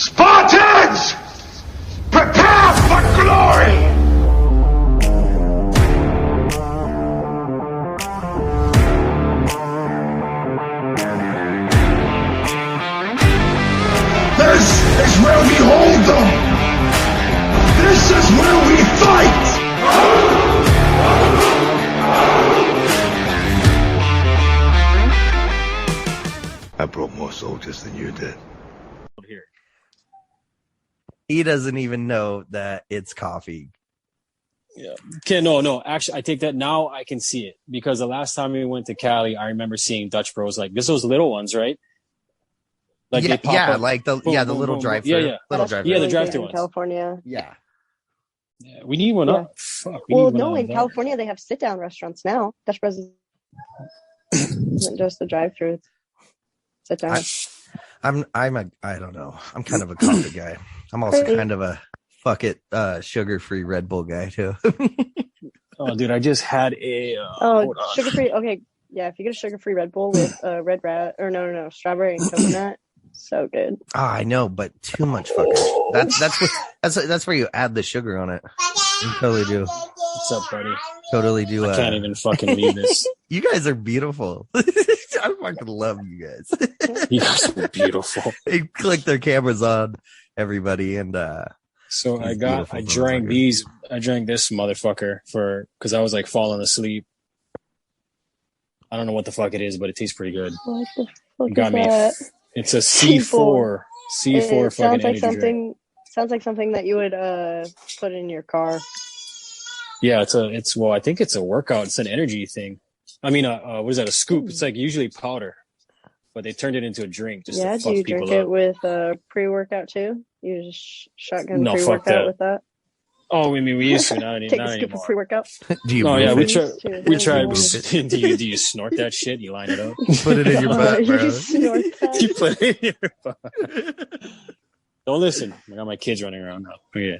Spartans! Prepare for glory! This is where we hold them! This is where we fight! I brought more soldiers than you did. Here. He doesn't even know that it's coffee. Yeah. Okay, no. Actually, I take that now. I can see it because the last time we went to Cali, I remember seeing Dutch Bros like this. Those little ones, right? Like yeah, they pop yeah, up. like the Boom, the boom, little boom, drive-through. boom. Yeah. Little drive-through. Yeah, the drive-through in ones. California. Yeah. Yeah, we need one Yeah. up. Fuck. We Well, need one no, up in there. California they have sit-down restaurants now. Dutch Bros isn't just a drive-through. It's sit down. I don't know. I'm kind of a coffee guy. I'm also kind of a fuck it sugar-free Red Bull guy too. Oh, dude, I just had a. Sugar-free. Okay, yeah. If you get a sugar-free Red Bull with red rat or no, strawberry and coconut, so good. I know, but too much fucker. That's where you add the sugar on it. You totally do. What's up, buddy? Totally do. I can't even fucking read this. You guys are beautiful. I fucking love you guys. You guys are beautiful. They click their cameras on everybody, and so I drank this motherfucker because I was like falling asleep. I don't know what the fuck it is, but it tastes pretty good. What the fuck It got is me. that? It's a C4 It fucking sounds like energy something. drink. Sounds like something that you would put in your car. Yeah, I think it's a workout. It's an energy thing. I mean, what is that? A scoop? It's like usually powder, but they turned it into a drink just Yeah, to do fuck you people drink up. it with pre-workout too? You just shotgun No, fuck pre-workout that. with that? Oh, I mean, we used to, not Take a scoop anymore. of pre-workout. do you? No, yeah, move it? we tried. Move Do you snort that shit? You line it up. Put it in your butt, bro. You snort that? You put it in your butt. Don't listen. I got my kids running around now. Yeah.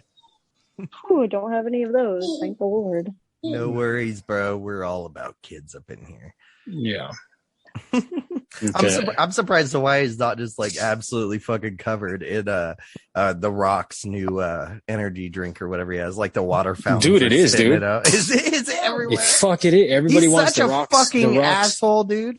Ooh, don't have any of those. Thank the Lord. No worries, bro. We're all about kids up in here. Yeah. I'm surprised Hawaii is not just like absolutely fucking covered in the Rock's new energy drink or whatever he has, like the water fountain. Dude, it is, dude. Is it everywhere? It is. Everybody He's wants such the a rocks. fucking the rocks. asshole, dude.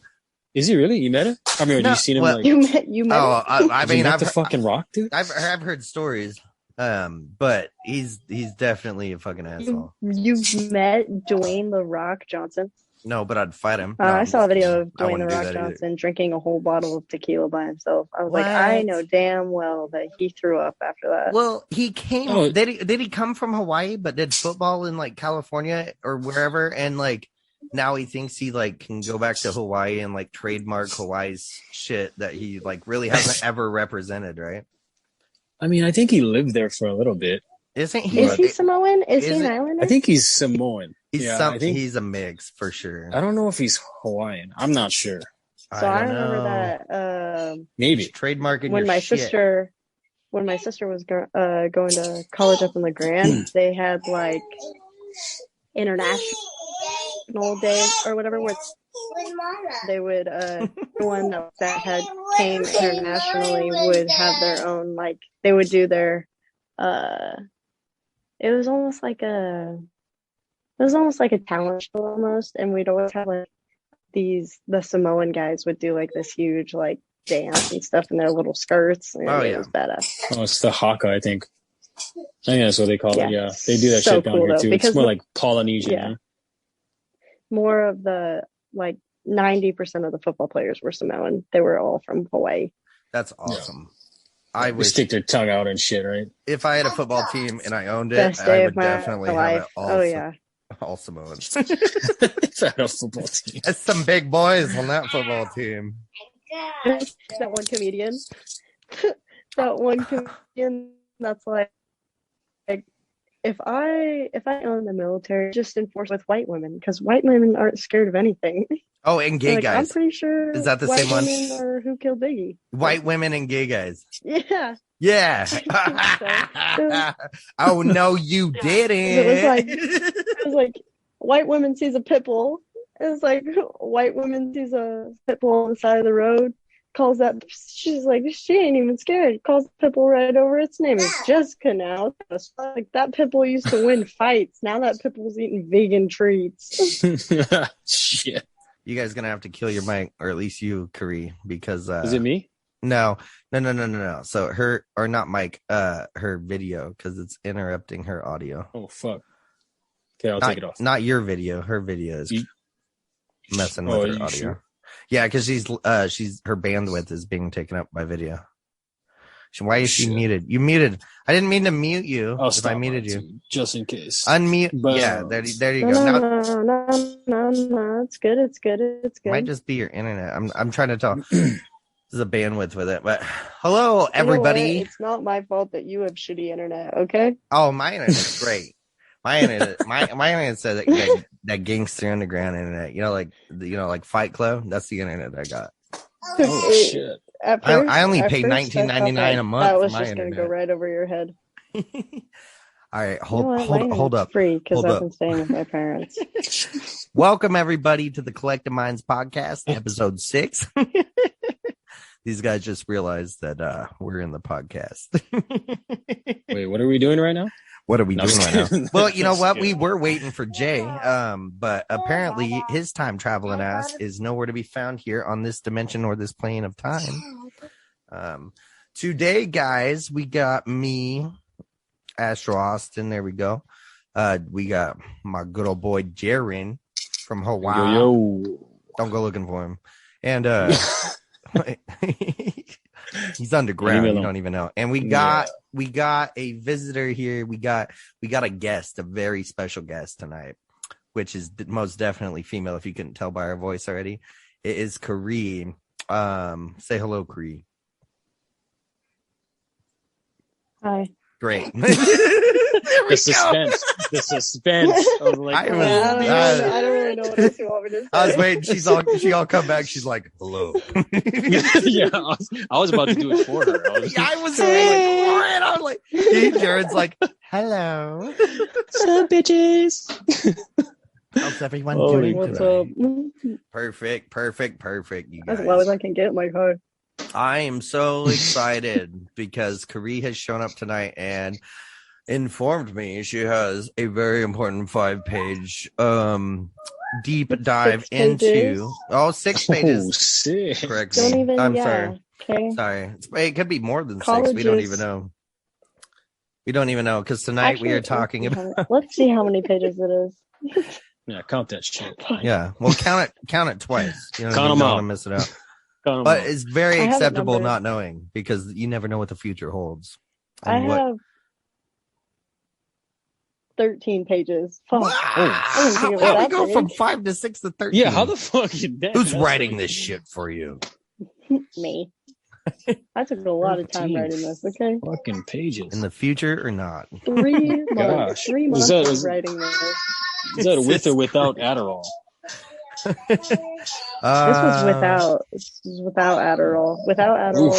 Is he really? You met him? I mean, No, have you seen him? well, Like, You met Oh, I did you mean, met I've the fucking rock, dude. I've heard stories, but he's definitely a fucking asshole. you met Dwayne the Rock Johnson. No, but I'd fight him. I saw a video of I Dwayne the wouldn't do Rock that either. Johnson drinking a whole bottle of tequila by himself. I was like, What? I know damn well that he threw up after that. Well, he came. Oh. Did he come from Hawaii, but did football in like California or wherever, and like now he thinks he like can go back to Hawaii and like trademark Hawaii's shit that he like really hasn't ever represented, right? I mean, I think he lived there for a little bit. Isn't he? Is he Samoan? Is he is an it- islander? I think he's Samoan. He's Yeah, I think he's a mix for sure. I don't know if he's Hawaiian. I'm not sure. So I don't remember know. Maybe. He's trademarking when your my shit. sister was going to college up in the Grand, they had like international day or whatever, where they would everyone that had came internationally would have their own, like they would do their it was almost like a talent show almost, and we'd always have like the Samoan guys would do like this huge like dance and stuff in their little skirts, and Oh, it yeah. was badass. Oh, it's the haka, I think. I think that's what they call it. Yeah. Yeah, they do that So shit down cool, here though, too. It's because more the- like Polynesian. yeah. More of the like 90% of the football players were Samoan. They were all from Hawaii. That's awesome. I They wish stick their tongue out and shit, right? if I had a football team and I owned it, Best I day would of my definitely have life. it all. Oh yeah. all Samoans. If I had a football team. That's some big boys on that football team. That one comedian. That one comedian that's like if I own the military, just enforce with white women, because white women aren't scared of anything. Oh, and gay Like, I'm guys. pretty sure Is that the white same one? women are who killed Biggie. White women and gay guys. Yeah. Yeah. Oh no, you didn't. It was like white woman sees a pit bull. It was like white woman sees a pit bull on the side of the road. calls that, she's like, she ain't even scared. Calls the pitbull right over its name. It's Jessica now. Like, that pitbull used to win fights. Now that pitbull's eating vegan treats. Shit. You guys gonna have to kill your mic, or at least you, Kari, because Is it me? No. So her, or not Mike, her video, because it's interrupting her audio. Oh fuck. Okay, I'll take it off. Not your video. Her video is messing with her audio. Sure? Yeah, because she's her bandwidth is being taken up by video. Why is she muted? You muted. I didn't mean to mute you. If I muted you, just in case. Unmute. But, yeah, there you go. No. It's good. It's good. Might just be your internet. I'm trying to tell. There's a bandwidth with it, but hello everybody. It's not my fault that you have shitty internet. Okay. Oh, my internet's great. My internet says that gangster underground internet. Like Fight Club. That's the internet I got. Oh shit! I only paid $19.99 a month. That was for my just internet. gonna go right over your head. All right, hold up. Free because I've been staying with my parents. Welcome everybody to the Collective Minds podcast, episode 6. These guys just realized that we're in the podcast. Wait, what are we doing right now? What are we doing right now? Well, you know what? We were waiting for Jay, but apparently his time traveling ass is nowhere to be found here on this dimension or this plane of time. Today, guys, we got me, Astro Austin. There we go. We got my good old boy Jaren from Hawaii. Yo. Don't go looking for him. And he's underground. You don't even know. And we got a visitor here. We got a guest, a very special guest tonight, which is most definitely female. If you couldn't tell by our voice already, it is Kari. Say hello, Kari. Hi. Great. The suspense. Of like, I don't really know what else you want me to say. I was waiting. She all come back. She's like, hello. Yeah, I was about to do it for her. I was waiting for it. I was like, Jared's like, hello. What's up, bitches? How's everyone doing? What's today? up? Perfect. You guys. As loud as I can get in my car. I am so excited because Kari has shown up tonight and informed me she has a very important 5-page deep dive into 6 pages. Oh, sick. Correct Don't me. even. I'm yeah, sorry. Okay. Sorry. It could be more than Colleges. 6. We don't even know. Because tonight we are talking about. Let's see how many pages it is. Yeah, count that shit. Yeah, well, count it twice. You know, count you them don't out. want to miss it out. Count them But out. it's very I have acceptable numbers. not knowing because you never know what the future holds. I And what- have 13 pages. Fuck. Wow. I didn't think it was How we that go big. from 5 to 6 to 13? Yeah, how the fuck is that? Who's That's writing like- this shit for you? Me. I took a lot of time 13 writing this, okay? Fucking pages. In the future or not? 3 months. Gosh. 3 months that- of writing this. Is that with or without Adderall? This was without Adderall. Without Adderall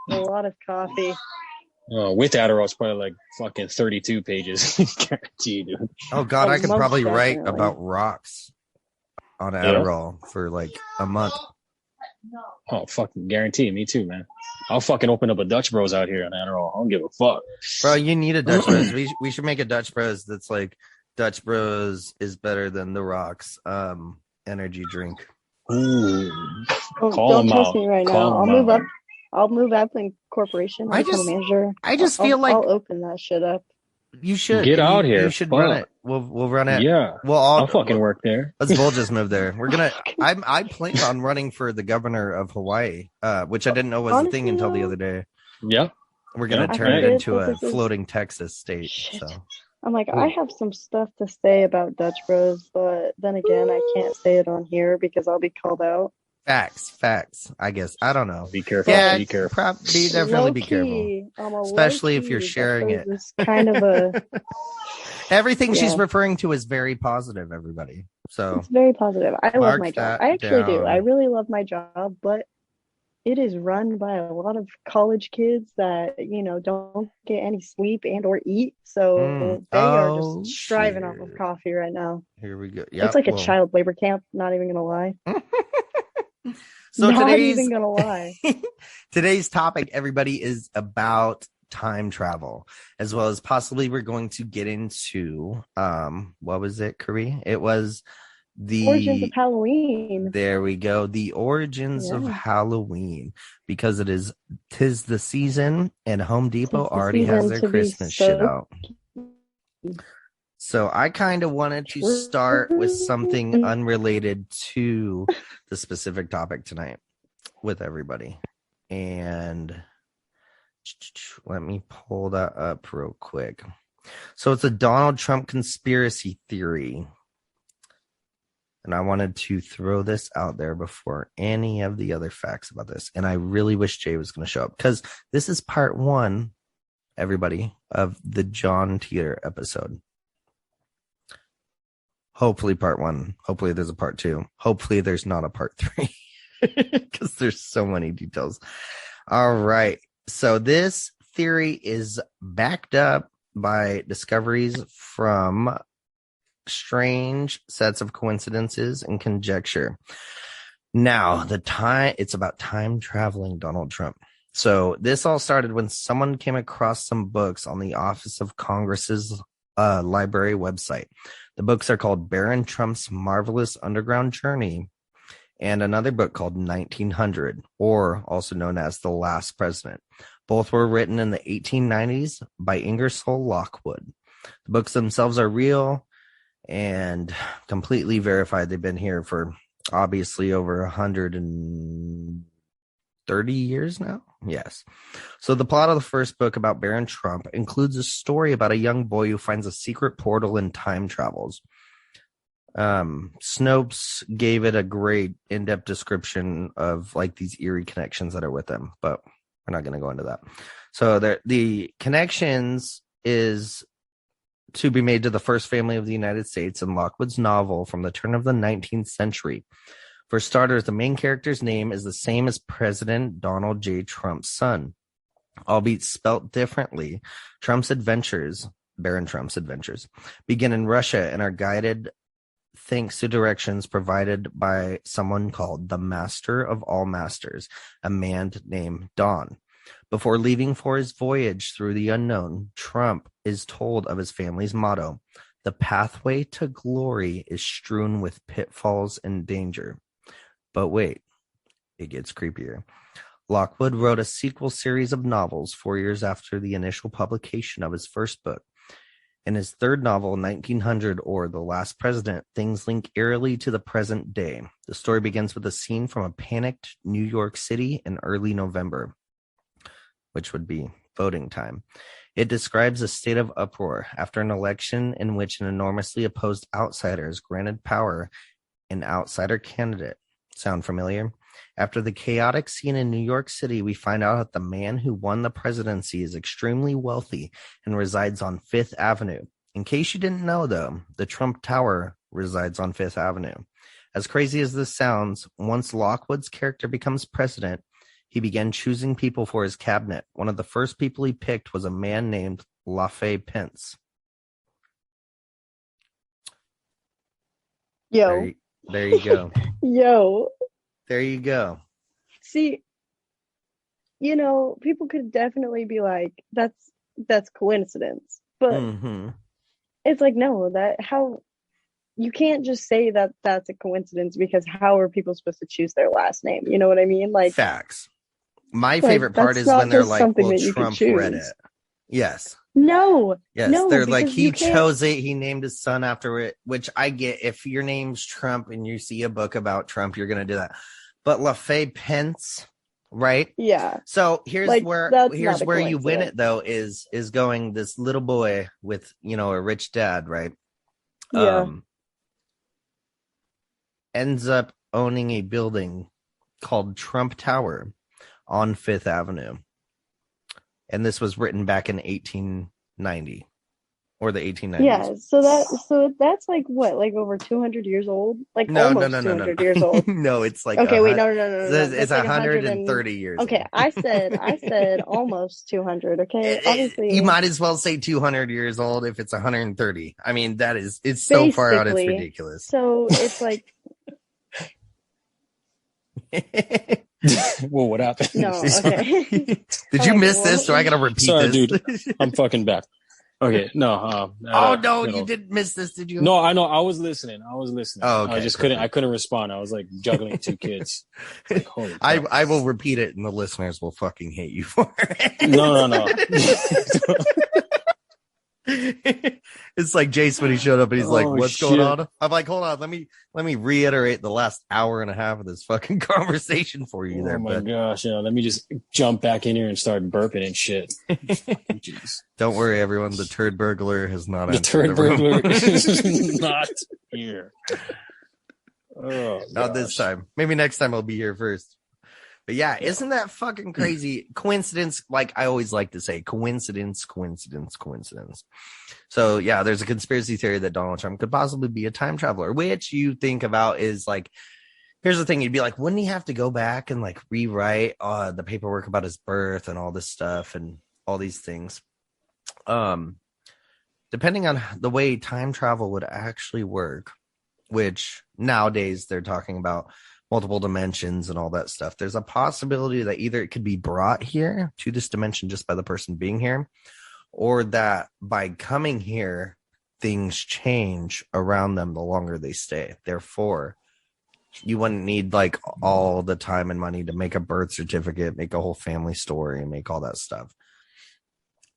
and a lot of coffee. With Adderall, it's probably like fucking 32 pages. Guarantee, dude. Oh God, I could most probably write definitely. about rocks on Adderall for like a month. Oh, fucking guarantee. Me too, man. I'll fucking open up a Dutch Bros out here on Adderall. I don't give a fuck. Bro, you need a Dutch Bros. We should make a Dutch Bros that's like Dutch Bros is better than the rocks energy drink. Ooh. Oh, Call don't him trust out. me right Call now. him out. I'll move up in corporation. I I'll become just- a manager. I just feel like I'll open that shit up. you should Get out you, here. You should Fuck. run it. We'll run it. Yeah. We'll all I'll fucking work there. Let's both just move there. We're gonna. I plan on running for the governor of Hawaii, which I didn't know was a thing Honestly, until the though- other day. Yeah. We're gonna Yeah, turn I it heard into that a this is- floating Texas state. Shit. So I'm like, I have some stuff to say about Dutch Bros, but then again, I can't say it on here because I'll be called out. facts. I guess I don't know. Be careful. Yeah, Be careful. definitely be careful. Low-key, I'm a Especially if low-key you're Dutch sharing Bros it. is kind of a. Everything she's Yeah. referring to is very positive. Everybody. So It's very positive. I love Mark my that job. I actually do. down. I really love my job, but it is run by a lot of college kids that, don't get any sleep and or eat. So they are Oh, just striving off shit. of coffee right now. here we go. It's like a child labor camp, not even gonna lie. So Not today's even gonna lie. today's topic, everybody, is about time travel, as well as possibly we're going to get into what was it, Kari? It was Origins of the Halloween. there we go, the origins of Yeah. Halloween, because tis the season, and Home Depot Tis the already has season their to be Christmas shit so out. So I kind of wanted to true. start with something unrelated to the specific topic tonight with everybody. And let me pull that up real quick. So it's a Donald Trump conspiracy theory. And I wanted to throw this out there before any of the other facts about this. And I really wish Jay was going to show up, because this is part 1, everybody, of the John Titor episode. Hopefully part 1. Hopefully there's a part 2. Hopefully there's not a part 3, because there's so many details. All right. So this theory is backed up by discoveries from strange sets of coincidences and conjecture. Now, it's about time traveling Donald Trump. So this all started when someone came across some books on the Office of Congress's library website. The books are called Baron Trump's Marvelous Underground Journey and another book called 1900, or also known as The Last President. Both were written in the 1890s by Ingersoll Lockwood. The books themselves are real and completely verified. They've been here for obviously over 130 years now. Yes. So the plot of the first book about Baron Trump includes a story about a young boy who finds a secret portal and time travels. Snopes gave it a great in-depth description of like these eerie connections that are with them, but we're not going to go into that. So the connections is to be made to the first family of the United States in Lockwood's novel from the turn of the 19th century. For starters, the main character's name is the same as President Donald J. Trump's son, albeit spelt differently. Baron Trump's adventures, begin in Russia and are guided thanks to directions provided by someone called the Master of All Masters, a man named Don. Before leaving for his voyage through the unknown, Trump is told of his family's motto: the pathway to glory is strewn with pitfalls and danger. But wait, it gets creepier. Lockwood wrote a sequel series of novels 4 years after the initial publication of his first book. In his third novel, 1900, or The Last President, things link eerily to the present day. The story begins with a scene from a panicked New York City in early November, which would be voting time. It describes a state of uproar after an election in which an enormously opposed outsider is granted power, an outsider candidate. Sound familiar? After the chaotic scene in New York City, we find out that the man who won the presidency is extremely wealthy and resides on Fifth Avenue. In case you didn't know, though, the Trump Tower resides on Fifth Avenue. As crazy as this sounds, once Lockwood's character becomes president, he began choosing people for his cabinet. One of the first people he picked was a man named LaFay Pence. Yo. There you go. Yo. There you go. See, people could definitely be like, that's coincidence. But it's like, no, you can't just say that that's a coincidence, because how are people supposed to choose their last name? You know what I mean? Like, facts. My favorite part is when they're like, well, Trump read it. Yes. No. Yes. No, they're like, he can't... chose it. He named his son after it, which I get. If your name's Trump and you see a book about Trump, you're going to do that. But LaFay Pence, right? Yeah. So here's like, where you win it, though, is going this little boy with, a rich dad, right? Yeah. Ends up owning a building called Trump Tower on Fifth Avenue. And this was written back in 1890 or the 1890s. Yeah, so that's like what, like over 200 years old? Like no, almost no, 200 years old. No, it's like okay, wait, no. It's like 130 years. Okay, old. I said almost 200. Okay, obviously you might as well say 200 years old if it's 130. I mean, it's so far out, it's ridiculous. So it's like Whoa, what happened? No, okay. Did you I'm like, miss what? this? Do I gotta repeat Sorry, this? dude. I'm fucking back. Okay, no. Oh no, you didn't miss this, did you? No, I know. I was listening. Oh, okay, I just couldn't. I couldn't respond. I was like juggling two kids. Like, holy crap. I will repeat it, and the listeners will fucking hate you for it. No. It's like Jace when he showed up and he's like, Oh, what's shit. going on? I'm like, hold on, let me reiterate the last hour and a half of this fucking conversation for you there, Oh my but gosh! Yeah, let me just jump back in here and start burping and shit. Fucking jeez. don't worry, everyone. The turd burglar has not The entered turd the room. burglar is not here. Oh, Not this gosh. time. Maybe next time I'll be here first. But yeah, isn't that fucking crazy? Coincidence, like I always like to say, coincidence. So yeah, there's a conspiracy theory that Donald Trump could possibly be a time traveler, which you think about is like, here's the thing, you'd be like, wouldn't he have to go back and like rewrite the paperwork about his birth and all this stuff and all these things? Depending on the way time travel would actually work, which nowadays they're talking about multiple dimensions and all that stuff. There's a possibility that either it could be brought here to this dimension just by the person being here, or that by coming here, things change around them the longer they stay. Therefore, you wouldn't need like all the time and money to make a birth certificate, make a whole family story, and make all that stuff.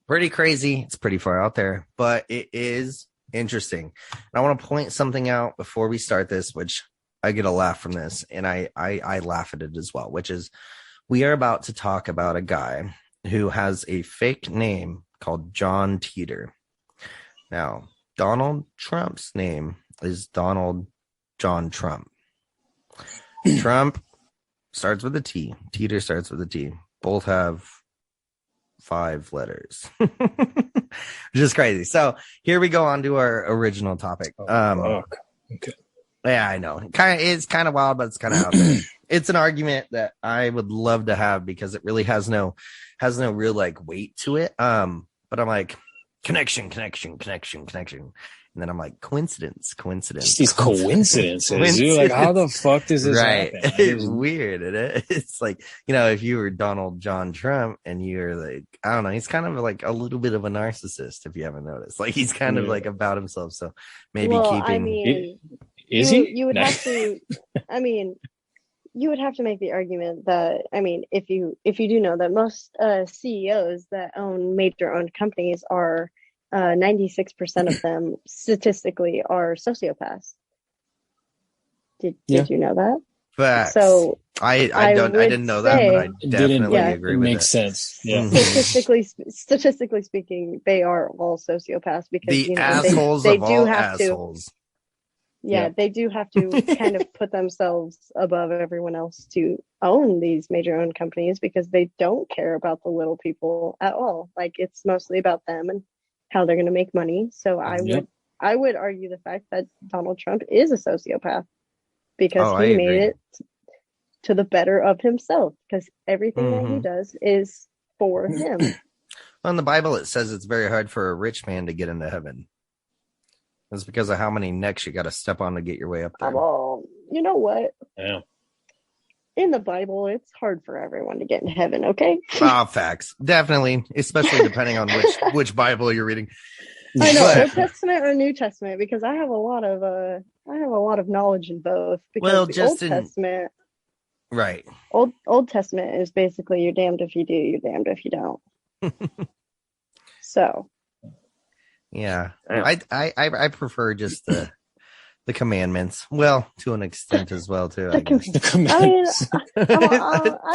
Pretty crazy. It's pretty far out there, but it is interesting. And I want to point something out before we start this, which I get a laugh from this, and I laugh at it as well, which is we are about to talk about a guy who has a fake name called John Titor. Now, Donald Trump's name is Donald John Trump. Trump starts with a T. Titor starts with a T. Both have 5 letters. Which is crazy. So here we go on to our original topic. Okay. Yeah, I know. It's kind of wild, but it's kind of out there. It's an argument that I would love to have because it really has no real like weight to it. But I'm like connection. And then I'm like coincidence. These coincidences. You're like, how the fuck does this right. happen? It's weird. It's like, if you were Donald John Trump and you're like, I don't know, he's kind of like a little bit of a narcissist if you haven't noticed. Like he's kind of like about himself. So maybe keeping. Is he? You would have to. I mean, you would have to make the argument that if you do know that most CEOs that own major owned companies are 96% of them statistically are sociopaths. Did you know that? Facts. So I didn't know that, but I definitely agree with it. Makes sense. Yeah. Statistically speaking, they are all sociopaths because the assholes they of do all have assholes. to. Yeah, they do have to kind of put themselves above everyone else to own these major owned companies because they don't care about the little people at all. Like it's mostly about them and how they're going to make money. So I would argue the fact that Donald Trump is a sociopath because he made it to the better of himself because everything that he does is for him. On the Bible, it says it's very hard for a rich man to get into heaven. It's because of how many necks you got to step on to get your way up there. Well, you know what? Yeah. In the Bible, it's hard for everyone to get in heaven. Okay. Facts, definitely, especially depending on which Bible you're reading. I know Old Testament or New Testament because I have a lot of knowledge in both. Because Testament, right? Old Testament is basically you're damned if you do, you're damned if you don't. So. Yeah, I prefer just the commandments. Well, to an extent as well too. I guess. The commandments.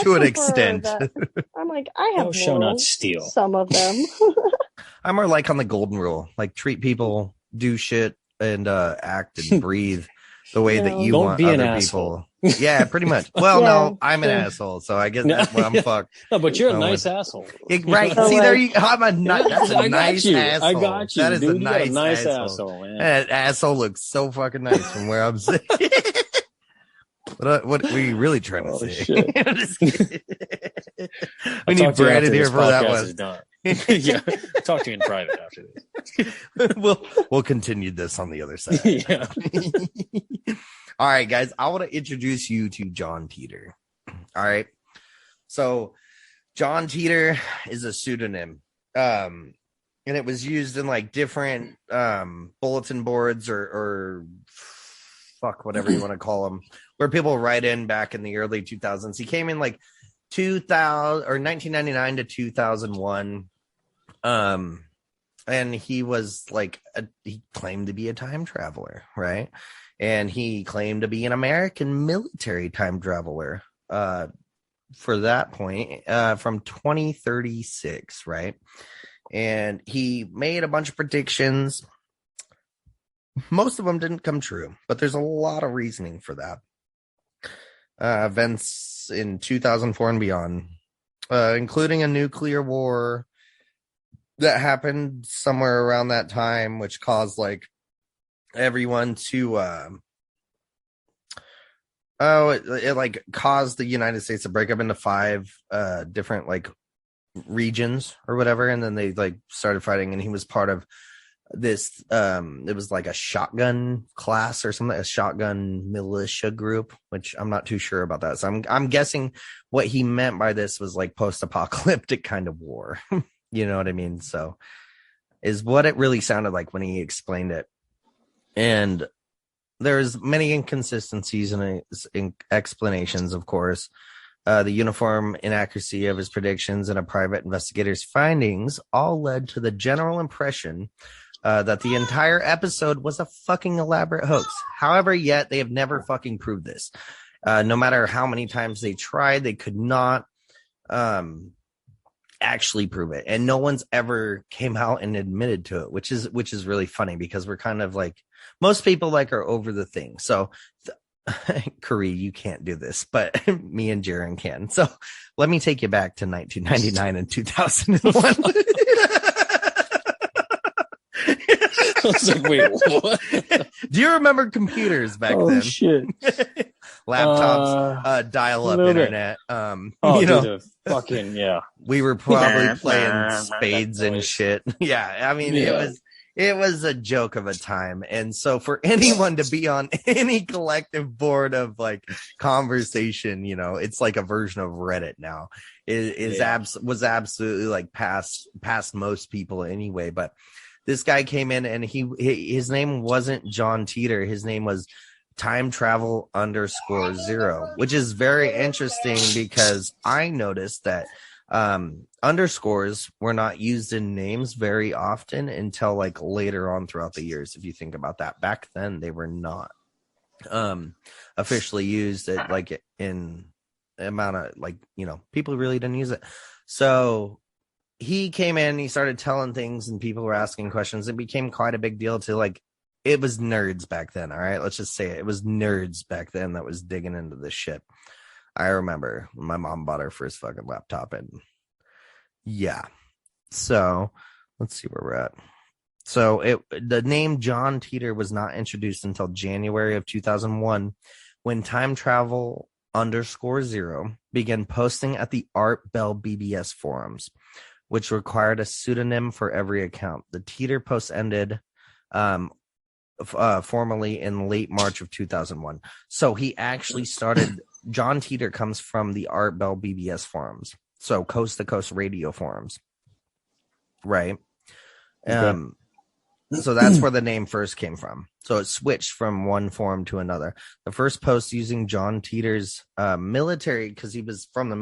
To an extent. I'm like, I have shall not steal. Some of them. I'm more like on the golden rule, like treat people, do shit, and act and breathe the way that you want be other an people. Yeah, pretty much. Well, no, I'm an asshole, so I guess that's where I'm fucked. No, but you're a nice asshole. Right. See, there you go. That's a nice asshole. I got you. That is dude, a nice asshole, man. That asshole looks so fucking nice from where I'm sitting. What were you really trying to say? We need Brandon here for that one. Yeah, talk to you in private after this. We'll continue this on the other side. Yeah. All right, guys. I want to introduce you to John Titor. All right. So John Titor is a pseudonym. And it was used in like different bulletin boards or fuck, whatever you want to call them, where people write in back in the early 2000s. He came in like 2000 or 1999 to 2001. And he was like, he claimed to be a time traveler, right? And he claimed to be an American military time traveler for that point from 2036, right? And he made a bunch of predictions. Most of them didn't come true, but there's a lot of reasoning for that. Events in 2004 and beyond, including a nuclear war that happened somewhere around that time, which caused like everyone to it like caused the United States to break up into 5 different like regions or whatever, and then they like started fighting, and he was part of this it was like a shotgun class or something, a shotgun militia group, which I'm not too sure about that. So I'm guessing what he meant by this was like post-apocalyptic kind of war. You know what I mean? So is what it really sounded like when he explained it. And there's many inconsistencies in explanations, of course. The uniform inaccuracy of his predictions and a private investigator's findings all led to the general impression that the entire episode was a fucking elaborate hoax. However, yet they have never fucking proved this. No matter how many times they tried, they could not actually prove it, and no one's ever came out and admitted to it, which is really funny, because we're kind of like, most people like are over the thing. So Curry, you can't do this, but me and Jaron can. So let me take you back to 1999 and 2001. I was like, wait, what? Do you remember computers back then? Oh shit. Laptops, dial-up internet. You know, fucking yeah. We were probably playing spades and shit. Yeah, I mean, it was a joke of a time. And so for anyone to be on any collective board of like conversation, you know, it's like a version of Reddit now. Was absolutely like past most people anyway. But this guy came in, and his name wasn't John Titor. His name was time travel _0, which is very interesting, because I noticed that underscores were not used in names very often until like later on throughout the years. If you think about that, back then they were not officially used at like in amount of like, you know, people really didn't use it. So he came in, he started telling things, and people were asking questions. It became quite a big deal to like, it was nerds back then. All right, let's just say it was nerds back then that was digging into this shit. I remember when my mom bought her first fucking laptop, and yeah. So let's see where we're at. So the name John Titor was not introduced until January of 2001, when time travel _0 began posting at the Art Bell BBS forums, which required a pseudonym for every account. The Titor post ended formally in late March of 2001. So he actually started. John Titor comes from the Art Bell BBS forums, so coast to coast radio forums, right? Okay. So that's where the name first came from. So it switched from one forum to another. The first post using John Titor's military, because he was from the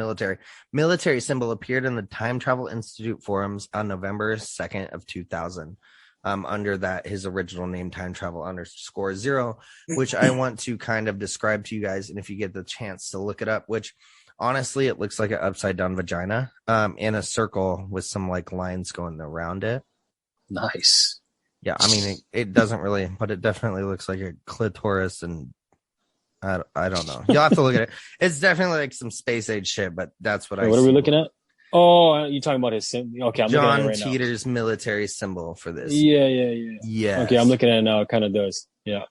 military symbol, appeared in the Time Travel Institute forums on November 2nd of 2000. Under that, his original name, time travel _0, which I want to kind of describe to you guys. And if you get the chance to look it up, which honestly, it looks like an upside down vagina in a circle with some like lines going around it. Nice. Yeah, I mean, it doesn't really, but it definitely looks like a clitoris, and I don't know. You'll have to look at it. It's definitely like some space age shit, but that's what What are we looking at? Oh, you're talking about his symbol. Okay, I'm John looking at it right Titor's military symbol for this. Yeah. Yeah. Okay, I'm looking at it now. It kind of does. Yeah.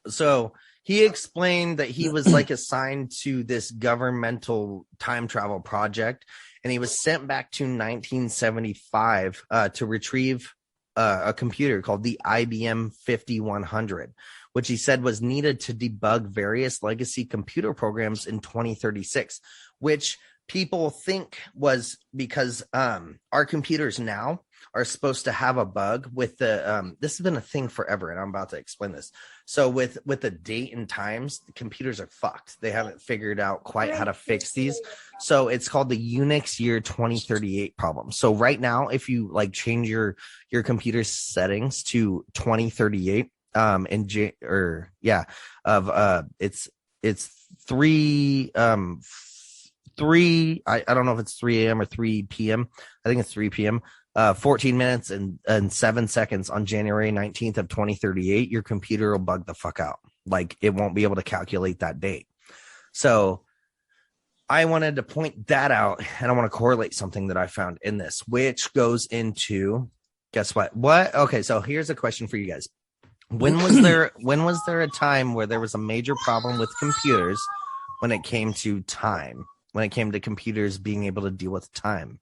So he explained that he was like assigned to this governmental time travel project, and he was sent back to 1975 to retrieve a computer called the IBM 5100, which he said was needed to debug various legacy computer programs in 2036, which people think was because our computers now are supposed to have a bug with the this has been a thing forever, and I'm about to explain this. So with the date and times, the computers are fucked. They haven't figured out quite how to fix these. So it's called the Unix year 2038 problem. So right now, if you like change your computer settings to 2038 it's 3 I don't know if it's 3 a.m. or 3 p.m. I think it's 3 p.m. 14 minutes and 7 seconds on January 19th of 2038, your computer will bug the fuck out. Like, it won't be able to calculate that date. So I wanted to point that out, and I want to correlate something that I found in this, which goes into, guess what? Okay, so here's a question for you guys. When was there a time where there was a major problem with computers when it came to time? When it came to computers being able to deal with time?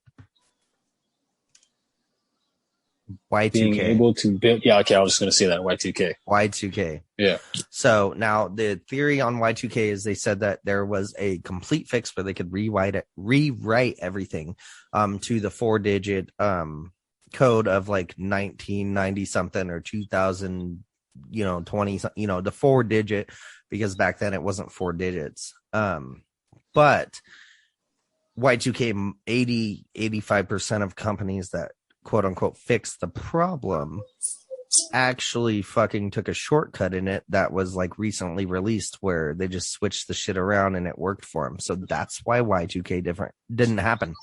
Y2K. Being able to build. Yeah, okay, I was just going to say that. Y2K. Y2K. Yeah. So now the theory on Y2K is they said that there was a complete fix where they could rewrite everything to the 4-digit code of like 1990 something or 2000, 20, the 4-digit, because back then it wasn't 4 digits. But Y2K, 85% of companies that quote unquote fix the problem actually fucking took a shortcut in it that was like recently released where they just switched the shit around and it worked for them. So that's why Y2K didn't happen.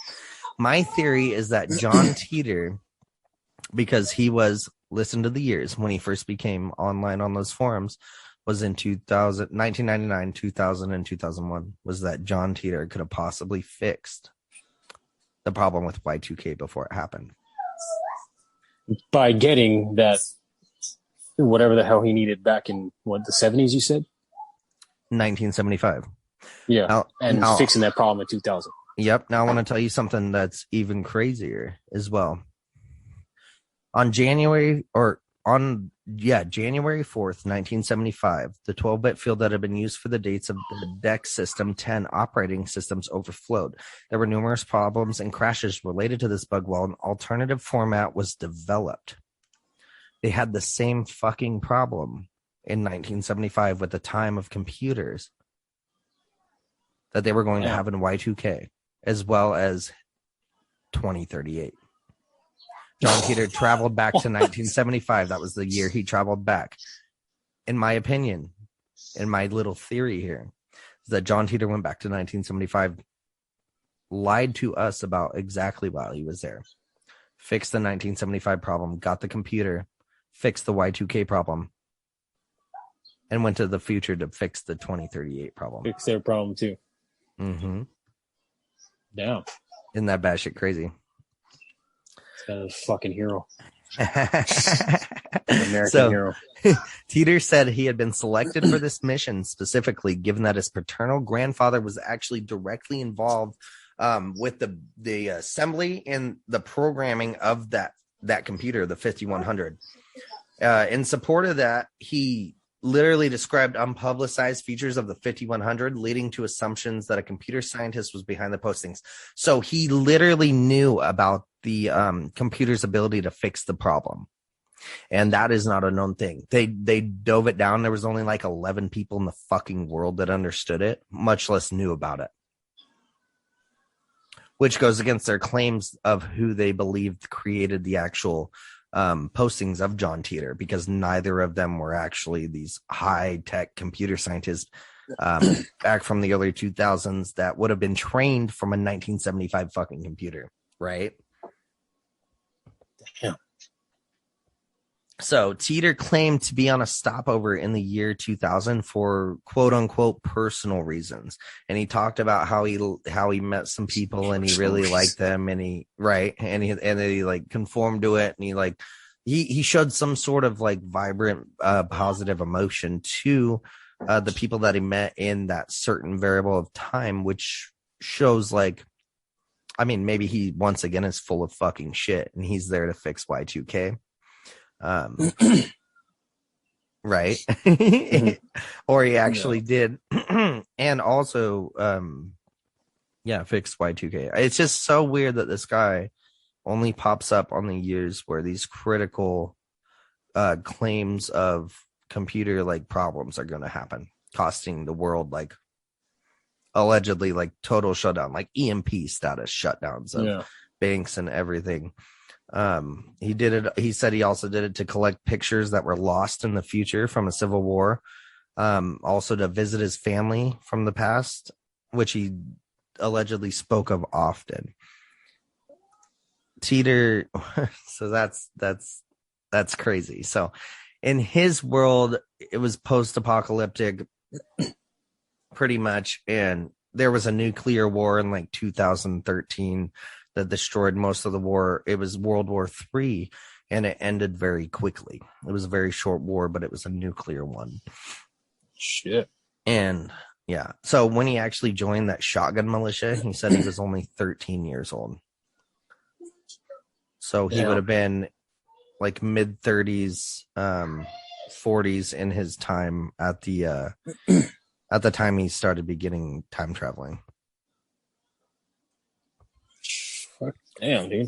My theory is that John Titor, because he was, listen to the years when he first became online on those forums, was in 1999, 2000, and 2001, was that John Titor could have possibly fixed the problem with Y2K before it happened. By getting that, whatever the hell he needed back in, the 70s, you said? 1975. Yeah, fixing that problem in 2000. Yep. Now I want to tell you something that's even crazier as well. On January 4th, 1975, the 12-bit field that had been used for the dates of the DEC System 10 operating systems overflowed. There were numerous problems and crashes related to this bug while an alternative format was developed. They had the same fucking problem in 1975 with the time of computers that they were going to have in Y2K, as well as 2038. John Titor traveled back to 1975. That was the year he traveled back. In my opinion, in my little theory here, is that John Titor went back to 1975, lied to us about exactly why he was there, fixed the 1975 problem, got the computer, fixed the Y2K problem, and went to the future to fix the 2038 problem. Fix their problem too. Mm-hmm. Damn. Isn't that batshit crazy? A fucking hero. American hero. Titor said he had been selected for this mission specifically given that his paternal grandfather was actually directly involved with the assembly and the programming of that computer, the 5100. In support of that, he literally described unpublicized features of the 5100, leading to assumptions that a computer scientist was behind the postings. So he literally knew about the computer's ability to fix the problem. And that is not a known thing. They dove it down. There was only like 11 people in the fucking world that understood it, much less knew about it. Which goes against their claims of who they believed created the actual postings of John Titor, because neither of them were actually these high-tech computer scientists back from the early 2000s that would have been trained from a 1975 fucking computer, right? Damn. So Titor claimed to be on a stopover in the year 2000 for quote unquote personal reasons. And he talked about how he met some people and he really liked them and he like conformed to it. And he showed some sort of like vibrant, positive emotion to the people that he met in that certain variable of time, which shows like, I mean, maybe he once again is full of fucking shit and he's there to fix Y2K. Um, right. Or he actually did. And also, fixed Y2K. It's just so weird that this guy only pops up on the years where these critical claims of computer like problems are going to happen, costing the world like allegedly like total shutdown, like EMP status shutdowns of banks and everything. He did it. He said he also did it to collect pictures that were lost in the future from a civil war. Also to visit his family from the past, which he allegedly spoke of often. Titor, so that's crazy. So in his world, it was post-apocalyptic pretty much, and there was a nuclear war in like 2013 that destroyed most of the war. It was World War III, and it ended very quickly. It was a very short war, but it was a nuclear one. Shit. And yeah, so when he actually joined that shotgun militia, he said he was only 13 years old. So he would have been like mid 30s, 40s in his time at the time he started beginning time traveling. Damn, dude.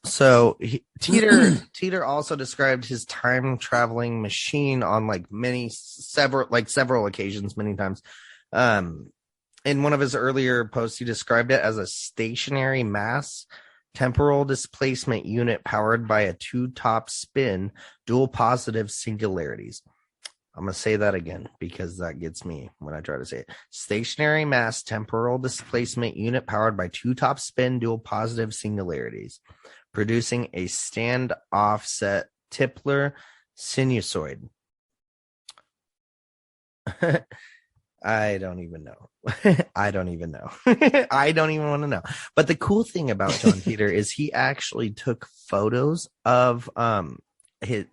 So Titor also described his time traveling machine on like several occasions, many times. In one of his earlier posts, he described it as a stationary mass temporal displacement unit powered by a two-top spin dual positive singularities. I'm going to say that again because that gets me when I try to say it. Stationary mass temporal displacement unit powered by two top spin dual positive singularities, producing a stand offset Tipler sinusoid. I don't even know. I don't even know. I don't even want to know. But the cool thing about John Titor is he actually took photos of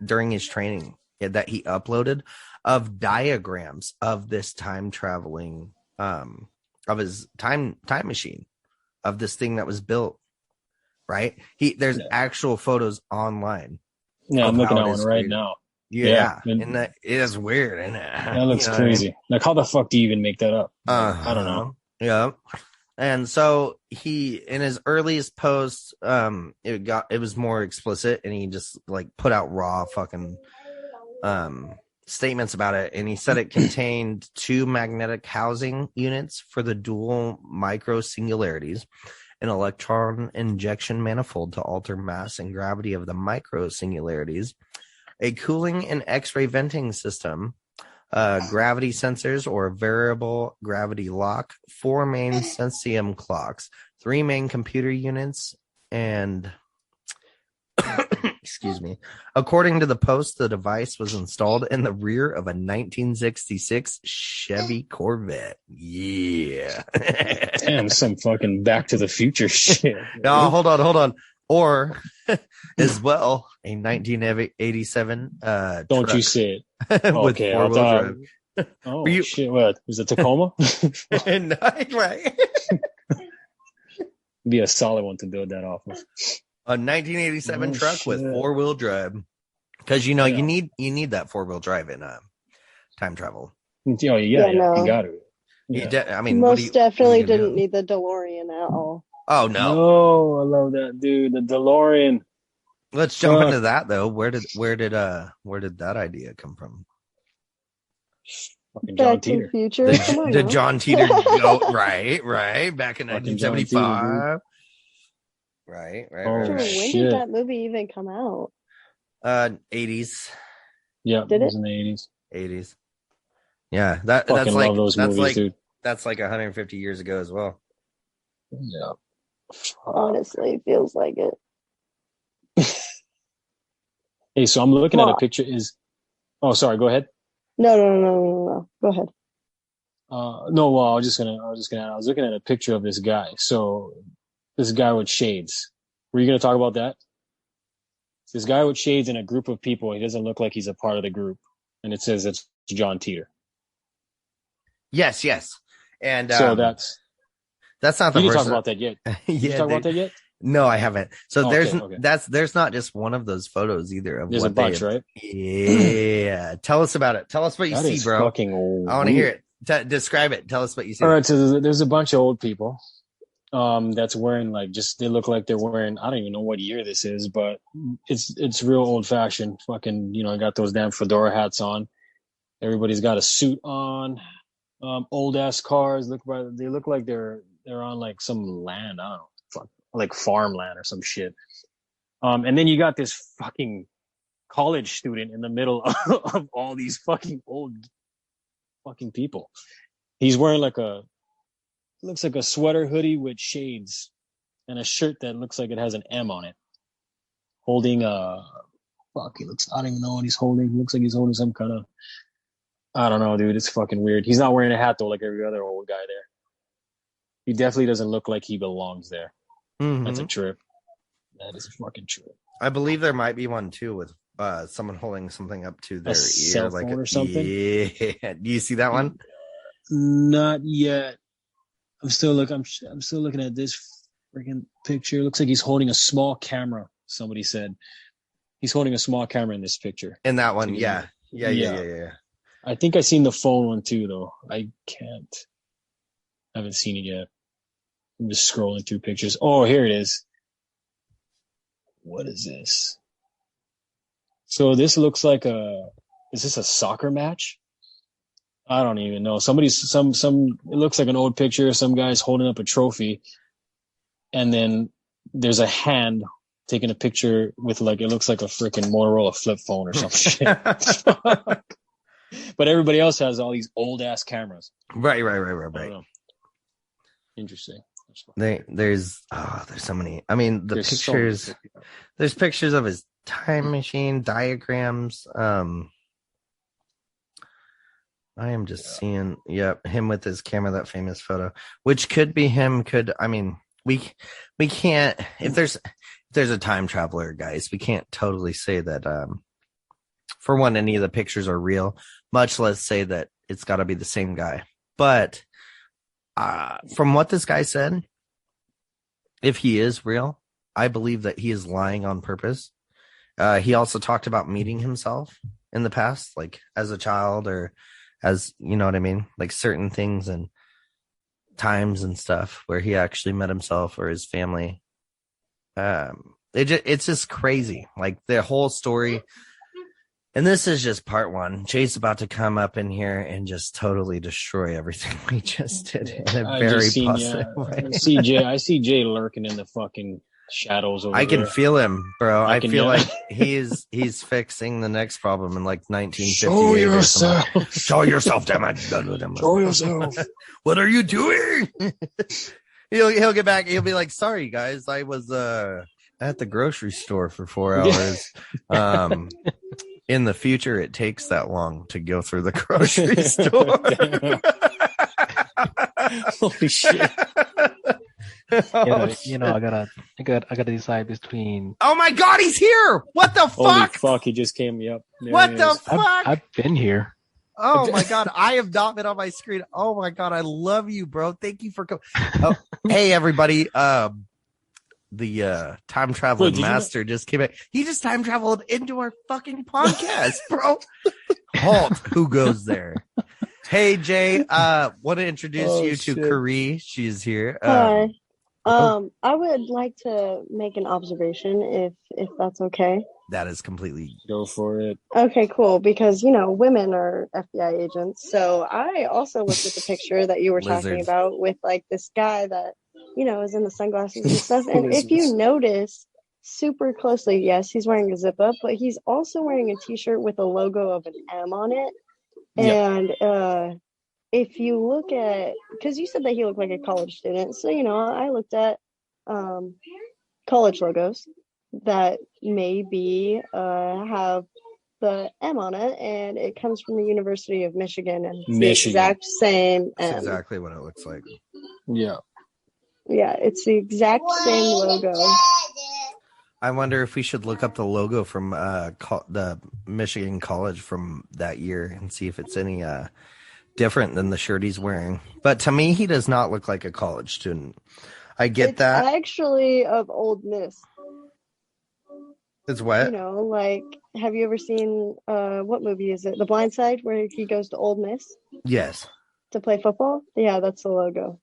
during his training that he uploaded of diagrams of this time traveling of his time machine, of this thing that was built, right? There's actual photos online. Yeah, I'm looking at one right now. Yeah. And that is weird, isn't it? That looks crazy. I mean? Like, how the fuck do you even make that up? I don't know. Yeah. And so he, in his earliest posts, it was more explicit, and he just like put out raw fucking statements about it. And he said it contained two magnetic housing units for the dual micro singularities, an electron injection manifold to alter mass and gravity of the micro singularities, a cooling and X-ray venting system, gravity sensors or variable gravity lock, 4 main cesium clocks, 3 main computer units, and excuse me. According to the post, the device was installed in the rear of a 1966 Chevy Corvette. Yeah. Damn, some fucking Back to the Future shit. No, hold on. Or as well, a 1987 Don't truck you say it. with Okay, four-wheel drive. Oh, shit. What? Was it Tacoma? Right. Be a solid one to build that off of. A 1987 truck with 4-wheel drive. Because, you need that 4-wheel drive in time travel. Oh, you got it. Yeah. Most definitely didn't need the DeLorean at all. Oh, no. Oh, I love that, dude. The DeLorean. Let's jump into that, though. Where did that idea come from? Fucking John Back to Titor. the Future. The John Titor goat, right. Back in 1975. Right. When did that movie even come out? 80s. Yeah, Did it was in the 80s. 80s. Yeah, that's Fucking like love those movies, dude. That's like 150 years ago as well. Yeah. Honestly, it feels like it. Hey, so I'm looking at a picture. Oh, sorry. Go ahead. No. Go ahead. No. Well, I was looking at a picture of this guy. So this guy with shades. Were you going to talk about that? This guy with shades in a group of people. He doesn't look like he's a part of the group, and it says it's John Titor. Yes. And so that's not the you first. didn't talk about that yet. Did you talk about that yet? No, I haven't. So Okay. there's not just one of those photos either of There's a what they bunch, right? Yeah. Tell us about it. Tell us what you That see, is bro. fucking I want to hear weird. it. Describe it. Tell us what you see. All right, so there's a bunch of old people that's wearing like just they look like they're wearing I don't even know what year this is, but it's real old fashioned. Fucking, I got those damn fedora hats on. Everybody's got a suit on. Old ass cars they look like they're on like some land, I don't know, fuck, like farmland or some shit. And then you got this fucking college student in the middle of all these fucking old fucking people. He's wearing looks like a sweater hoodie with shades and a shirt that looks like it has an M on it. Holding I don't even know what he's holding. Looks like he's holding some kind of, I don't know, dude. It's fucking weird. He's not wearing a hat though, like every other old guy there. He definitely doesn't look like he belongs there. Mm-hmm. That's a trip. That is a fucking trip. I believe there might be one too with someone holding something up to their ear, cell phone or something. Yeah. Do you see that one? Not yet. I'm still looking at this freaking picture. It looks like he's holding a small camera. Somebody said he's holding a small camera in this picture. In that one, yeah. I think I seen the phone one too, though. I haven't seen it yet. I'm just scrolling through pictures. Oh, here it is. What is this? So this looks like is this a soccer match? I don't even know. It looks like an old picture. Some guy's holding up a trophy. And then there's a hand taking a picture with it looks like a freaking Motorola flip phone or some shit. But everybody else has all these old ass cameras. Right. Interesting. There's so many. I mean, pictures. There's pictures of his time machine, diagrams. I am just seeing, him with his camera, that famous photo, which could be him. We can't. If there's a time traveler, guys, we can't totally say that. For one, any of the pictures are real. Much less say that it's got to be the same guy. But from what this guy said, if he is real, I believe that he is lying on purpose. He also talked about meeting himself in the past, like as a child or as, you know what I mean? Like certain things and times and stuff where he actually met himself or his family. It's just crazy. Like the whole story. And this is just part one. Jay's about to come up in here and just totally destroy everything we just did in a very positive way. I see Jay lurking in the fucking shadows over I can there. feel him, bro. I feel like he's fixing the next problem in like 1958. Show yourself. Show yourself, damn it. Show yourself. What are you doing? He'll get back. He'll be like, sorry, guys. I was at the grocery store for 4 hours. In the future, it takes that long to go through the grocery store. Holy shit. I gotta decide between. Oh my God, he's here! What the fuck? Holy fuck, he just came. Yep. What the fuck? I've been here. Oh my God, I have not been on my screen. Oh my God, I love you, bro. Thank you for coming. Oh, hey, everybody. The time traveling master just came back. He just time traveled into our fucking podcast, bro. Halt. Who goes there? Hey, Jay. Want to introduce you to Kari. She's here. Hi. I would like to make an observation if that's okay. That is completely. Go for it. Okay, cool. Because, women are FBI agents. So I also looked at the picture that you were talking about with like this guy that, is in the sunglasses and stuff. And if you notice super closely, yes, he's wearing a zip up, but he's also wearing a t-shirt with a logo of an M on it. Yep. And if you look at, because you said that he looked like a college student. So, I looked at college logos that maybe have the M on it, and it comes from the University of Michigan, and it's the exact same M. That's exactly what it looks like. Yeah. Yeah, it's the exact same logo. I wonder if we should look up the logo from the Michigan college from that year and see if it's any different than the shirt he's wearing. But to me, he does not look like a college student. I get it's that. actually of Old Miss. It's what? You know, like, have you ever seen what movie is it? The Blind Side, where he goes to Old Miss Yes. to play football? Yeah, that's the logo.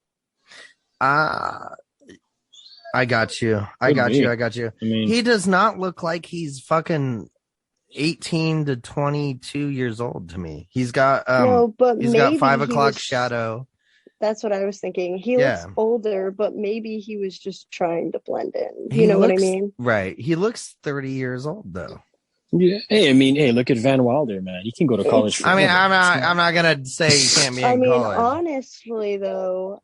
I got you. I Could got be. you. I got you. I mean, He does not look like he's fucking 18 to 22 years old to me. He's got No, but he's got maybe 5 he o'clock was. shadow. That's what I was thinking. He Yeah. looks older, but maybe he was just trying to blend in. He You know what I looks mean? right. He looks 30 years old though. yeah. Hey, I mean, hey, look at Van Wilder, man. He can go to college It's- I mean, forever. I'm not gonna say he can't be I in mean, college. honestly, though,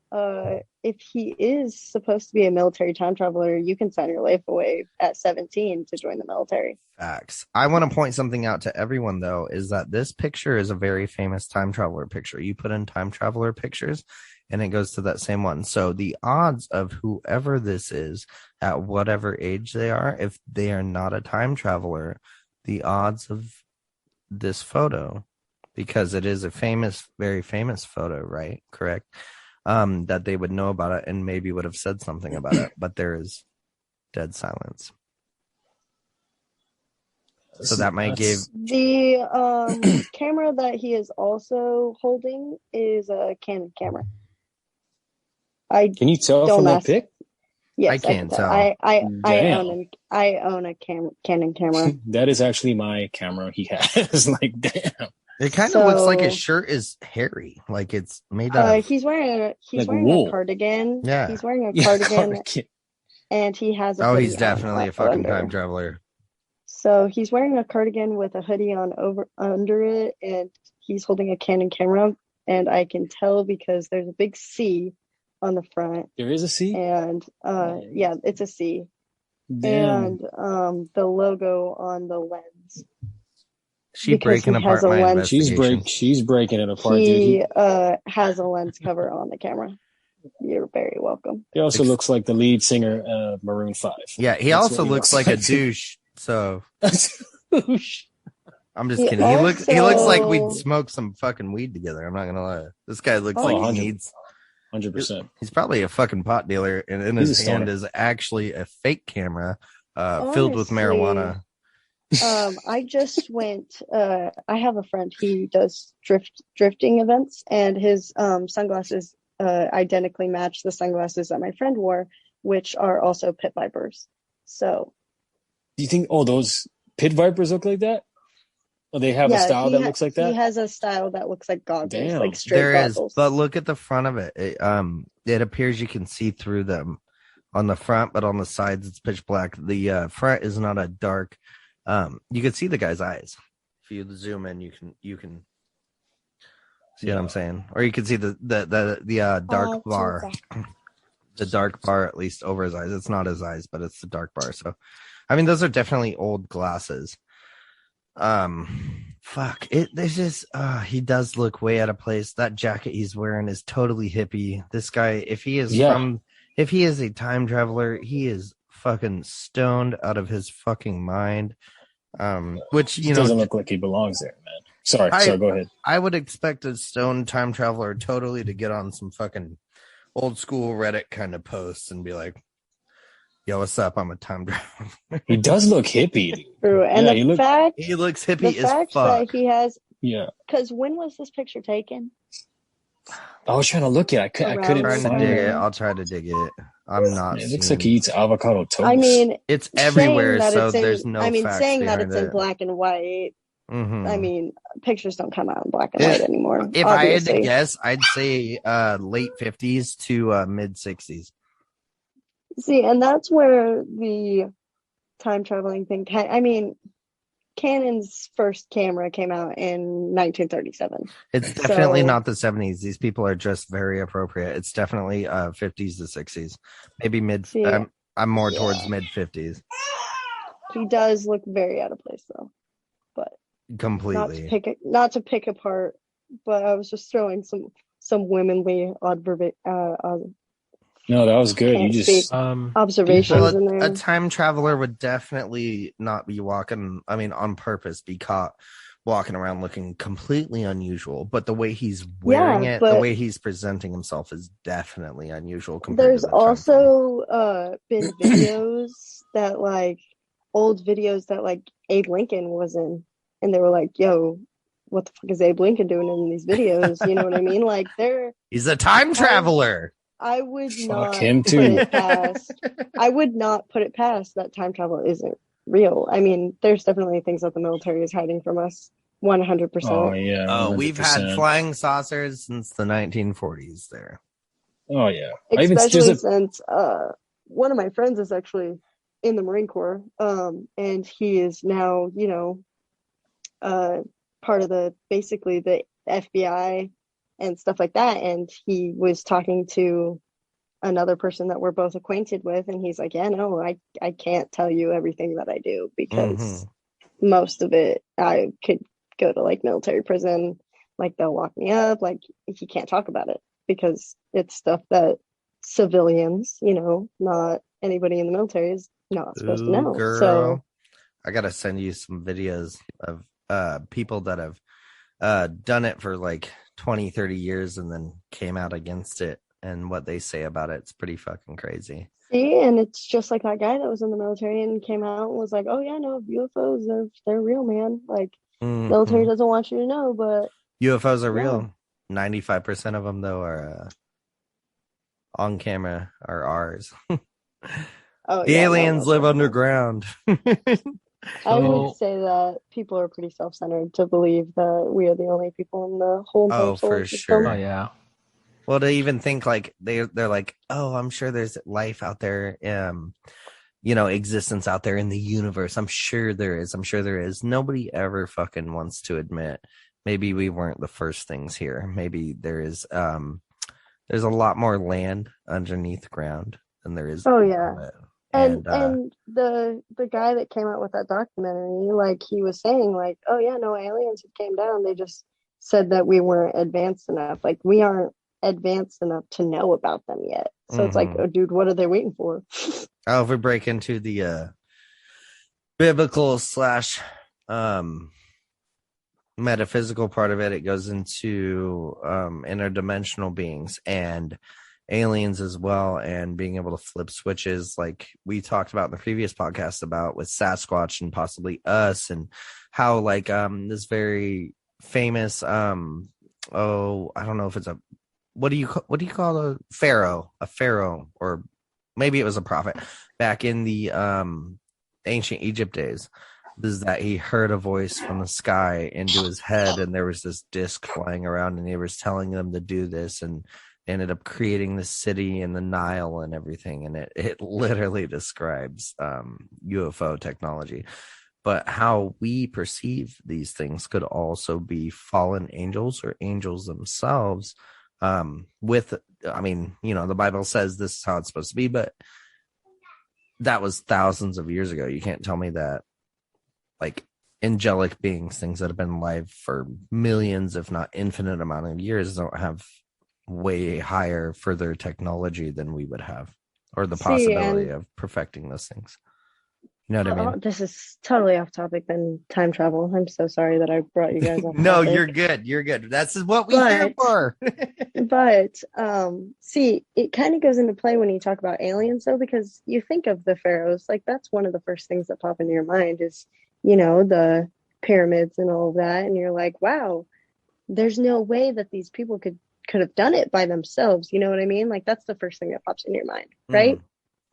if he is supposed to be a military time traveler, you can sign your life away at 17 to join the military. Facts. I want to point something out to everyone though, is that this picture is a very famous time traveler picture. You put in time traveler pictures and it goes to that same one. So the odds of whoever this is at whatever age they are, if they are not a time traveler, the odds of this photo, because it is a famous, very famous photo, right? Correct. That they would know about it and maybe would have said something about it, but there is dead silence. So that might give The camera that he is also holding is a Canon camera. Can you tell Don't from that ask. pic? Yes, I can't tell. I Damn. own a Canon camera. That is actually my camera he has. Like, damn. it kind of looks like his So- shirt is hairy, like it's made out of He's wearing Like a wool. cardigan. Yeah. He's wearing a Yeah, cardigan, cardigan. and he has a oh, hoodie he's on definitely a fucking under. time traveler. So he's wearing a cardigan with a hoodie on over under it, and he's holding a Canon camera. And I can tell because there's a big C on the front, There is a C? and yeah, it's a C, Damn. and the logo on the lens. She Because breaking he has apart a my lens. investigation. She's breaking it apart, dude. He has a lens cover on the camera. You're very welcome. He also looks like the lead singer of Maroon 5. Yeah, he That's also what he looks like a douche. So I'm just He kidding. He looks like also- we'd smoke some fucking weed together. I'm not gonna lie. This guy looks Oh, like he 100. needs. 100%. He's probably a fucking pot dealer, and in He's his a hand stoner. is actually a fake camera filled with Honestly, marijuana. I just went. I have a friend. He does drifting events, and his sunglasses identically match the sunglasses that my friend wore, which are also pit vipers. So Do you think, those pit vipers look like that? Or they have a yeah, style that looks like he that? has a style that looks like goggles, Damn. like straight There is, goggles. but look at the front of it. It appears you can see through them on the front, but on the sides it's pitch black. The front is not a dark. You can see the guy's eyes. If you zoom in, you can see what I'm saying, or you can see the dark bar. The dark bar, at least over his eyes. It's not his eyes, but it's the dark bar. So, I mean, those are definitely old glasses. Fuck it. There's just, he does look way out of place. That jacket he's wearing is totally hippie. This guy, if he is if he is a time traveler, he is fucking stoned out of his fucking mind. Which, He doesn't look like he belongs there, man. Sorry, go ahead. I would expect a stoned time traveler totally to get on some fucking old school Reddit kind of posts and be like, yo, what's up? I'm a time traveler. He does look hippie, dude. True. And Yeah, He looks the hippie as fact fuck. that he has, Yeah. because when was this picture taken? I was trying to look at it. I couldn't Trying to find dig it. it. I'll try to dig it. I'm not. It looks seeing- like he eats avocado toast. I mean, it's everywhere, saying that so it's in, there's no. I mean, facts saying that behind it's in it. black and white. Mhm. I mean, pictures don't come out in black and If- white anymore. If I had to obviously. guess, I'd say late 50s to mid 60s. See, and that's where the time traveling thing. I mean, Canon's first camera came out in 1937. It's definitely So- not the 70s. These people are just very appropriate. It's definitely 50s to 60s, maybe mid. See, I'm more towards mid 50s. he does look very out of place though. But Completely. not to pick apart, but I was just throwing some womanly No, that was good. You Can't just speak. Um, Observations in a there. time traveler would definitely not be walking, I mean, on purpose, be caught walking around looking completely unusual. But the way he's wearing Yeah, it, the but way he's presenting himself is definitely unusual compared to there's the time travel. also been videos that like old videos that like Abe Lincoln was in, and they were like, "Yo, what the fuck is Abe Lincoln doing in these videos?" You know what I mean? Like they're He's a time traveler. I would fuck not him put too. it past. I would not put it past that time travel isn't real. I mean, there's definitely things that the military is hiding from us, Oh 100%. yeah, Oh, we've had 100%. flying saucers since the 1940s there. Oh yeah. I even there's Especially a since one of my friends is actually in the Marine Corps, and he is now, part of the basically the FBI and stuff like that. And he was talking to another person that we're both acquainted with, and he's like, "Yeah, no, I can't tell you everything that I do because most of it I could go to like military prison, like they'll lock me up, like he can't talk about it because it's stuff that civilians, not anybody in the military is not supposed to Ooh, know." girl. So I gotta send you some videos of people that have done it for like 20, 30 years and then came out against it, and what they say about it. It's pretty fucking crazy. see, and it's just like that guy that was in the military and came out and was like, "Oh yeah, no, UFOs, they're real, man. Like military Mhm. doesn't want you to know, but UFOs are yeah." real. 95% of them though are on camera are ours. Oh The yeah, no, aliens most live definitely. underground. I would so say that people are pretty self-centered to believe that we are the only people in the whole entire Oh, solar for system. oh sure. yeah. Well, to even think like they're like, oh, I'm sure there's life out there, existence out there in the universe. I'm sure there is. I'm sure there is. Nobody ever fucking wants to admit maybe we weren't the first things here. Maybe there's a lot more land underneath ground than there is Oh yeah. above it. And And and the guy that came out with that documentary, like he was saying, like, "Oh yeah, no aliens had came down. They just said that we weren't advanced enough. Like we aren't advanced enough to know about them yet." So it's like, mhm. "Oh dude, what are they waiting for?" Oh, if we break into the biblical slash um metaphysical part of it, it goes into interdimensional beings and aliens as well, and being able to flip switches like we talked about in the previous podcast about with Sasquatch and possibly us, and how like this very famous oh, I don't know if it's a what do you call a pharaoh, or maybe it was a prophet back in the ancient Egypt days, is that he heard a voice from the sky into his head, and there was this disc flying around, and he was telling them to do this, and ended up creating the city in the Nile and everything. And it literally describes UFO technology. But how we perceive these things could also be fallen angels or angels themselves. With, I mean, the Bible says this is how it's supposed to be, but that was thousands of years ago. You can't tell me that like angelic beings, things that have been alive for millions, if not infinite amount of years, don't have way higher, further technology than we would have, or the See, possibility and of perfecting those things. You know what I mean? this is totally off topic than time travel. I'm so sorry that I brought you guys off No, you're topic. good. You're good. That's what we're here But for. see, it kind of goes into play when you talk about aliens though, because you think of the pharaohs, like that's one of the first things that pop into your mind is, the pyramids and all of that, and you're like, wow, there's no way that these people could have done it by themselves. You know what I mean? Like that's the first thing that pops in your mind, right?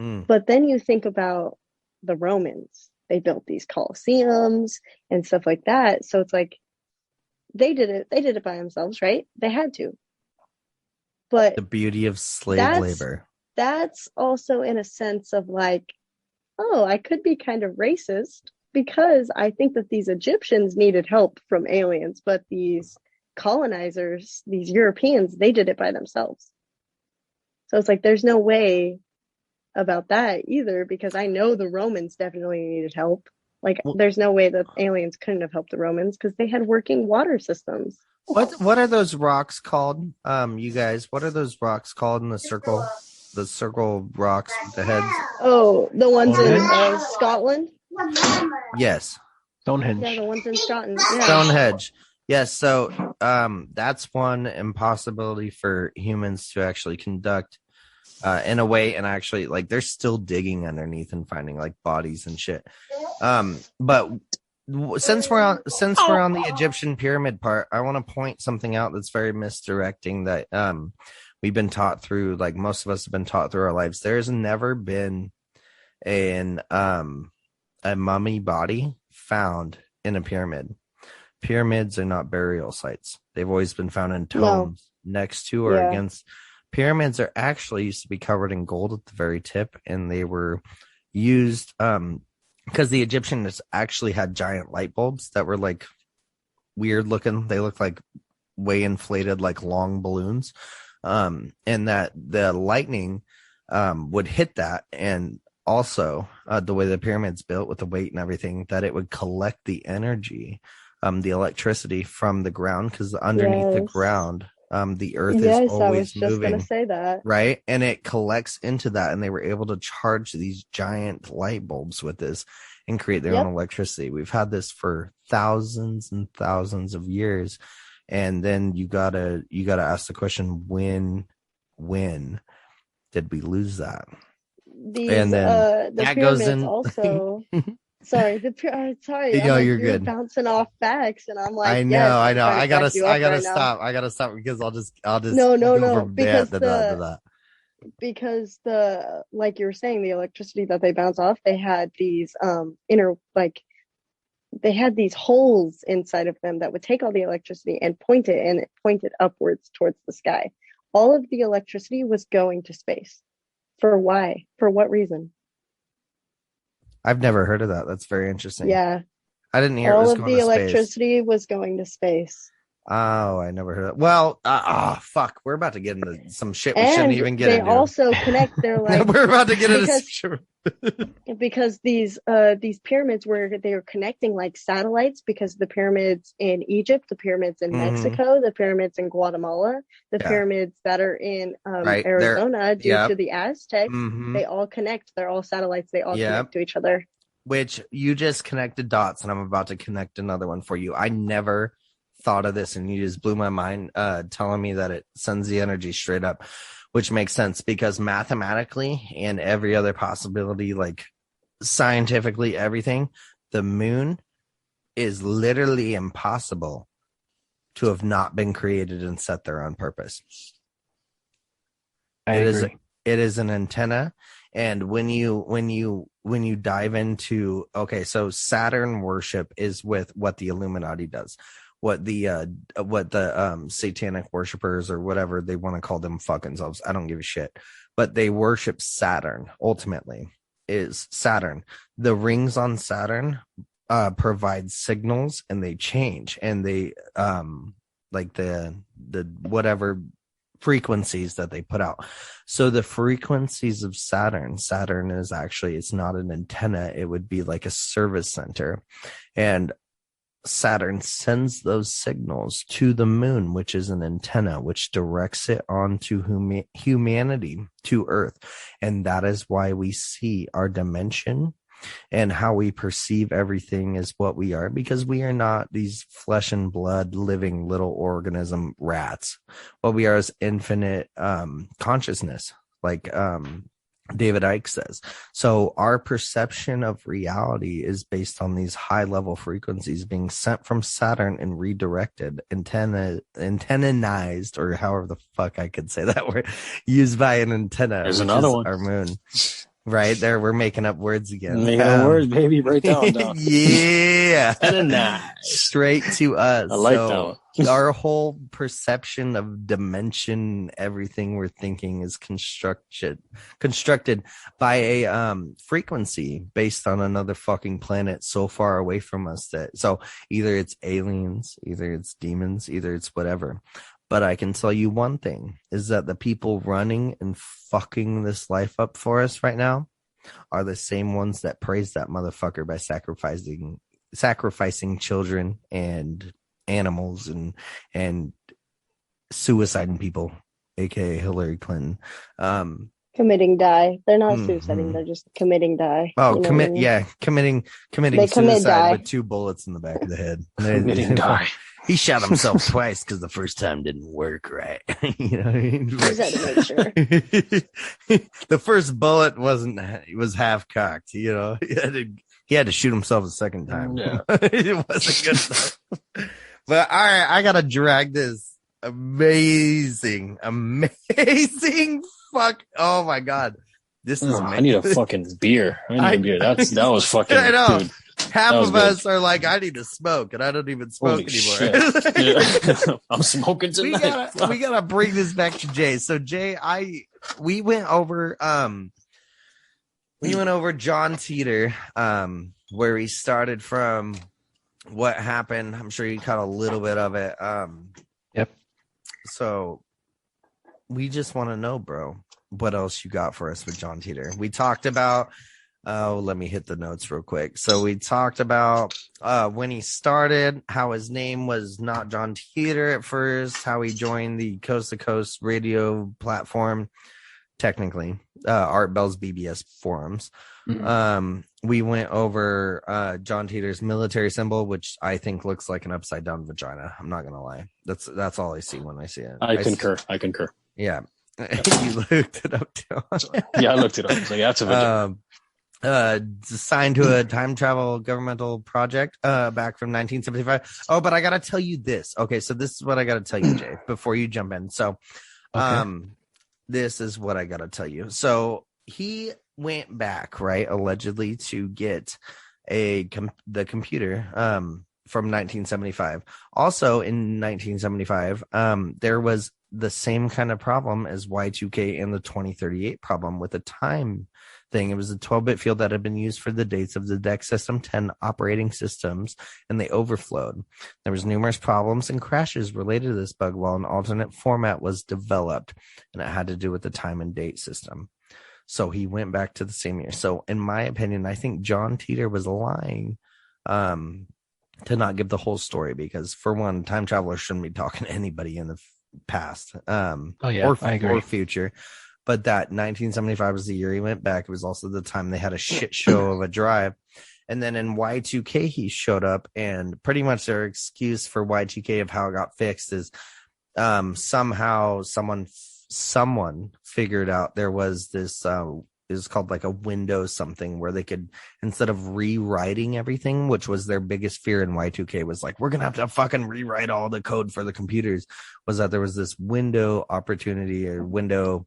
Mm. But then you think about the Romans. They built these colosseums and stuff like that. So it's like they did it by themselves, right? They had to. But The beauty of slave that's labor. that's also in a sense of like, oh, I could be kind of racist because I think that these Egyptians needed help from aliens, but these colonizers, these Europeans, they did it by themselves. So it's like there's no way about that either because I know the Romans definitely needed help. Like Well, there's no way that aliens couldn't have helped the Romans because they had working water systems. what are those rocks called? You guys, what are those rocks called in the circle? the circle rocks with the heads. Oh, the ones in Stonehenge? Scotland? Yes. Stonehenge. Yeah, the ones in Scotland. Yeah. Stonehenge. Yes, so that's one impossibility for humans to actually conduct in a way, and actually like they're still digging underneath and finding like bodies and shit. But since we're on the Egyptian pyramid part, I want to point something out that's very misdirecting that we've been taught through, like most of us have been taught through our lives. There's never been an a mummy body found in a pyramid. Pyramids are not burial sites. They've always been found in tombs next to or against. Pyramids are actually used to be covered in gold at the very tip, and they were used because the Egyptians actually had giant light bulbs that were like weird looking. They looked like way inflated, like long balloons, and that the lightning would hit that, and also the way the pyramid's built with the weight and everything, that it would collect the energy, the electricity from the ground, because underneath the ground, the earth is Yes, I was always just moving, gonna say that. right? And it collects into that, and they were able to charge these giant light bulbs with this and create their own electricity. We've had this for thousands and thousands of years, and then you gotta ask the question, when did we lose that? And then the that pyramids goes in also. Sorry, sorry. No, I'm you're like, good. Bouncing off facts, and I'm like, I know. yes, I'm trying I to back you up gotta right now. stop. I gotta stop because I'll just No, go from because that to that. because the, like you were saying, the electricity that they bounce off, they had these they had these holes inside of them that would take all the electricity and point it, and it pointed upwards towards the sky. All of the electricity was going to space. For why? For what reason? I've never heard of that. That's very interesting. Yeah. I didn't hear it All was of going the to space. electricity was going to space. Oh, I never heard of that. Well, fuck. We're about to get into some shit we shouldn't even get into. They also connect their like we're about to get into some shit. Because these pyramids they were connecting like satellites, because the pyramids in Egypt, the pyramids in Mexico, the pyramids in Guatemala, the pyramids that are in Arizona due to the Aztecs, they all connect. They're all satellites. They all connect to each other. Which you just connected dots, and I'm about to connect another one for you. I never thought of this, and you just blew my mind telling me that it sends the energy straight up, which makes sense because mathematically and every other possibility, like scientifically, everything, the moon is literally impossible to have not been created and set there on purpose. I agree. It is an antenna. And when you dive into, okay, so Saturn worship is with what the Illuminati does, what the satanic worshipers or whatever they want to call them fucking selves. I don't give a shit, but they worship Saturn. Ultimately is Saturn. The rings on Saturn provide signals, and they change, and they like the whatever frequencies that they put out. So the frequencies of Saturn is actually, it's not an antenna. It would be like a service center, and Saturn sends those signals to the moon, which is an antenna, which directs it onto humanity, to Earth. And that is why we see our dimension and how we perceive everything is what we are, because we are not these flesh and blood living little organism rats. What we are is infinite consciousness, like David Icke says. So our perception of reality is based on these high level frequencies being sent from Saturn and redirected, antennized, or however the fuck I could say that word, used by an antenna. There's another one. Our moon. Right there, we're making up words again. Making up words, baby. Break down, dog. Yeah, Antennized. Straight to us. I like that one. Our whole perception of dimension, everything we're thinking is constructed by a frequency based on another fucking planet so far away from us that, so either it's aliens, either it's demons, either it's whatever. But I can tell you one thing, is that the people running and fucking this life up for us right now are the same ones that praise that motherfucker by sacrificing children and animals and suiciding people, aka Hillary Clinton. committing die. They're not suiciding. Mhm. They're just committing die. Oh, You know what I commit. mean? Yeah, committing They commit suicide die. with 2 bullets in the back of the head. Committing die. He shot himself twice because the first time didn't work right. You know what I mean? Just had to make sure. The first bullet was half cocked. You know, he had to shoot himself a second time. Yeah. It wasn't good enough. But all right, I gotta drag this amazing fuck. Oh my god, this is I amazing. need a fucking beer. I need a beer. That was fucking. I know. Dude, Half that was of good. us are like, I need to smoke, and I don't even smoke Holy anymore. shit. Yeah. I'm smoking we tonight. gotta bring this back to Jay. So Jay, we went over John Titor, where he started from, what happened. I'm sure you caught a little bit of it. Yep. So we just want to know, bro, what else you got for us with John Titor? We talked about, let me hit the notes real quick. So we talked about when he started, how his name was not John Titor at first, how he joined the Coast to Coast radio platform, technically, Art Bell's BBS forums. Mhm. We went over John Titor's military symbol, which I think looks like an upside down vagina. I'm not gonna lie. That's all I see when I see it. I concur. I concur. Yeah. You looked it up too. Yeah, I looked it up. It's like, that's a vagina. Signed to a time travel governmental project back from 1975. Oh, but I gotta tell you this. Okay, so this is what I gotta tell you, Jay, before you jump in. So this is what I gotta tell you. So he went back, right, allegedly, to get the computer from 1975. Also in 1975, there was the same kind of problem as Y2K and the 2038 problem with the time thing. It was a 12-bit field that had been used for the dates of the DEC System 10 operating systems, and they overflowed. There was numerous problems and crashes related to this bug while an alternate format was developed, and it had to do with the time and date system. So he went back to the same year. So in my opinion, I think John Titor was lying to not give the whole story, because for one, time travelers shouldn't be talking to anybody in the past I agree. or future. But that 1975 was the year he went back. It was also the time they had a shit show of a drive. And then in Y2K, he showed up, and pretty much their excuse for Y2K of how it got fixed is somehow someone figured out there was this is called like a Windows something where they could, instead of rewriting everything, which was their biggest fear in Y2K, was like, we're gonna have to fucking rewrite all the code for the computers, was that there was this window opportunity or window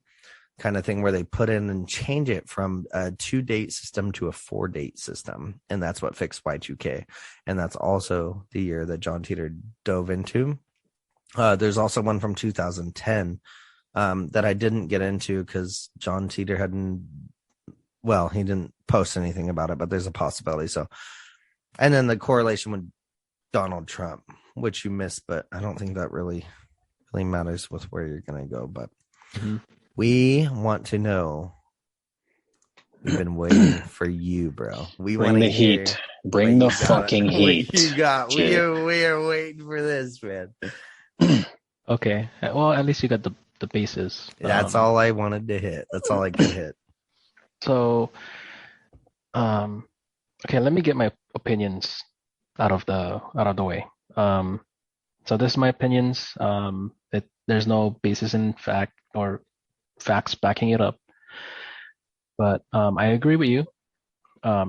kind of thing where they put in and change it from a 2-date system to a 4-date system. And that's what fixed Y2K. And that's also the year that John Titor dove into. There's also one from 2010 that I didn't get into because John Titor he didn't post anything about it, but there's a possibility. So, and then the correlation with Donald Trump, which you missed, but I don't think that really matters with where you're going to go. But we want to know. We've been waiting for you, bro. We Bring the heat. Bring the fucking heat. You got. We are waiting for this, man. Okay. Well, at least you got the bases. That's all I wanted to hit. That's all I could hit. So, okay, let me get my opinions out of the way. So this is my opinions. There's no basis in fact or facts backing it up, but I agree with you.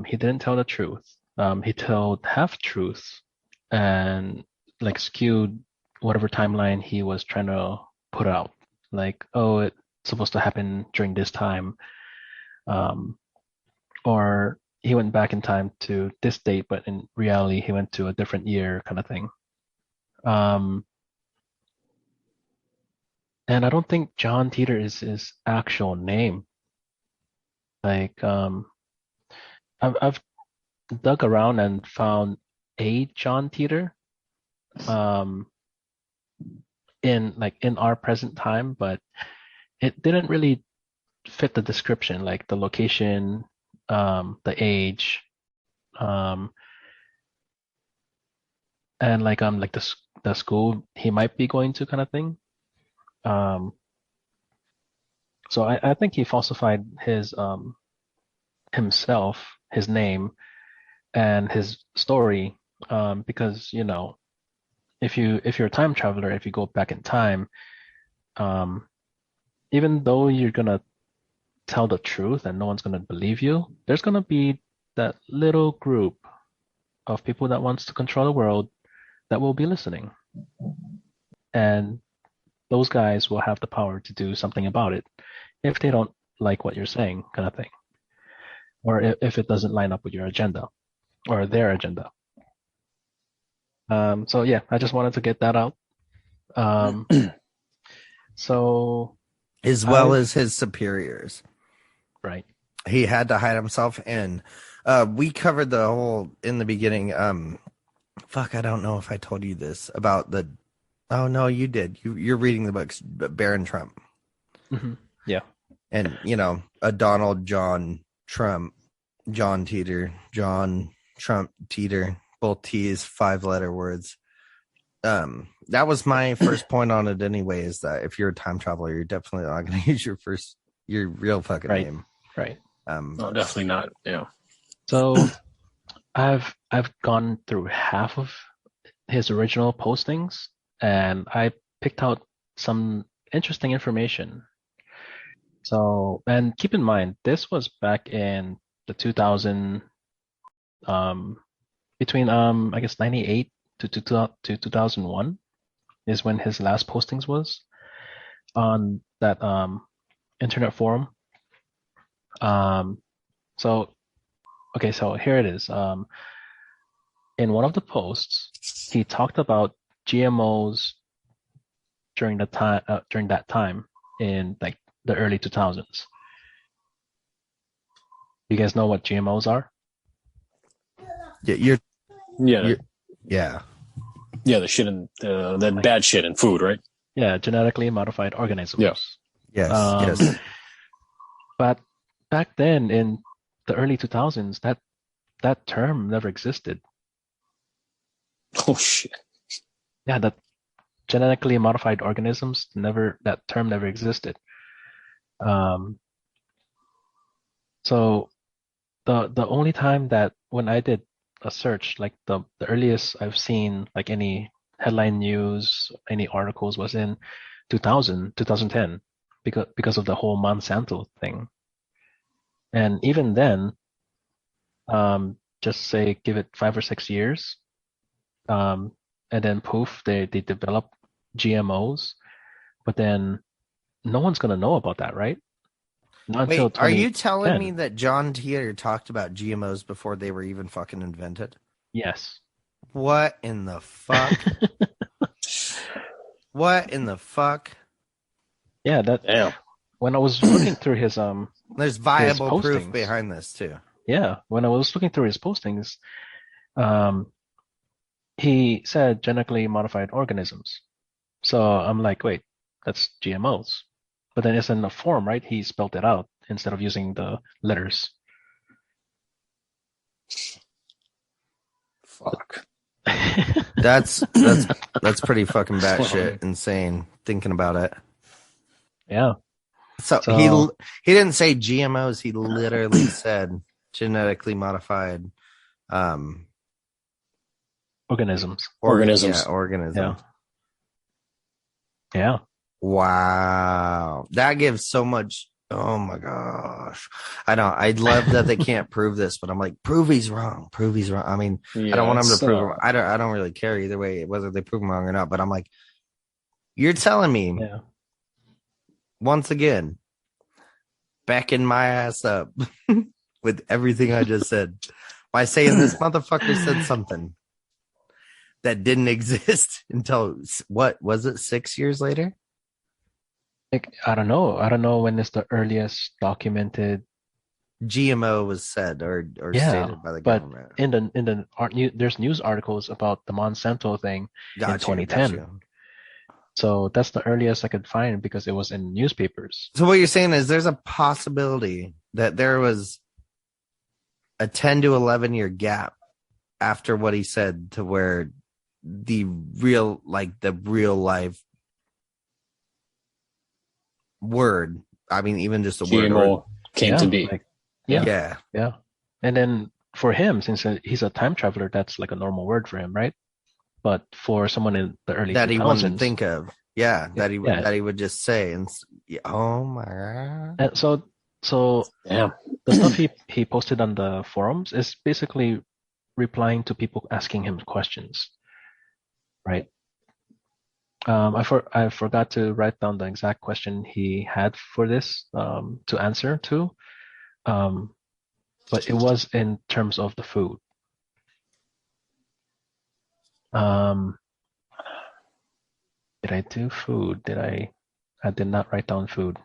He didn't tell the truth. He told half truths and like skewed whatever timeline he was trying to put out. Like, oh, it's supposed to happen during this time. Or he went back in time to this date, but in reality, he went to a different year kind of thing. And I don't think John Titor is his actual name. Like, I've dug around and found a John Titor, in our present time, but it didn't really fit the description, like the location, the age, and like the school he might be going to kind of thing. So I think he falsified his himself, his name, and his story, because if you're a time traveler, if you go back in time, um, even though you're gonna tell the truth and no one's gonna believe you, there's gonna be that little group of people that wants to control the world that will be listening, and those guys will have the power to do something about it if they don't like what you're saying, kind of thing, or if it doesn't line up with your agenda or their agenda. So yeah, I just wanted to get that out. So As well as his superiors. right. He had to hide himself, and we covered the whole in the beginning. Fuck, I don't know if I told you this about the. Oh no, you did. You're reading the books, Baron Trump. Mm-hmm. Yeah. And a Donald John Trump, John Titor, John Trump Titor, both T's 5-letter words. That was my first point on it anyway, is that if you're a time traveler, you're definitely not going to use your real fucking name. Right. No, definitely not. Yeah. So I've gone through half of his original postings, and I picked out some interesting information. So, and keep in mind, this was back in the 2000, between I guess 98 to 2001 is when his last postings was on that internet forum. So okay, so here it is. In one of the posts, he talked about GMOs during that time in like the early 2000s. You guys know what GMOs are? Yeah, Yeah, the shit in the bad shit in food, right? Yeah, genetically modified organisms. Yeah. yes, yes. But back then in the early 2000s, that term never existed. Oh shit. Yeah, that genetically modified organisms that term never existed. So the only time that when I did a search, like the earliest I've seen like any headline news, any articles was in 2010 because of the whole Monsanto thing. And even then, just say give it 5 or 6 years, and then poof, they develop GMOs, but then no one's gonna know about that, right? Not until Wait, are you 2010. telling me that John Titor talked about GMOs before they were even fucking invented? Yes. What in the fuck? What in the fuck? Yeah, Damn. when I was looking through his There's viable proof postings. behind this too. Yeah, when I was looking through his postings, he said genetically modified organisms. So I'm like, wait, that's GMOs. But then it's in the form, right? He spelled it out instead of using the letters. Fuck. That's pretty fucking batshit insane thinking about it. Yeah. So he didn't say GMOs. He literally said genetically modified Organisms. Organisms. Yeah, organisms. Yeah. Wow, that gives so much. Oh my gosh, I know. I love that they can't prove this, but I'm like, prove he's wrong. Prove he's wrong. I mean, I don't want him to prove him. I don't really care either way whether they prove him wrong or not. But I'm like, you're telling me once again, backing my ass up with everything I just said by saying this motherfucker said something that didn't exist until what was it? 6 years later. I don't know. I don't know when is the earliest documented GMO was said or stated by the government. There's news articles about the Monsanto thing in 2010. Gotcha. So that's the earliest I could find because it was in newspapers. So what you're saying is there's a possibility that there was a 10 to 11 year gap after what he said to where the real life word I mean, even just the word. GMO came to Yeah, be. like Yeah. yeah. And then for him, since he's a time traveler, that's like a normal word for him, right? But for someone in the early That he wouldn't 2000s, think of. Yeah. yeah. That he would just say. And yeah, oh my God. And so Damn. the stuff he posted on the forums is basically replying to people asking him questions, right? I forgot to write down the exact question he had for this to answer to, um, but it was in terms of the food. Um, did I do food? I did not write down food.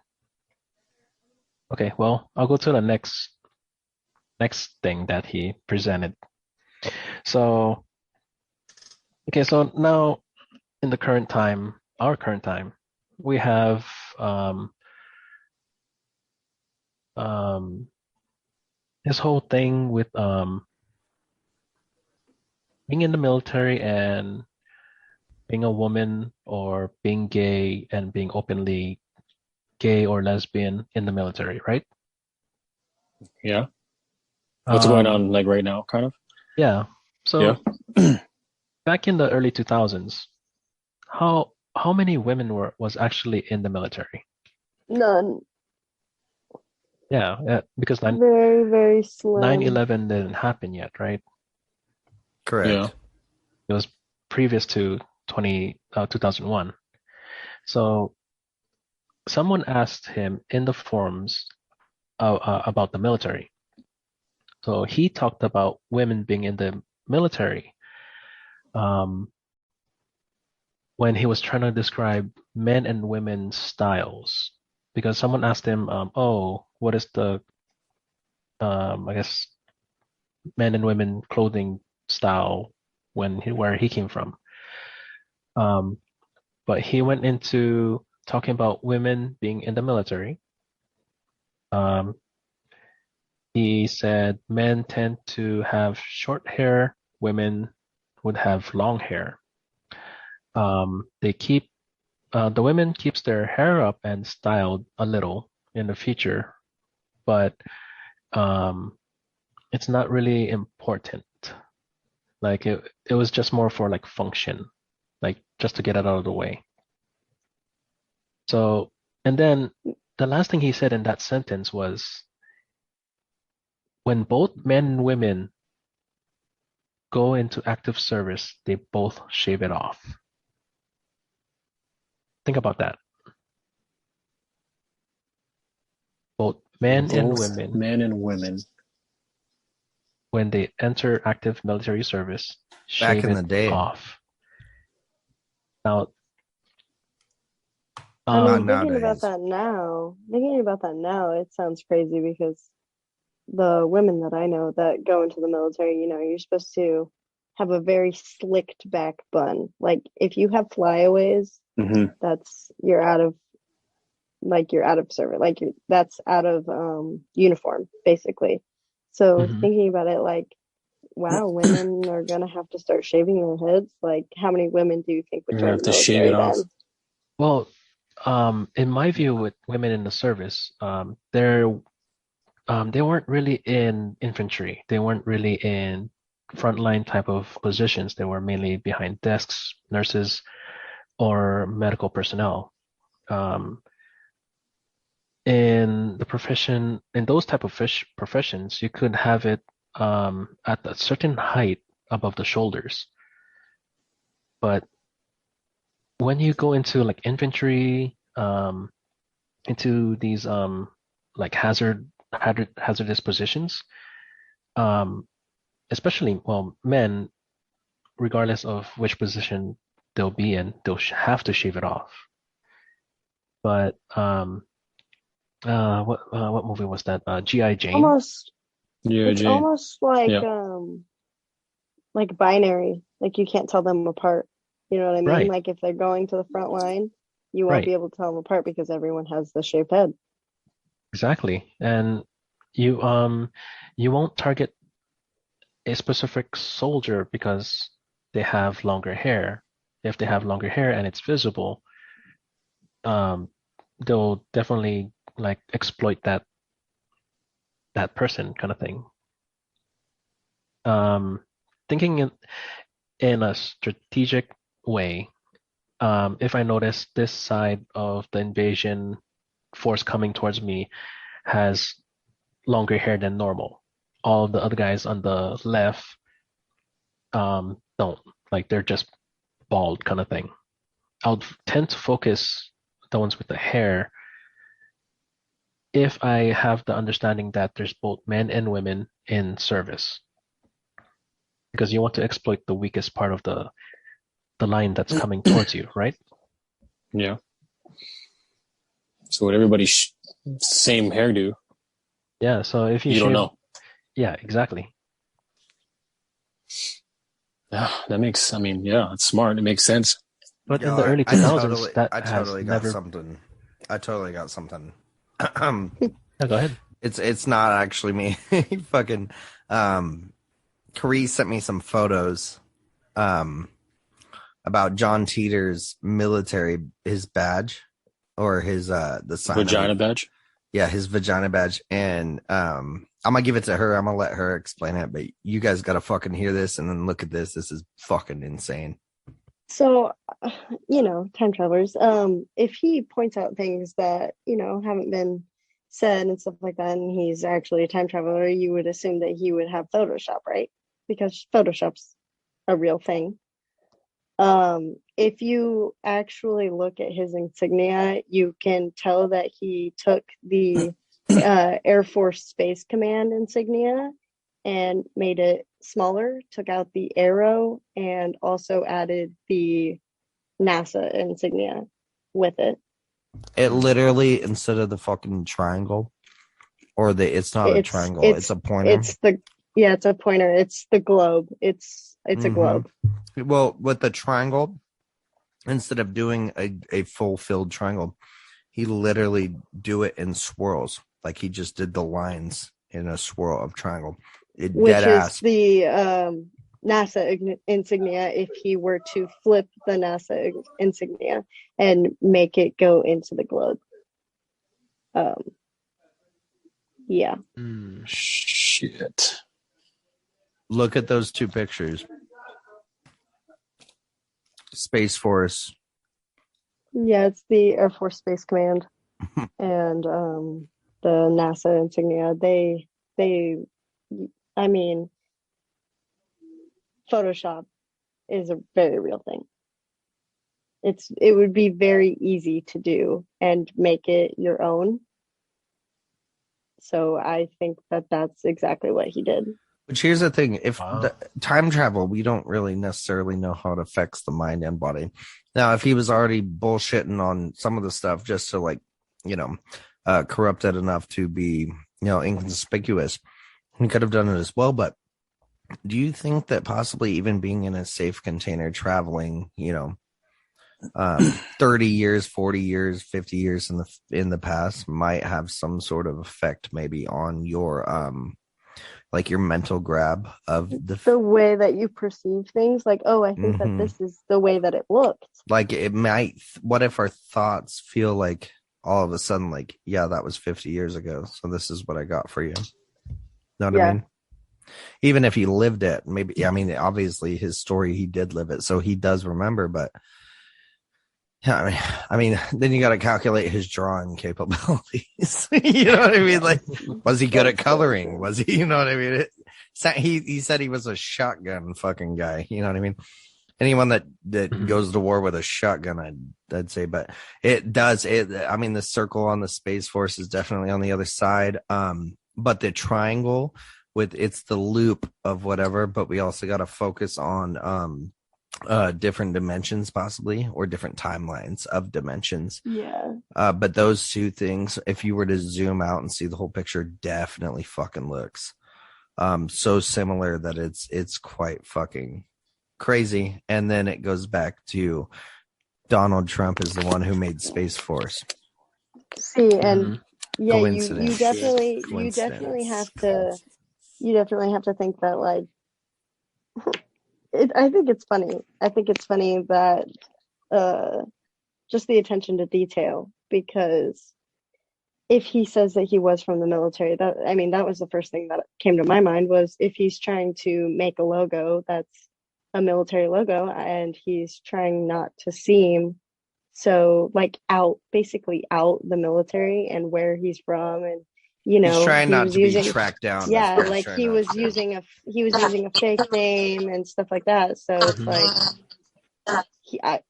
Okay, well, I'll go to the next thing that he presented. So, okay, so now in the current time, our current time, we have this whole thing with being in the military and being a woman or being gay and being openly gay or lesbian in the military, right? Yeah. What's going Um, on like right now, kind of? yeah. Yeah. So back in the early 2000s, how many women was actually in the military? None. Yeah, because Very, very slim. 9/11 didn't happen yet, right? Correct. Yeah. It was previous to 2001. So someone asked him in the forums about the military. So he talked about women being in the military um, when he was trying to describe men and women's styles. Because someone asked him, "Oh, what is the, I guess, men and women clothing style where he came from?" Um, but he went into talking about women being in the military. Um, he said men tend to have short hair, women would have long hair. They keep the women keeps their hair up and styled a little in the future, but um, it's not really important. Like it was just more for like function, like just to get it out of the way. So, and then the last thing he said in that sentence was when both men and women go into active service, they both shave it off. Think about that. Both men and Both women, men and women. when they enter active military service, Back shave in it the day. off. Now, I Not mean, thinking about nowadays. that now, it sounds crazy because the women that I know that go into the military, you're supposed to have a very slicked back bun. Like if you have flyaways, Hmm. that's you're out of service. Like that's out of uniform, basically. So mhm. thinking about it, like, wow, women are gonna have to start shaving their heads. Like, how many women do you think would You're gonna join have the to shave military it off. then? Well, in my view, with women in the service, they weren't really in infantry. They weren't really in frontline type of positions. They were mainly behind desks, nurses, or medical personnel. Um, in those type of professions, you could have it at a certain height above the shoulders. But when you go into like infantry, into these like hazardous positions, um, especially well men, regardless of which position they'll be in, they'll have to shave it off. But what movie was that? G.I. Jane, Almost, Yeah, it's Jane. almost Yeah. like binary. Like you can't tell them apart. You know what I mean? right? Like if they're going to the front line, you won't Right, be able to tell them apart because everyone has the shaved head. exactly. And you you won't target a specific soldier because they have longer hair. If they have longer hair and it's visible, um, they'll definitely like exploit that person kind of thing. Thinking in a strategic way, if I notice this side of the invasion force coming towards me has longer hair than normal, all of the other guys on the left don't. Like they're just bald kind of thing. I'll tend to focus the ones with the hair if I have the understanding that there's both men and women in service. Because you want to exploit the weakest part of the line that's coming towards you, right? Yeah. So what everybody same hairdo, Yeah, so if you you don't shave, know. yeah, exactly. Yeah, that makes. I mean, yeah, it's smart. It makes sense. But in Yo, the early I 2000s, that I has totally got never. something. I totally got something. Yeah, go ahead. It's not actually me. Fucking Karee sent me some photos about John Titor's military, his badge or his the sign Vagina of it. badge. Yeah, his vagina badge. And I'm gonna give it to her. I'm gonna let her explain it, but you guys gotta fucking hear this and then look at this. This is fucking insane. So, time travelers, if he points out things that, haven't been said and stuff like that, and he's actually a time traveler, you would assume that he would have Photoshop, right? Because Photoshop's a real thing. If you actually look at his insignia, you can tell that he took the Air Force Space Command insignia and made it smaller, took out the arrow, and also added the NASA insignia with it. It literally, instead of the fucking triangle, or it's not a triangle, it's a pointer. It's a pointer. It's the globe. It's a globe. Well, with the triangle, instead of doing a full filled triangle, he literally do it in swirls. Like he just did the lines in a swirl of triangle. Which Dead is ass. the NASA insignia if he were to flip the NASA insignia and make it go into the globe. Yeah. Shit. Look at those two pictures. Space Force. Yeah, it's the Air Force Space Command and the NASA insignia. I mean, Photoshop is a very real thing. It would be very easy to do and make it your own. So I think that that's exactly what he did. Which here's the thing: if Wow. the time travel, we don't really necessarily know how it affects the mind and body. Now, if he was already bullshitting on some of the stuff just to corrupted enough to be inconspicuous, he could have done it as well. But do you think that possibly even being in a safe container, traveling, 30 years, 40 years, 50 years in the past might have some sort of effect maybe on your your mental grab of the way that you perceive things? Like, oh, I think that this is the way that it looked. Like it might, what if our thoughts feel like all of a sudden, like, yeah, that was 50 years ago. So this is what I got for you. Know what I mean? Even if he lived it, maybe, I mean, obviously his story, he did live it. So he does remember, but yeah, I mean, then you got to calculate his drawing capabilities. You know what I mean? Like, was he good at coloring? Was he, you know what I mean? He said he was a shotgun fucking guy. You know what I mean? Anyone that goes to war with a shotgun, I'd say, but it does. I mean, the circle on the Space Force is definitely on the other side. But the triangle it's the loop of whatever, but we also got to focus on, different dimensions possibly, or different timelines of dimensions. Yeah. But those two things, if you were to zoom out and see the whole picture, definitely fucking looks so similar that it's quite fucking crazy. And then it goes back to Donald Trump is the one who made Space Force. See, and yeah, you definitely have to think that, like, I think it's funny. I think it's funny that just the attention to detail, because if he says that he was from the military, that was the first thing that came to my mind was if he's trying to make a logo that's a military logo and he's trying not to seem so like basically out the military and where he's from, and He's trying he not was to be using tracked down. yeah, That's what like trying not to do. he was using a fake name and stuff like that. So it's like he I,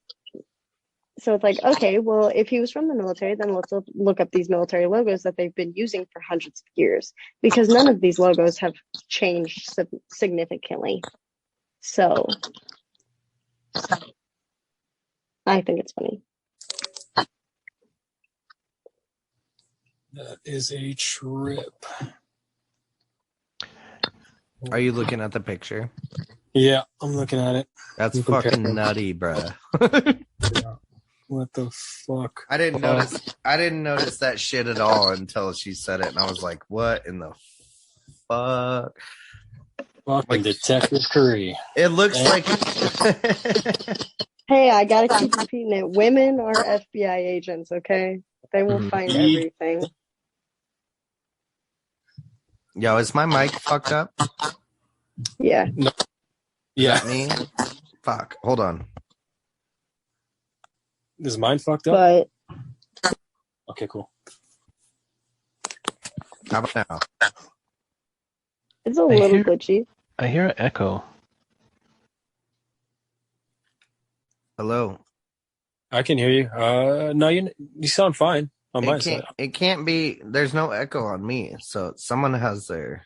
so it's like, okay, well, if he was from the military, then let's look up these military logos that they've been using for hundreds of years, because none of these logos have changed significantly. So I think it's funny. That is a trip. Are you looking at the picture? Yeah, I'm looking at it. That's You fucking compare- nutty, bruh. What the fuck? I didn't notice that shit at all until she said it, and I was like, "What in the fuck?" Fucking Detective Curry. It looks like. Hey, I gotta keep repeating it. Women are FBI agents, okay? They will find everything. Yo, is my mic fucked up? Yeah. No. Is Yeah. that me? Fuck. Hold on. Is mine fucked up? But Okay, cool. How about now? it's a little glitchy. I hear an echo. Hello. I can hear you. No, you sound fine on my It side. can't be. There's no echo on me, so someone has their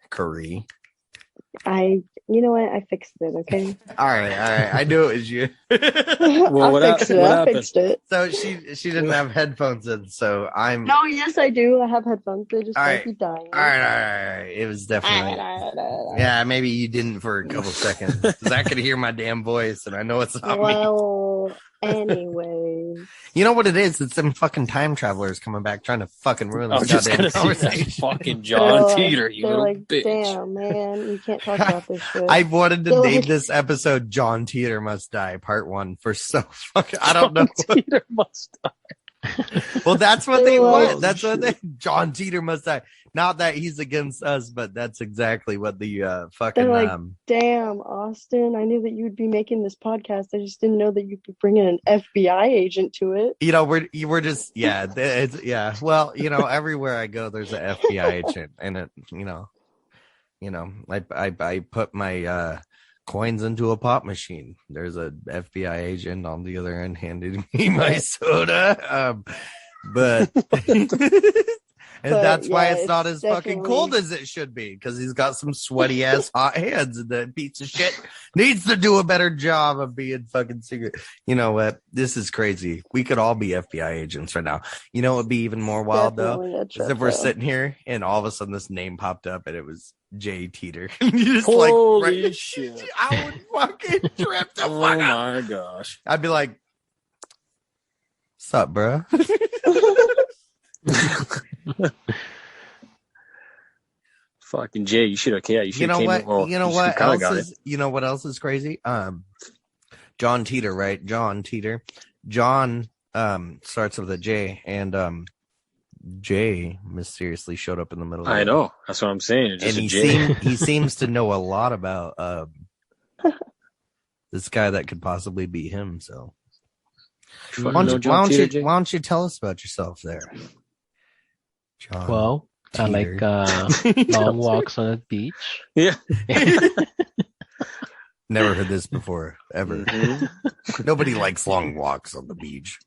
curry. You know what? I fixed it, okay? All right. I knew it was you. I fixed it. So she didn't have headphones in, so I'm. No, yes, I do. I have headphones. They just All might right. be dying. All right. It was definitely. Yeah, maybe you didn't for a couple seconds. Because I could hear my damn voice, and I know it's not me. Well, anyway. You know what it is? It's them fucking time travelers coming back trying to fucking ruin I'm this just goddamn gonna say conversation. that fucking John They're Titor, you they're little like, bitch. damn, man, you can't talk about this shit. I wanted to They're name like- this episode "John Titor Must Die" Part 1 for so fucking. I don't know. John Titor must die. Well, that's what They're they like- want. That's what they. John Titor must die. Not that he's against us, but that's exactly what the fucking. They're like, damn, Austin, I knew that you would be making this podcast. I just didn't know that you'd be bringing an FBI agent to it. You know, we're just it's yeah. Well, you know, everywhere I go, there's an FBI agent, and it, I put my coins into a pop machine. There's a FBI agent on the other end handing me my soda. But and But, that's why yeah, it's not it's as fucking definitely- cold as it should be, because he's got some sweaty ass hot hands, and the piece of shit needs to do a better job of being fucking secret. You know what? This is crazy. We could all be FBI agents right now. You know what would be even more wild Definitely a though? trip, Is if we're though. sitting here and all of a sudden this name popped up and it was Jay Teeter. You just Holy right- shit. I would fucking trip the Oh fuck out. my gosh. I'd be like, "What's up, bro?" Fucking Jay, you should have. Yeah, you should. You know came what? In, well, you know you what kinda else got is? You know what else is crazy? John Titor, right? John Titor. John starts with a J, and Jay mysteriously showed up in the middle. I of it. know. That's what I'm saying. It's And just a Jay. he seems to know a lot about this guy that could possibly be him. So Fucking why know don't, John why don't you Titor, Jay? why don't you tell us about yourself there, John? Well, I like Teeter. long walks on the beach. Yeah. Never heard this before ever. Mhm. Nobody likes long walks on the beach.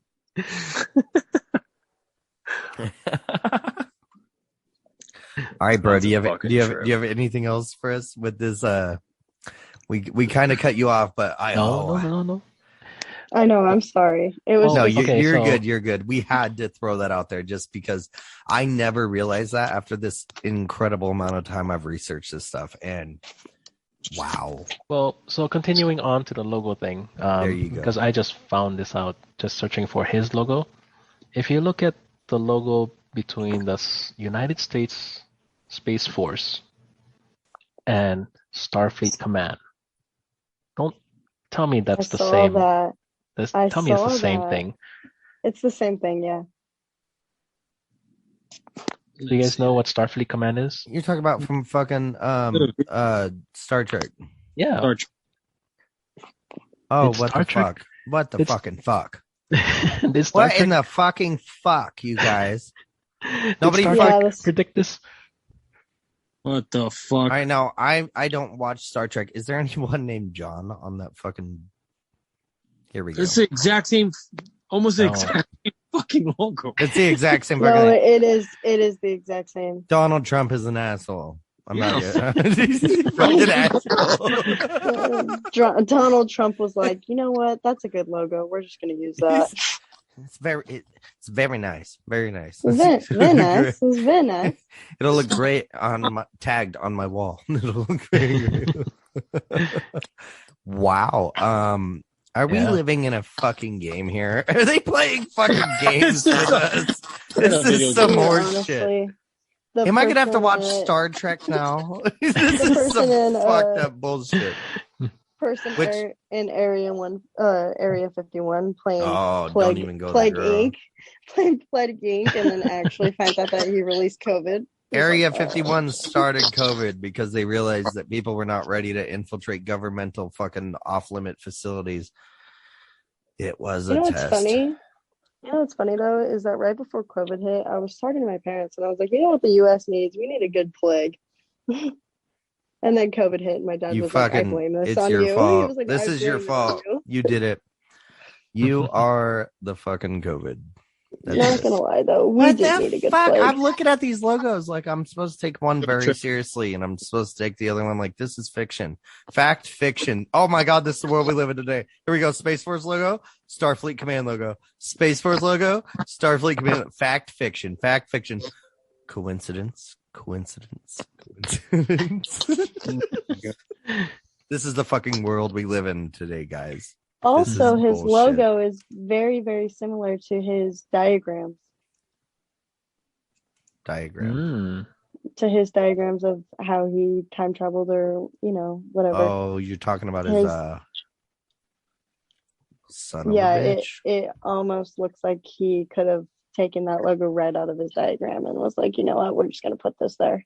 All right, bro. That's Do you a have fucking do you have trip. do you have anything else for us with this? We kind of cut you off, but No. I know, I'm sorry. It was No, just, Okay, you're so- good. You're good. We had to throw that out there just because I never realized that after this incredible amount of time I've researched this stuff. And wow. Well, so continuing on to the logo thing, There you go. because I just found this out just searching for his logo. If you look at the logo between the United States Space Force and Starfleet Command, don't tell me I that's the saw same. that. I Tell me it's the saw same that. thing. It's the same thing, yeah. Do you guys know what Starfleet Command is? You're talking about from fucking Star Trek. Yeah. Star Trek. Oh, It's what Star the Trek. fuck? What the It's- fucking fuck? Did Star What Trek, in the fucking fuck, you guys? did Nobody Star Yeah, Trek this- predict this? What the fuck? I know. I don't watch Star Trek. Is there anyone named John on that fucking? Here we go. It's the exact same, almost the No. exact same fucking logo. It's the exact same No, fucking. it is. It is the exact same. Donald Trump is an asshole. I'm not Yeah. good. He's a fucking asshole. Donald Trump was like, you know what? That's a good logo. We're just gonna use that. It's very nice. Very nice. It's very nice. It's very nice. It'll look great tagged on my wall. It'll look very great. Wow. Are we Yeah. living in a fucking game here? Are they playing fucking games with us? This video is some game. more Honestly, shit. the Am I gonna have to person watch in- Star Trek now? This The is some person in, fucked up bullshit. Person Which- in Area 51 playing Oh, Plague, don't even go there, Plague girl. Inc. Playing Plague Inc. and then actually finds out that he released COVID. He's Area like, 51 started COVID because they realized that people were not ready to infiltrate governmental fucking off-limit facilities. It was You a know test. what's funny? You know what's funny though is that right before COVID hit, I was talking to my parents and I was like, you know what the U.S. needs? We need a good plague. And then COVID hit, and my dad You was like, "I fucking, blame this it's on your you." He fault. was like, This "I is your blame it fault. on You did it. You are the fucking COVID. That's Not it. gonna lie though, we What did the need a good fuck? plague. I'm looking at these logos like I'm supposed to take one very seriously, and I'm supposed to take the other one like this is fiction. Fact fiction. Oh my god, this is the world we live in today. Here we go. Space Force logo, Starfleet Command logo. Space Force logo, Starfleet Command. Fact fiction. Fact fiction. Coincidence. Coincidence. Coincidence. This is the fucking world we live in today, guys. Also, is his bullshit. logo is very, very similar to his diagrams. Diagram. To his diagrams of how he time traveled, or whatever. Oh, you're talking about his son of Yeah, a bitch. it almost looks like he could have taken that logo right out of his diagram and was like, you know what, we're just gonna put this there.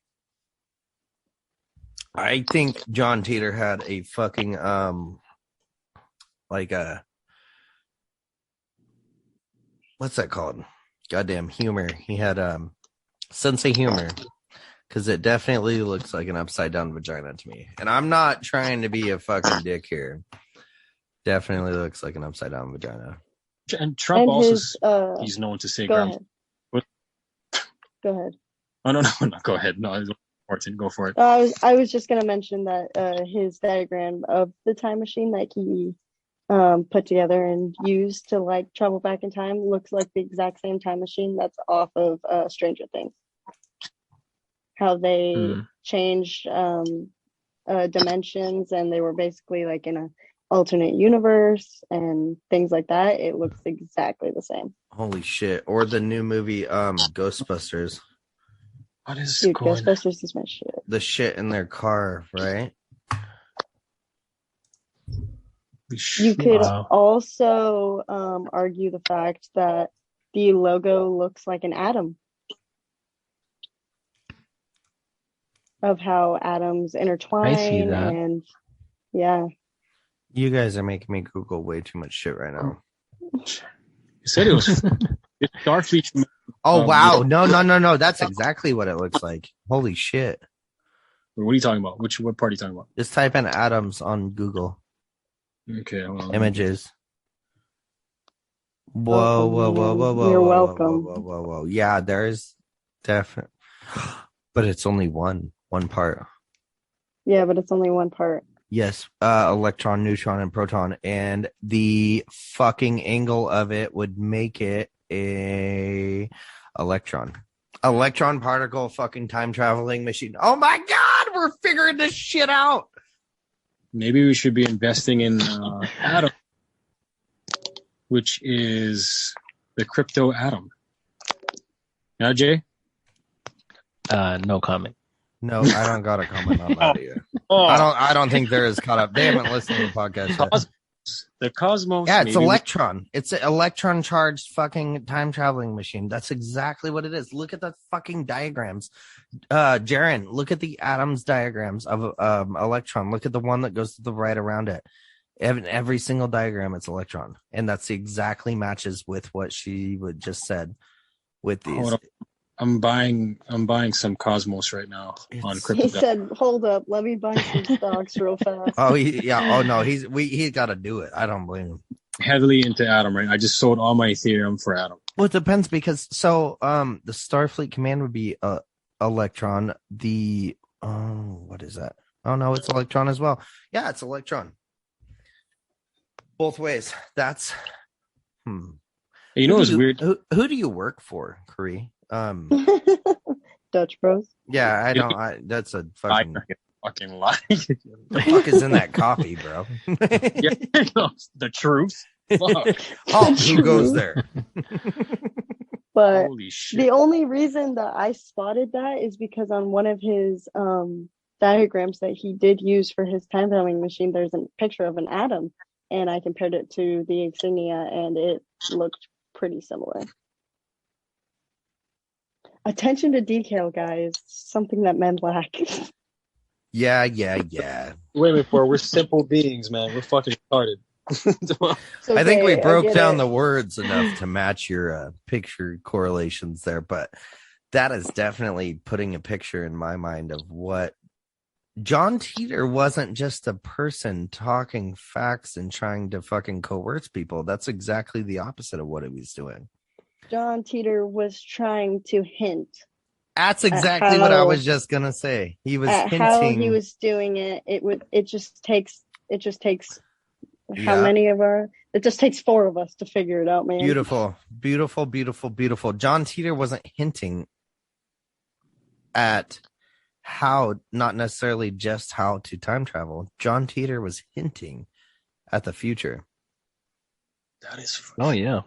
I think John Titor had a fucking like a what's that called? Goddamn humor. He had sense of humor, because it definitely looks like an upside down vagina to me. And I'm not trying to be a fucking dick here. Definitely looks like an upside down vagina. And Trump And also, his he's known to say go ground. ahead. What? Go ahead. Oh, no, go ahead. No, it's important. Go for it. I was just gonna mention that his diagram of the time machine that he put together and used to like travel back in time looks like the exact same time machine that's off of Stranger Things. How they changed dimensions, and they were basically like in a alternate universe and things like that. It looks exactly the same. Holy shit. Or the new movie Ghostbusters. What is Dude, going on? Ghostbusters is my shit. The shit in their car, right? You could Wow. also argue the fact that the logo looks like an atom, of how atoms intertwine. that. And yeah, You guys are making me Google way too much shit right now. You said it was it's Starfleet. Oh, wow. yeah. No. That's exactly what it looks like. Holy shit. What are you talking about? What part are you talking about? Just type in atoms on Google. Okay. Well, Images. Whoa, whoa, whoa, whoa, whoa. You're whoa, welcome. Whoa. Yeah, there's definitely, but it's only one part. yeah, but it's only one part. Yes, electron, neutron, and proton, and the fucking angle of it would make it a electron particle fucking time traveling machine. Oh my god, we're figuring this shit out. maybe we should be investing in Atom, which is the crypto atom. Yeah, Jay? No comment. No, I don't got a comment on that either. Oh, I don't think they're as caught up. They haven't listened to the podcast yet. The Cosmos. Yeah, it's maybe electron. It's an electron charged fucking time traveling machine. That's exactly what it is. Look at the fucking diagrams. Jaren, look at the atoms diagrams of electron. Look at the one that goes to the right around it. Every single diagram, it's electron, and that's exactly matches with what she would just said with these. Hold up. I'm buying some Cosmos right now on It's- crypto. He said, "Hold up, let me buy some stocks real fast." Oh, oh no, he's got to do it. I don't blame him. Heavily into Atom, right? I just sold all my Ethereum for Atom. Well, it depends because the Starfleet command would be electron. The what is that? Oh no, it's electron as well. Yeah, it's electron. Both ways. That's You know what's weird? Who do you work for, Cree? Dutch Bros. Yeah, I don't. that's a I fucking. fucking lie. The fuck is in that coffee, bro? Yeah, the truth. Fuck. Oh, who goes there? But Holy shit. the only reason that I spotted that is because on one of his diagrams that he did use for his time traveling machine, there's a picture of an atom, and I compared it to the insignia, and it looked pretty similar. Attention to detail, guys. Something that men lack. Yeah. Wait, we're simple beings, man. We're fucking retarded. It's I think we okay, I broke get down it. the words enough to match your picture correlations there, but that is definitely putting a picture in my mind of what John Titor wasn't just a person talking facts and trying to fucking coerce people. That's exactly the opposite of what he was doing. John Titor was trying to hint That's exactly what I how- was just gonna say. He was at hinting. how he was doing it. It just takes how Yeah. many of our it just takes 4 of us to figure it out, man. Beautiful. John Titor wasn't hinting at how, not necessarily just how to time travel. John Titor was hinting at the future. That is. Oh yeah.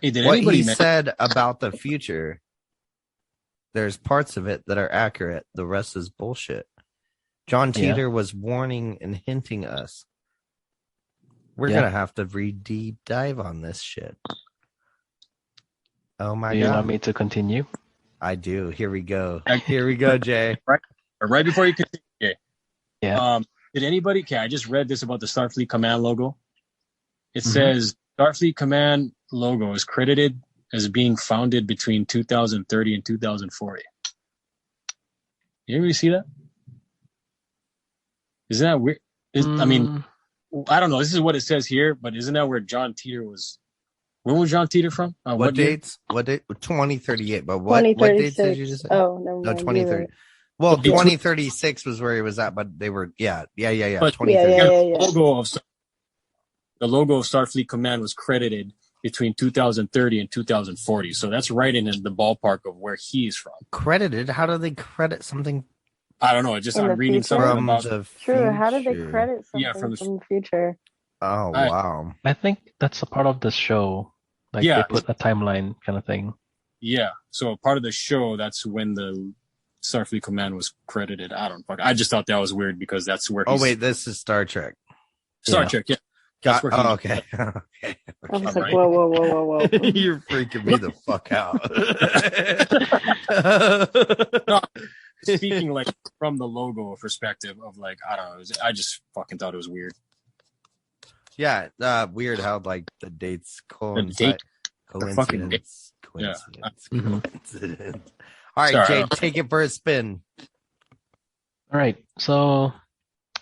Hey, did What anybody he mention? said about the future, there's parts of it that are accurate. The rest is bullshit. John Yeah. Titor was warning and hinting us. We're Yeah. going to have to deep dive on this shit. Oh my Do you God. want me to continue? I do. Here we go. Here we go, Jay. Right before you continue. Yeah. Did anybody? Okay, I just read this about the Starfleet Command logo. It Mhm. says Starfleet Command logo is credited as being founded between 2030 and 2040. You ever see that? Isn't that weird? I mean, I don't know. This is what it says here, but isn't that where John Titor was? When was John Titor from? What year? dates? What date? 2038. But what dates did you just say? Oh, never mind. No, you're 2030. right. Well, Okay, 2036 was where he was at, but they were, yeah. But- 2030. Yeah. The logo of Starfleet Command was credited between 2030 and 2040. So that's right in the ballpark of where he's from. Credited? How do they credit something I don't know. Just In I'm the reading future? something from about. the True. How did they future? credit something Yeah, from from the future? Oh, I- wow. I think that's a part of the show. Like Yeah. they put a timeline kind of thing. Yeah. So part of the show, that's when the Starfleet Command was credited. I just thought that was weird because that's where. Oh, he's- wait, this is Star Trek. Star yeah. Trek. Yeah. Got, That's where he- oh, okay. Okay. I was Okay. like, whoa. You're freaking me the fuck out. Speaking like from the logo perspective of like I don't know. I just fucking thought it was weird. Yeah, weird how like the dates coincide. date. The fucking date. Coincidence. Mhm. Coincidence. All right, Sorry. Jay, take it for a spin. All right. So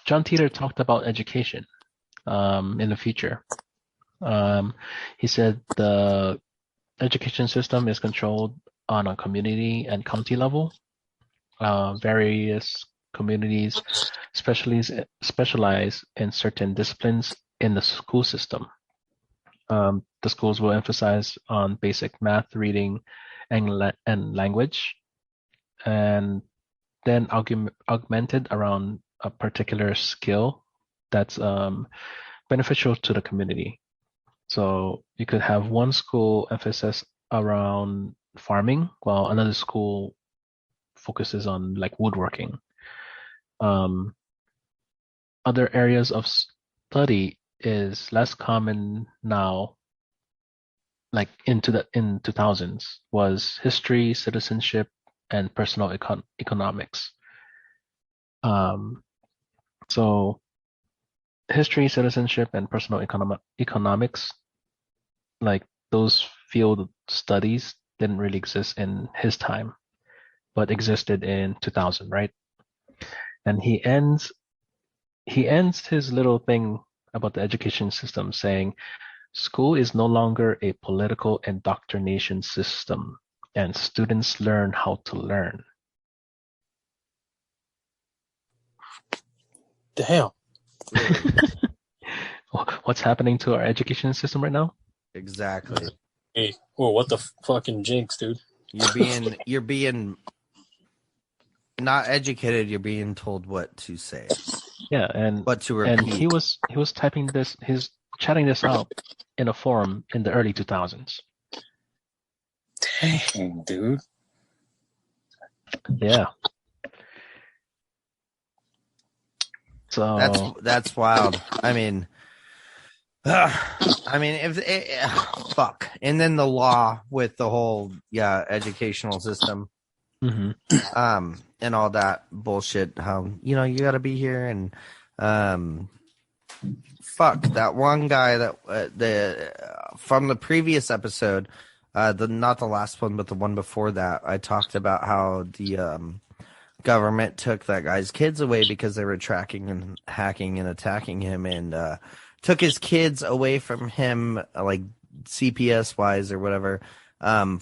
John Titor talked about education in the future. He said the education system is controlled on a community and county level. Various communities specialize in certain disciplines in the school system. The schools will emphasize on basic math, reading, and language, and then augmented around a particular skill that's beneficial to the community. So you could have one school emphasis around farming, while another school focuses on like woodworking. Other areas of study is less common now, like in 2000s, was history, citizenship, and personal economics. So history, citizenship, and personal economics, like those field studies didn't really exist in his time, but existed in 2000, right? And he ends his little thing about the education system saying, school is no longer a political indoctrination system, and students learn how to learn. Damn. What's happening to our education system right now? Exactly. Hey, whoa, what the fucking jinx, dude? You're being not educated. You're being told what to say, Yeah, and what to repeat. and he was typing this, he's chatting this out in a forum in the early 2000s. Dang, dude. Yeah. So That's wild. I mean, if it, fuck, and then the law with the whole educational system, mhm. and all that bullshit. How you got to be here and fuck that one guy that from the previous episode, not the last one, but the one before that. I talked about how the government took that guy's kids away because they were tracking and hacking and attacking him, and took his kids away from him, like CPS wise or whatever, to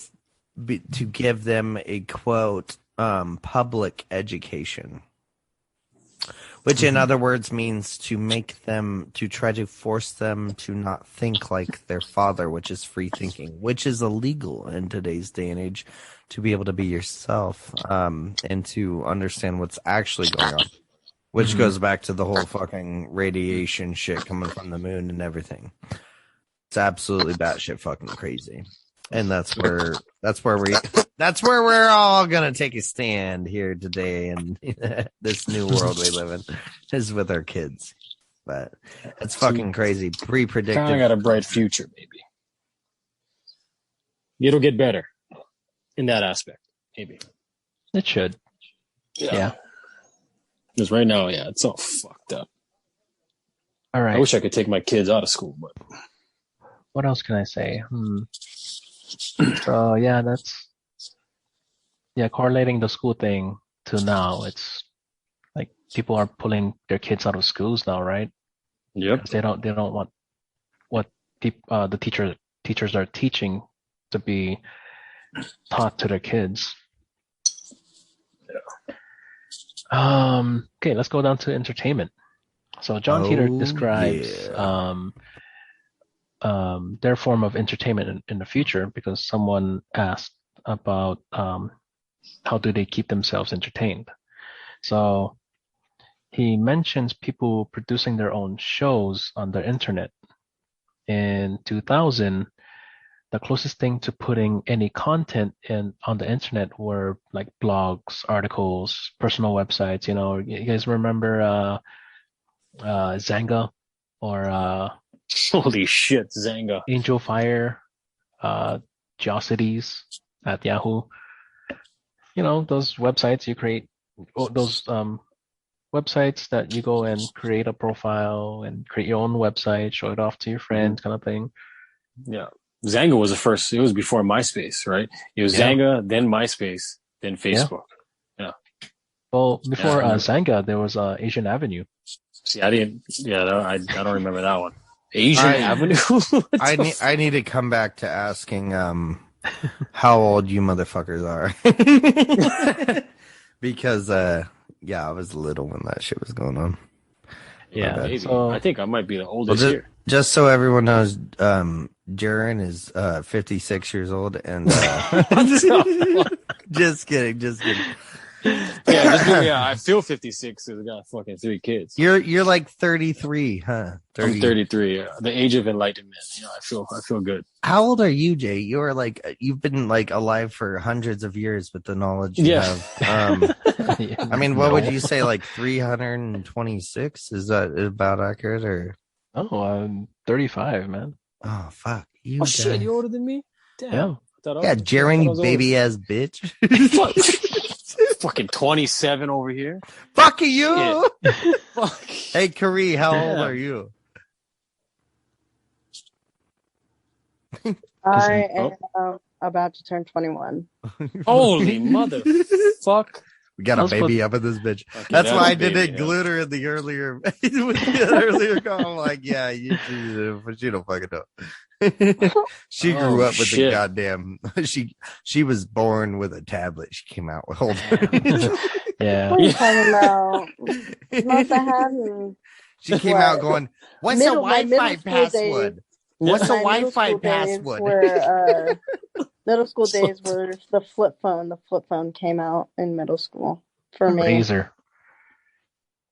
give them a quote public education, which in other words means to try to force them to not think like their father, which is free thinking, which is illegal in today's day and age, to be able to be yourself, and to understand what's actually going on, which goes back to the whole fucking radiation shit coming from the moon and everything. It's absolutely batshit fucking crazy. And that's where we're all gonna take a stand here today in this new world we live in, is with our kids. But it's fucking crazy. Pre-predictive. Kind of got a bright future, maybe. It'll get better in that aspect, maybe. It should. Yeah. Because right now, it's all fucked up. All right. I wish I could take my kids out of school, but What else can I say? So correlating the school thing to now, it's like people are pulling their kids out of schools now, right? yep. 'Cause they don't want what the teachers are teaching to be taught to their kids. Okay, let's go down to entertainment. So John Titor describes their form of entertainment in the future, because someone asked about how do they keep themselves entertained. So he mentions people producing their own shows on the internet. In 2000, the closest thing to putting any content on the internet were like blogs, articles, personal websites. You guys remember Zanga or Holy shit, Zanga. Angel Fire, Geocities at Yahoo. Those websites you create, those websites that you go and create a profile and create your own website, show it off to your friends, kind of thing. Yeah. Zanga was the first. It was before MySpace, right? It was Zanga, then MySpace, then Facebook. Yeah. Well, before Zanga, there was Asian Avenue. See, I didn't. Yeah, I don't remember that one. Asian Avenue. I need to come back to asking how old you motherfuckers are. Because I was little when that shit was going on. Yeah, maybe. So I think I might be the oldest here. Just so everyone knows, Jaren is 56 years old, and just kidding. I feel 56 because I got fucking 3 kids. You're like 33, huh? 30. I'm 33. The age of enlightenment. I feel good. How old are you, Jay? You're you've been alive for hundreds of years with the knowledge you have. I mean, what would you say, 326? Is that about accurate, or? Oh, I'm 35, man. Oh fuck you! Oh shit, guys. you older than me? Damn. Yeah. I thought I Yeah, was, Jaren, I you was baby ass bitch. Fucking 27 over here. Fuck you. Fuck. Hey, Kari, how old Damn. are you? I Oh. am about to turn 21. Holy motherfuck. We got a Let's baby up in this bitch. Okay, That's why I baby, didn't yeah. include her in the earlier with the earlier call. I'm like, yeah, she don't fucking know. She grew Oh, up with the shit. goddamn. She was born with a tablet. She came out with hold. Yeah. What are you talking about? Must have had She came What? out going, "What's Middle- a my Wi-Fi middle school password? days. What's a My middle Wi-Fi school days password?" were middle school days were the flip phone. The flip phone came out in middle school for me. Razor.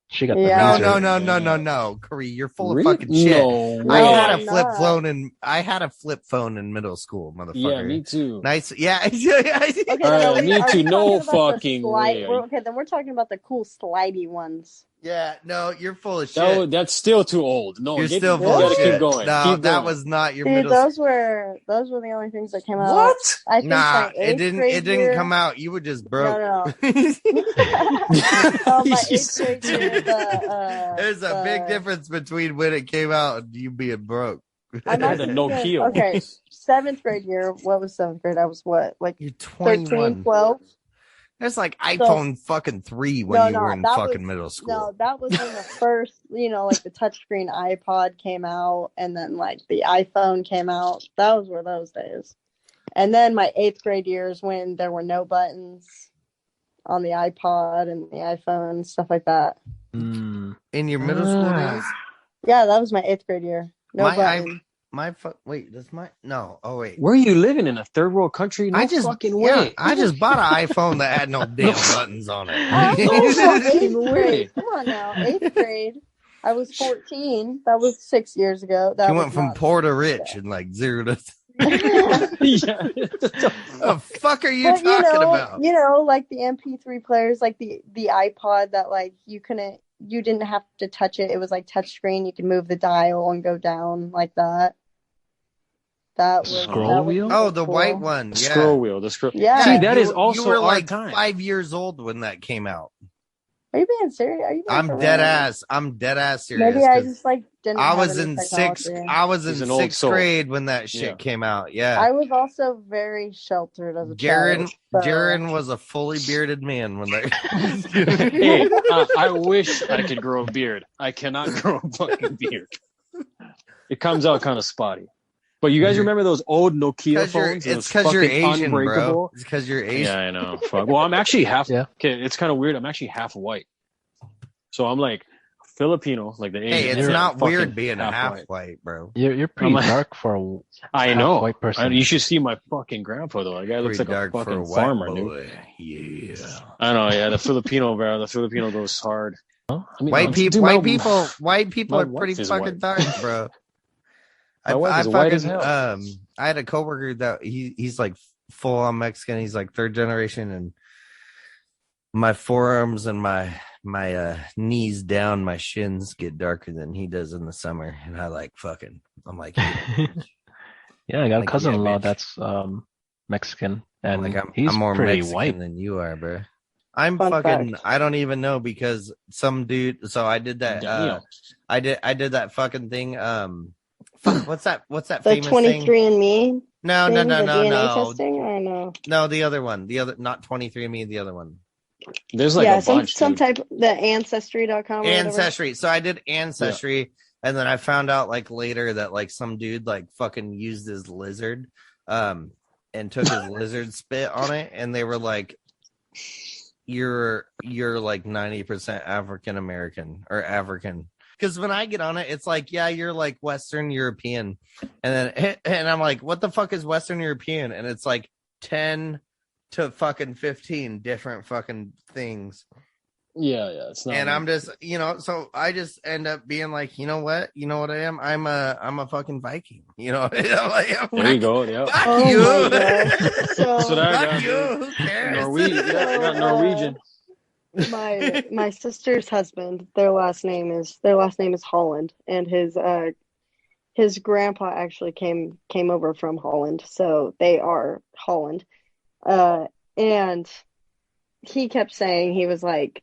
She got Yeah. the razor. No, Kari, you're full of Really? fucking shit. No No, I way. had a I'm flip not. phone in middle school, motherfucker. Yeah, me too. Nice, yeah. Okay, All then are right, we, me are too. we No talking about the fucking slide? way. Okay, then we're talking about the cool slidey ones. Yeah, no, you're full of shit. That's still too old. No, You're get, still you full gotta of keep shit. going. No, Keep that going. was not your Dude, middle. those were the only things that came out. What? I think Nah, my it 8th didn't. grade It didn't year, come out. You were just broke. No. My 8th grade year, There's a big difference between when it came out and you being broke. I'm I had a actually Nokia. okay. 7th grade year. What was 7th grade? I was what, like You're 13, 21. 12? There's like iPhone fucking 3 when you were in that fucking was, middle school. No, that was when the first, like the touchscreen iPod came out, and then like the iPhone came out. Those were those days. And then my 8th grade years when there were no buttons on the iPod and the iPhone, stuff like that. Mm. In your middle school days? Yeah, that was my 8th grade year. No button. Wait, that's my no. Oh wait, Where are you living in a third world country? No fucking way. I just bought an iPhone that had no damn buttons on it. Eighth way. grade. Come on now, 8th grade. I was 14. That was 6 years ago. That You was went from not- poor to rich in like 0 to. Yeah. The fuck are you But talking about? like the MP3 players, like the iPod that like you didn't have to touch it. It was like touchscreen. You could move the dial and go down like that. Scroll wheel? Oh, the cool. white one. The Yeah. scroll wheel. The scroll. Yeah. See, that you, is also you were our like time. 5 years old when that came out. Are you being serious? Are you being I'm for dead real? ass. I'm dead ass serious. Maybe I 'cause just like didn't. I have was any in technology. sixth. I was He's in an old sixth soul. grade when that shit Yeah. came out. Yeah. I was also very sheltered as a child. so- Jaren was a fully bearded man when that. Hey, I wish I could grow a beard. I cannot grow a fucking beard. It comes out kind of spotty. But you guys remember those old Nokia phones? It's because you're fucking Asian, bro. unbreakable? It's because you're Asian. Yeah, I know. Fuck. Well, I'm actually half. Yeah. Okay, it's kind of weird. I'm actually half white. So I'm like Filipino, like the Asian. Hey, it's and not fucking weird being half white. white, bro. You're pretty I'm like- dark for a I half know. white person. You should see my fucking grandpa though. That guy looks Pretty like a dark for fucking a white farmer, boy. dude. Yeah. I know. Yeah, the Filipino, bro. The Filipino goes hard. I mean, White people my- are my pretty wife is fucking white. dark, bro. My wife is white as hell. I had a coworker that he's like full on Mexican. He's like third generation, and my forearms and my knees down, my shins get darker than he does in the summer, and I'm like, Yeah, I got a Like, cousin-in-law yeah, bitch. that's Mexican, and I'm he's more pretty Mexican white. than you are, bro. I'm Fun fucking. fact. I don't even know because some dude. So I did that. Damn. I did that fucking thing. Fuck, what's that The famous thing? 23andMe. No, thing, the DNA no. testing. I don't know. No, the other one. The other, not 23andMe. The other one. There's like yeah, a some bunch. some dude. type the ancestry.com. or whatever. Ancestry. So I did Ancestry, and then I found out like later that like some dude like fucking used his lizard, and took his lizard spit on it, and they were like, "You're like 90% African American or African." Because when I get on it, it's like, yeah, you're like Western European, and I'm like, what the fuck is Western European? And it's like 10 to fucking 15 different fucking things. Yeah, it's not. And I'm just, so I just end up being like, you know what I am? I'm a fucking Viking. I'm like, There you go. Yeah. Fuck Oh you. my God. So, So that- Fuck you. Who cares? Norwegian. Yeah, I got Norwegian. my sister's husband, their last name is Holland, and his grandpa actually came over from Holland, so they are Holland. And he kept saying, he was like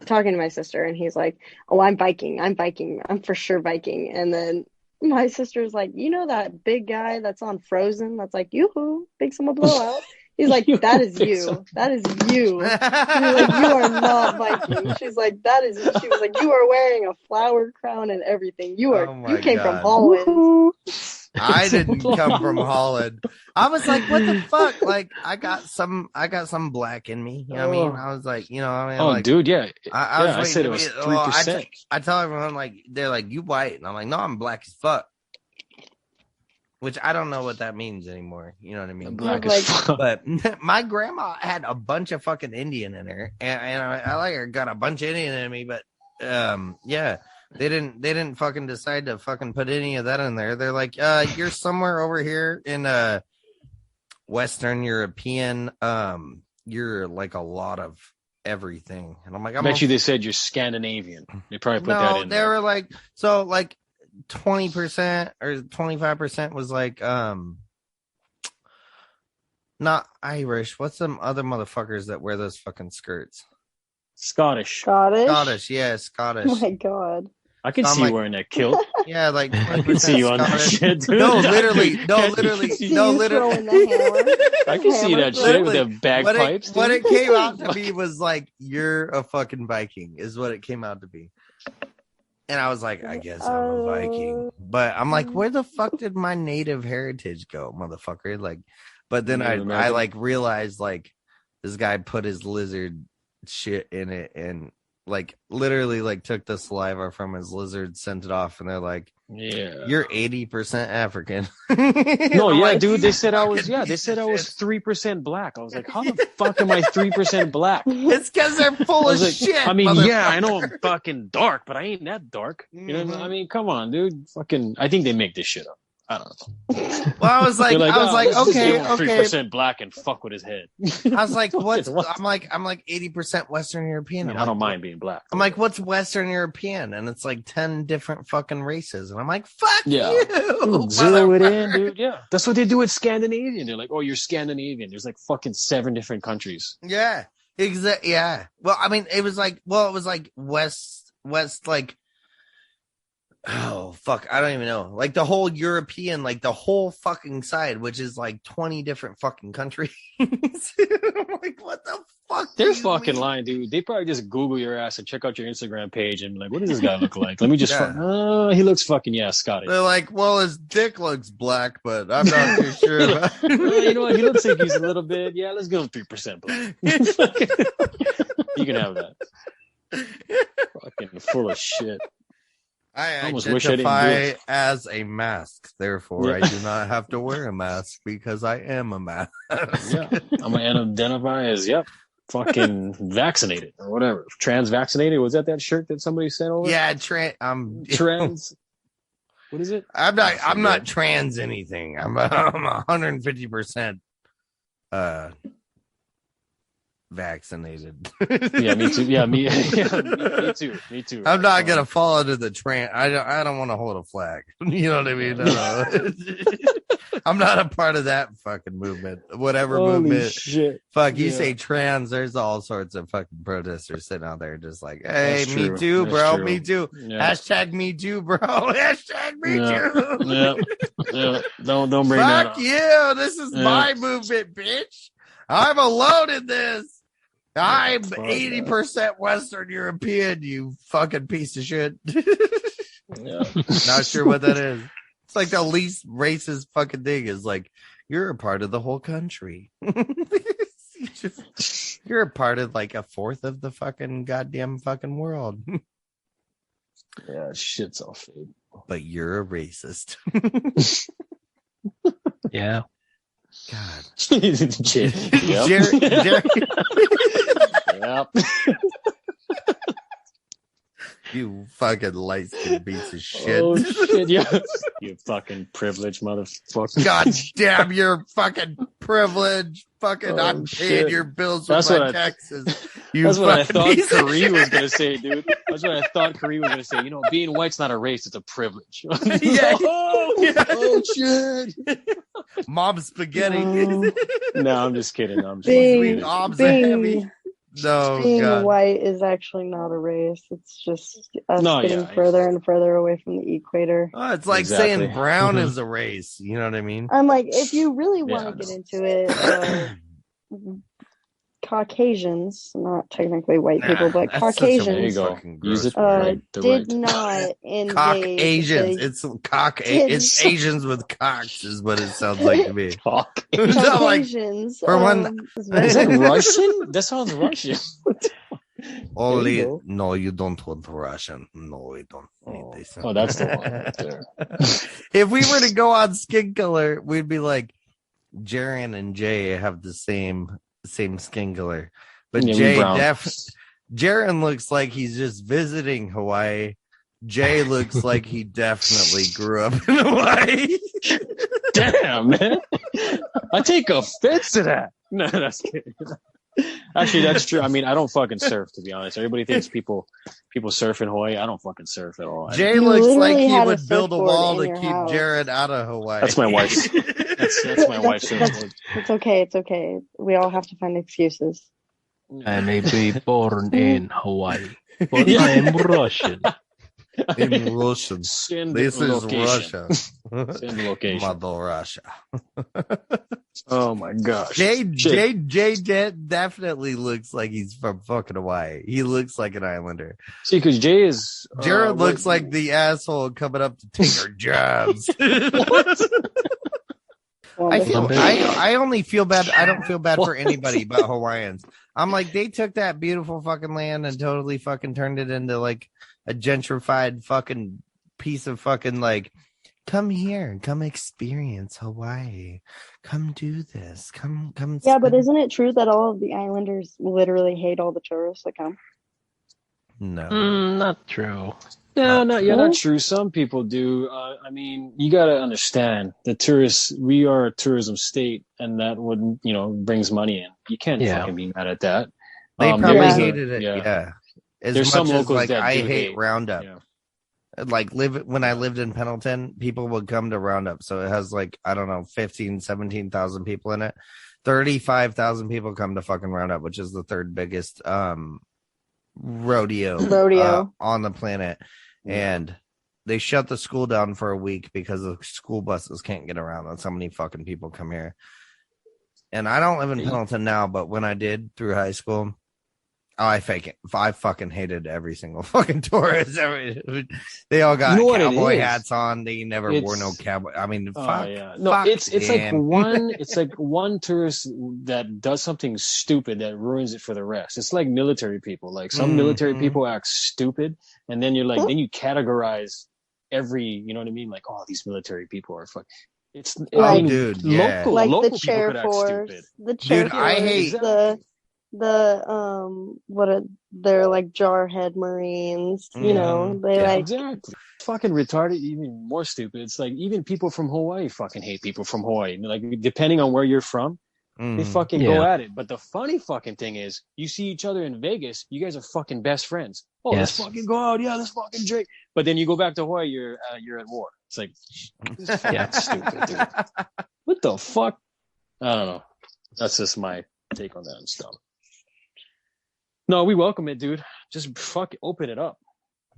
talking to my sister, and he's like, "Oh, I'm Viking, I'm for sure Viking." And then my sister's like, "You know that big guy that's on Frozen? That's like, yoo-hoo, big summer blowout." He's like, "That is you. That is you." She's like, "You are not Viking." She's like, she was like, "You are wearing a flower crown and everything. You came from Holland." I didn't come from Holland. I was like, what the fuck? Like, I got some black in me. You know what I mean? I was like, you know what I mean? Oh, like, dude, yeah. I said it was 3%. I tell everyone, like, they're like, "You white?" And I'm like, "No, I'm black as fuck." Which I don't know what that means anymore. You know what I mean? Black Like- as fuck. But my grandma had a bunch of fucking Indian in her, and I like her, got a bunch of Indian in me. But yeah, they didn't fucking decide to fucking put any of that in there. They're like, "You're somewhere over here in Western European. You're like a lot of everything." And I'm like, I bet you they said you're Scandinavian. They probably put that in they there. were like, so like 20% or 25% was like not Irish. What's some other motherfuckers that wear those fucking skirts? Scottish. Scottish, yeah, Scottish. Oh my god. I can I'm see like- you wearing that kilt. Yeah, like I can see you on that Scottish. shit, dude. No, literally, See you throwing the hammer. I can see Hammer that throw. shit with the bagpipes. What dude. it came out to be was like, "You're a fucking Viking," is what it came out to be. And I was like, I guess I'm a Viking. But I'm like, where the fuck did my native heritage go, motherfucker? Like, but then Native I American. like realized like this guy put his lizard shit in it and like literally like took the saliva from his lizard, sent it off, and they're like, Yeah. "You're 80% African." No, I'm yeah, like, dude. They said I was. fucking Yeah, they piece said of I was shit. 3% black. I was like, how the fuck am I 3% black? It's because they're full I of was like, shit. I mean, yeah, I know motherfucker. I'm fucking dark, but I ain't that dark. You know, Mhm. I mean, come on, dude. Fucking, I think they make this shit up. I don't know. Well, I was like, They're okay, Three okay. percent black and fuck with his head. I was like, what? What? I'm like 80% Western European. I I'm don't like, mind being black. I'm like, what's Western European? And it's like 10 different fucking races. And I'm like, fuck Yeah. you. Zero it in, motherfucker. dude. Yeah, that's what they do with Scandinavian. They're like, oh, you're Scandinavian. There's like fucking 7 different countries. Yeah. Exactly. Yeah. Well, I mean, it was like West, like, oh, fuck. I don't even know. Like the whole European, like the whole fucking side, which is like 20 different fucking countries. I'm like, what the fuck? do They're you fucking mean? lying, dude. They probably just Google your ass and check out your Instagram page and be like, what does this guy look like? Let me just, Yeah. he looks fucking, Scottish. They're like, well, his dick looks black, but I'm not too sure about You know what? He looks like he's a little bit, let's go 3% black. You can have that. Fucking full of shit. I almost wish I didn't do identify it. as a mask, therefore I Yeah. do not have to wear a mask because I am a mask. Yeah. I'm going to identify as, fucking vaccinated or whatever. Trans vaccinated. Was that shirt that somebody sent over? Yeah, Trans. What is it? I'm I not forget. trans anything. I'm 150% vaccinated. Yeah, me too. Yeah, me too. Me too. I'm not gonna fall into the trans. I don't want to hold a flag. You know what I mean? No. I'm not a part of that fucking movement. Whatever Holy movement. shit. Fuck, you Yeah. say trans, there's all sorts of fucking protesters sitting out there just like, hey, That's me true. too, That's bro. true. Me too. Yeah. Hashtag me too, bro. Hashtag me Yeah. too. Yeah. Don't bring that Fuck up. you. This is Yeah. my movement, bitch. I'm alone in this. I'm fuck 80% Western European, you fucking piece of shit. Yeah. Not sure what that is. It's like the least racist fucking thing is like, you're a part of the whole country. You're a part of like a fourth of the fucking goddamn fucking world. Yeah, shit's all fake. But you're a racist. Yeah. God. Yep. Jerry, Yep. you fucking light skinned piece of shit. Oh shit, yeah. You fucking privileged motherfucker. God damn your fucking privilege. Fucking, Oh, I'm paying shit. your bills That's with what my I- taxes. You That's what I fucking thought piece of Kareem shit. was gonna say, dude. That's what I thought Kareem was gonna say. You know, being white's not a race; it's a privilege. Yeah. Oh shit! Mob spaghetti. No, I'm just kidding. I'm just Sweet kidding. obs are heavy. No, Being God. white is actually not a race. It's just us No, getting yeah. further and further away from the equator. Oh, it's like Exactly. saying brown Mhm. is a race. You know what I mean? I'm like, if you really Yeah, want I to get know. into it, Caucasians, not technically white people, but That's such a There you Caucasians, go. fucking Use gross it word. right. The did right. not Cock invade Asians. the It's cock. did- It's Asians with cocks, is what it sounds like to me. Fuck. It's not like Caucasians. for one- Is that Russian? That sounds Russian. only. There you go. No, you don't want Russian. No, we don't need Oh, this. oh, that's the one right there. If we were to go on skin color, we'd be like Jaren and Jay have the same skin color, but Yeah, we Jay brown. Jaren looks like he's just visiting Hawaii. Jay looks like he definitely grew up in Hawaii. Damn, man. I take offense to that. No, that's kidding. Actually, that's true. I mean, I don't fucking surf, to be honest. Everybody thinks people surf in Hawaii. I don't fucking surf at all. Jay You looks like literally he had a would build a surfboard wall in to your keep house. Jared out of Hawaii. That's my wife's. That's my wife's surfboard. It's okay. It's okay. We all have to find excuses. I may be born in Hawaii, but I am Russian. In Russian. Send This is location. Russia. Send location. Mother Russia. Oh my gosh. Jay Shit. definitely looks like he's from fucking Hawaii. He looks like an islander. See, because Jay is. Jared what- looks like the asshole coming up to take our jobs. I only feel bad. I don't feel bad for anybody but Hawaiians. I'm like, they took that beautiful fucking land and totally fucking turned it into like a gentrified fucking piece of fucking like, come here, come experience Hawaii, come do this, come. Yeah, but isn't it true that all of the islanders literally hate all the tourists that come? No. Not true. No, not yeah, Really? not true. Some people do. I mean, you got to understand the tourists. We are a tourism state, and that would brings money in. You can't Yeah. fucking be mad at that. They there probably is a- hated it. Yeah. As There's much some as locals like that I do hate hate. Roundup. Yeah. Like when I lived in Pendleton, people would come to Roundup. So it has like, I don't know, 15, 17,000 people in it. 35,000 people come to fucking Roundup, which is the third biggest rodeo on the planet. And they shut the school down for a week because the school buses can't get around and so many fucking people come here. And I don't live in Pendleton now, but when I did through high school, I fucking hated every single fucking tourist. They all got You know what it cowboy is? hats on. They never wore no cowboy. I mean, fuck. Yeah. No, fuck it's like them. one tourist that does something stupid that ruins it for the rest. It's like military people. Like some military Mhm. people act stupid, and then then you categorize every. You know what I mean? Like, oh, these military people are fuck. It's Like- dude, yeah. local, Like local the people chair could act force, stupid. the chair Dude, force, I hate- they're like jarhead Marines, you know, they Yeah. like Exactly. Fucking retarded, even more stupid. It's like even people from Hawaii fucking hate people from Hawaii. Like depending on where you're from, they fucking go Yeah. at it. But the funny fucking thing is, you see each other in Vegas, you guys are fucking best friends. Oh, let's Yes. fucking go out. Yeah, let's fucking drink. But then you go back to Hawaii, you're at war. It's like, this is fucking stupid, dude. What the fuck? I don't know. That's just my take on that and stuff. No, we welcome it, dude. Just fuck open it up.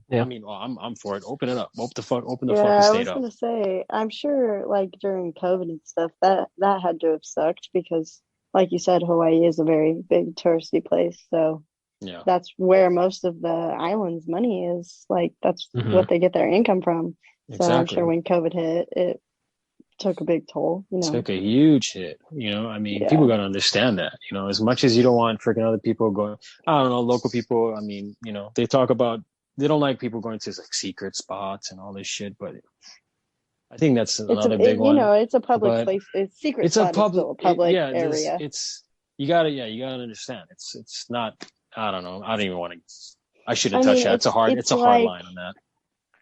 Yeah. I mean, I'm for it. Open it up. Open the yeah, fucking I state was up. gonna say, I'm sure like during COVID and stuff that had to have sucked because like you said, Hawaii is a very big touristy place. So Yeah. that's where most of the island's money is. Like that's Mhm. what they get their income from. So I'm Exactly. sure when COVID hit, it took a big toll, you know. Took a huge hit. I mean, Yeah. people got to understand that. As much as you don't want freaking other people going, I don't know, local people. I mean, they talk about they don't like people going to like secret spots and all this shit. But I think that's another big one. It's a public But place. It's secret. It's a spot is public, still a public yeah. area. It's you gotta understand. It's not. I don't know. I don't even want to. I shouldn't I touch mean, that. It's a hard like- line on that.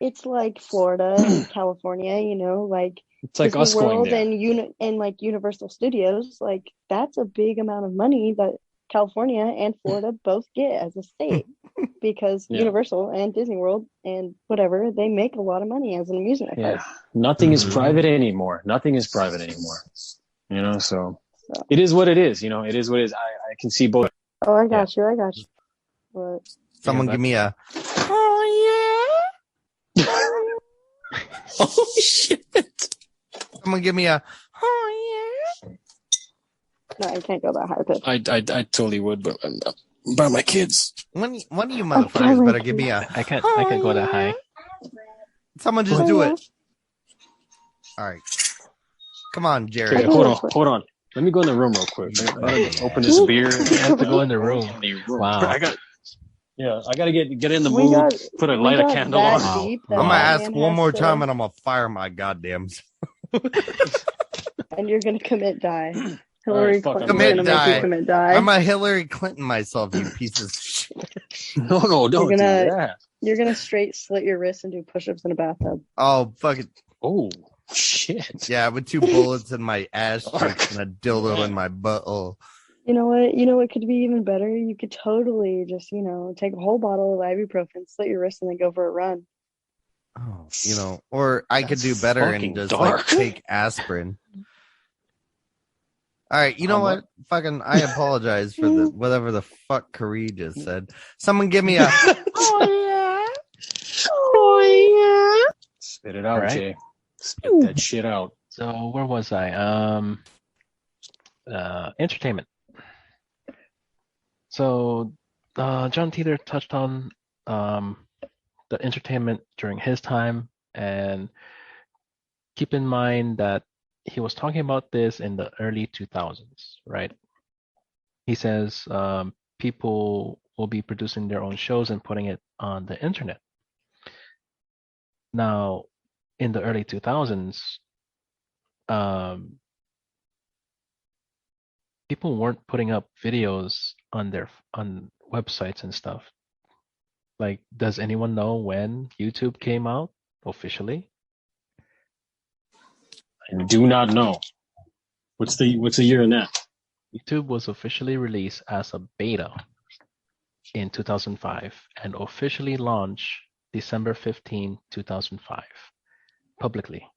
It's like Florida and California, like It's like Disney us going World there. and like Universal Studios. Like that's a big amount of money that California and Florida both get as a state because Yeah. Universal and Disney World and whatever, they make a lot of money as an amusement park. Yeah. Nothing is Mhm. private anymore. Nothing is private anymore. So So, it is what it is. It is what it is. I can see both. oh, I got you. But Someone but- give me a. Oh shit! Someone give me a. no, I can't go that high pitch. I totally would, but by my kids. One of you motherfuckers better give me a. I can't go that high. Someone just do it. All right. Come on, Okay, Jerry. hold on. Let me go in the room real quick. I gotta open this beer. I have to go in the room. Wow. I gotta get in the We mood. got- Put a We light a got candle that on. deep I'm that gonna ask man one has more to- time, and I'm gonna fire my goddamn. and you're gonna commit die. All Hillary right, fuck, Clinton's I'm Commit gonna make die. you commit die. I'm a Hillary Clinton myself, you pieces of shit. No, don't You're gonna- do that. You're gonna straight slit your wrists and do push-ups in a bathtub. Oh, fuck it. Oh shit! Yeah, with 2 bullets in my ass cheeks and a dildo in my butthole. You know what? You know what could be even better? You could totally just, take a whole bottle of ibuprofen, slit your wrist, and then go for a run. Oh, or I could do That's better and fucking just dark. take aspirin. All right, you know what? Fucking, I apologize for the whatever the fuck Karee just said. Someone give me a. Spit it out, All right. Jay. Spit that shit out. So where was I? Entertainment. So John Titor touched on the entertainment during his time, and keep in mind that he was talking about this in the early 2000s, right? He says people will be producing their own shows and putting it on the internet. Now, in the early 2000s, people weren't putting up videos on websites and stuff. Like, does anyone know when YouTube came out officially? I do not know. What's the year in that? YouTube was officially released as a beta in 2005 and officially launched December 15, 2005, publicly.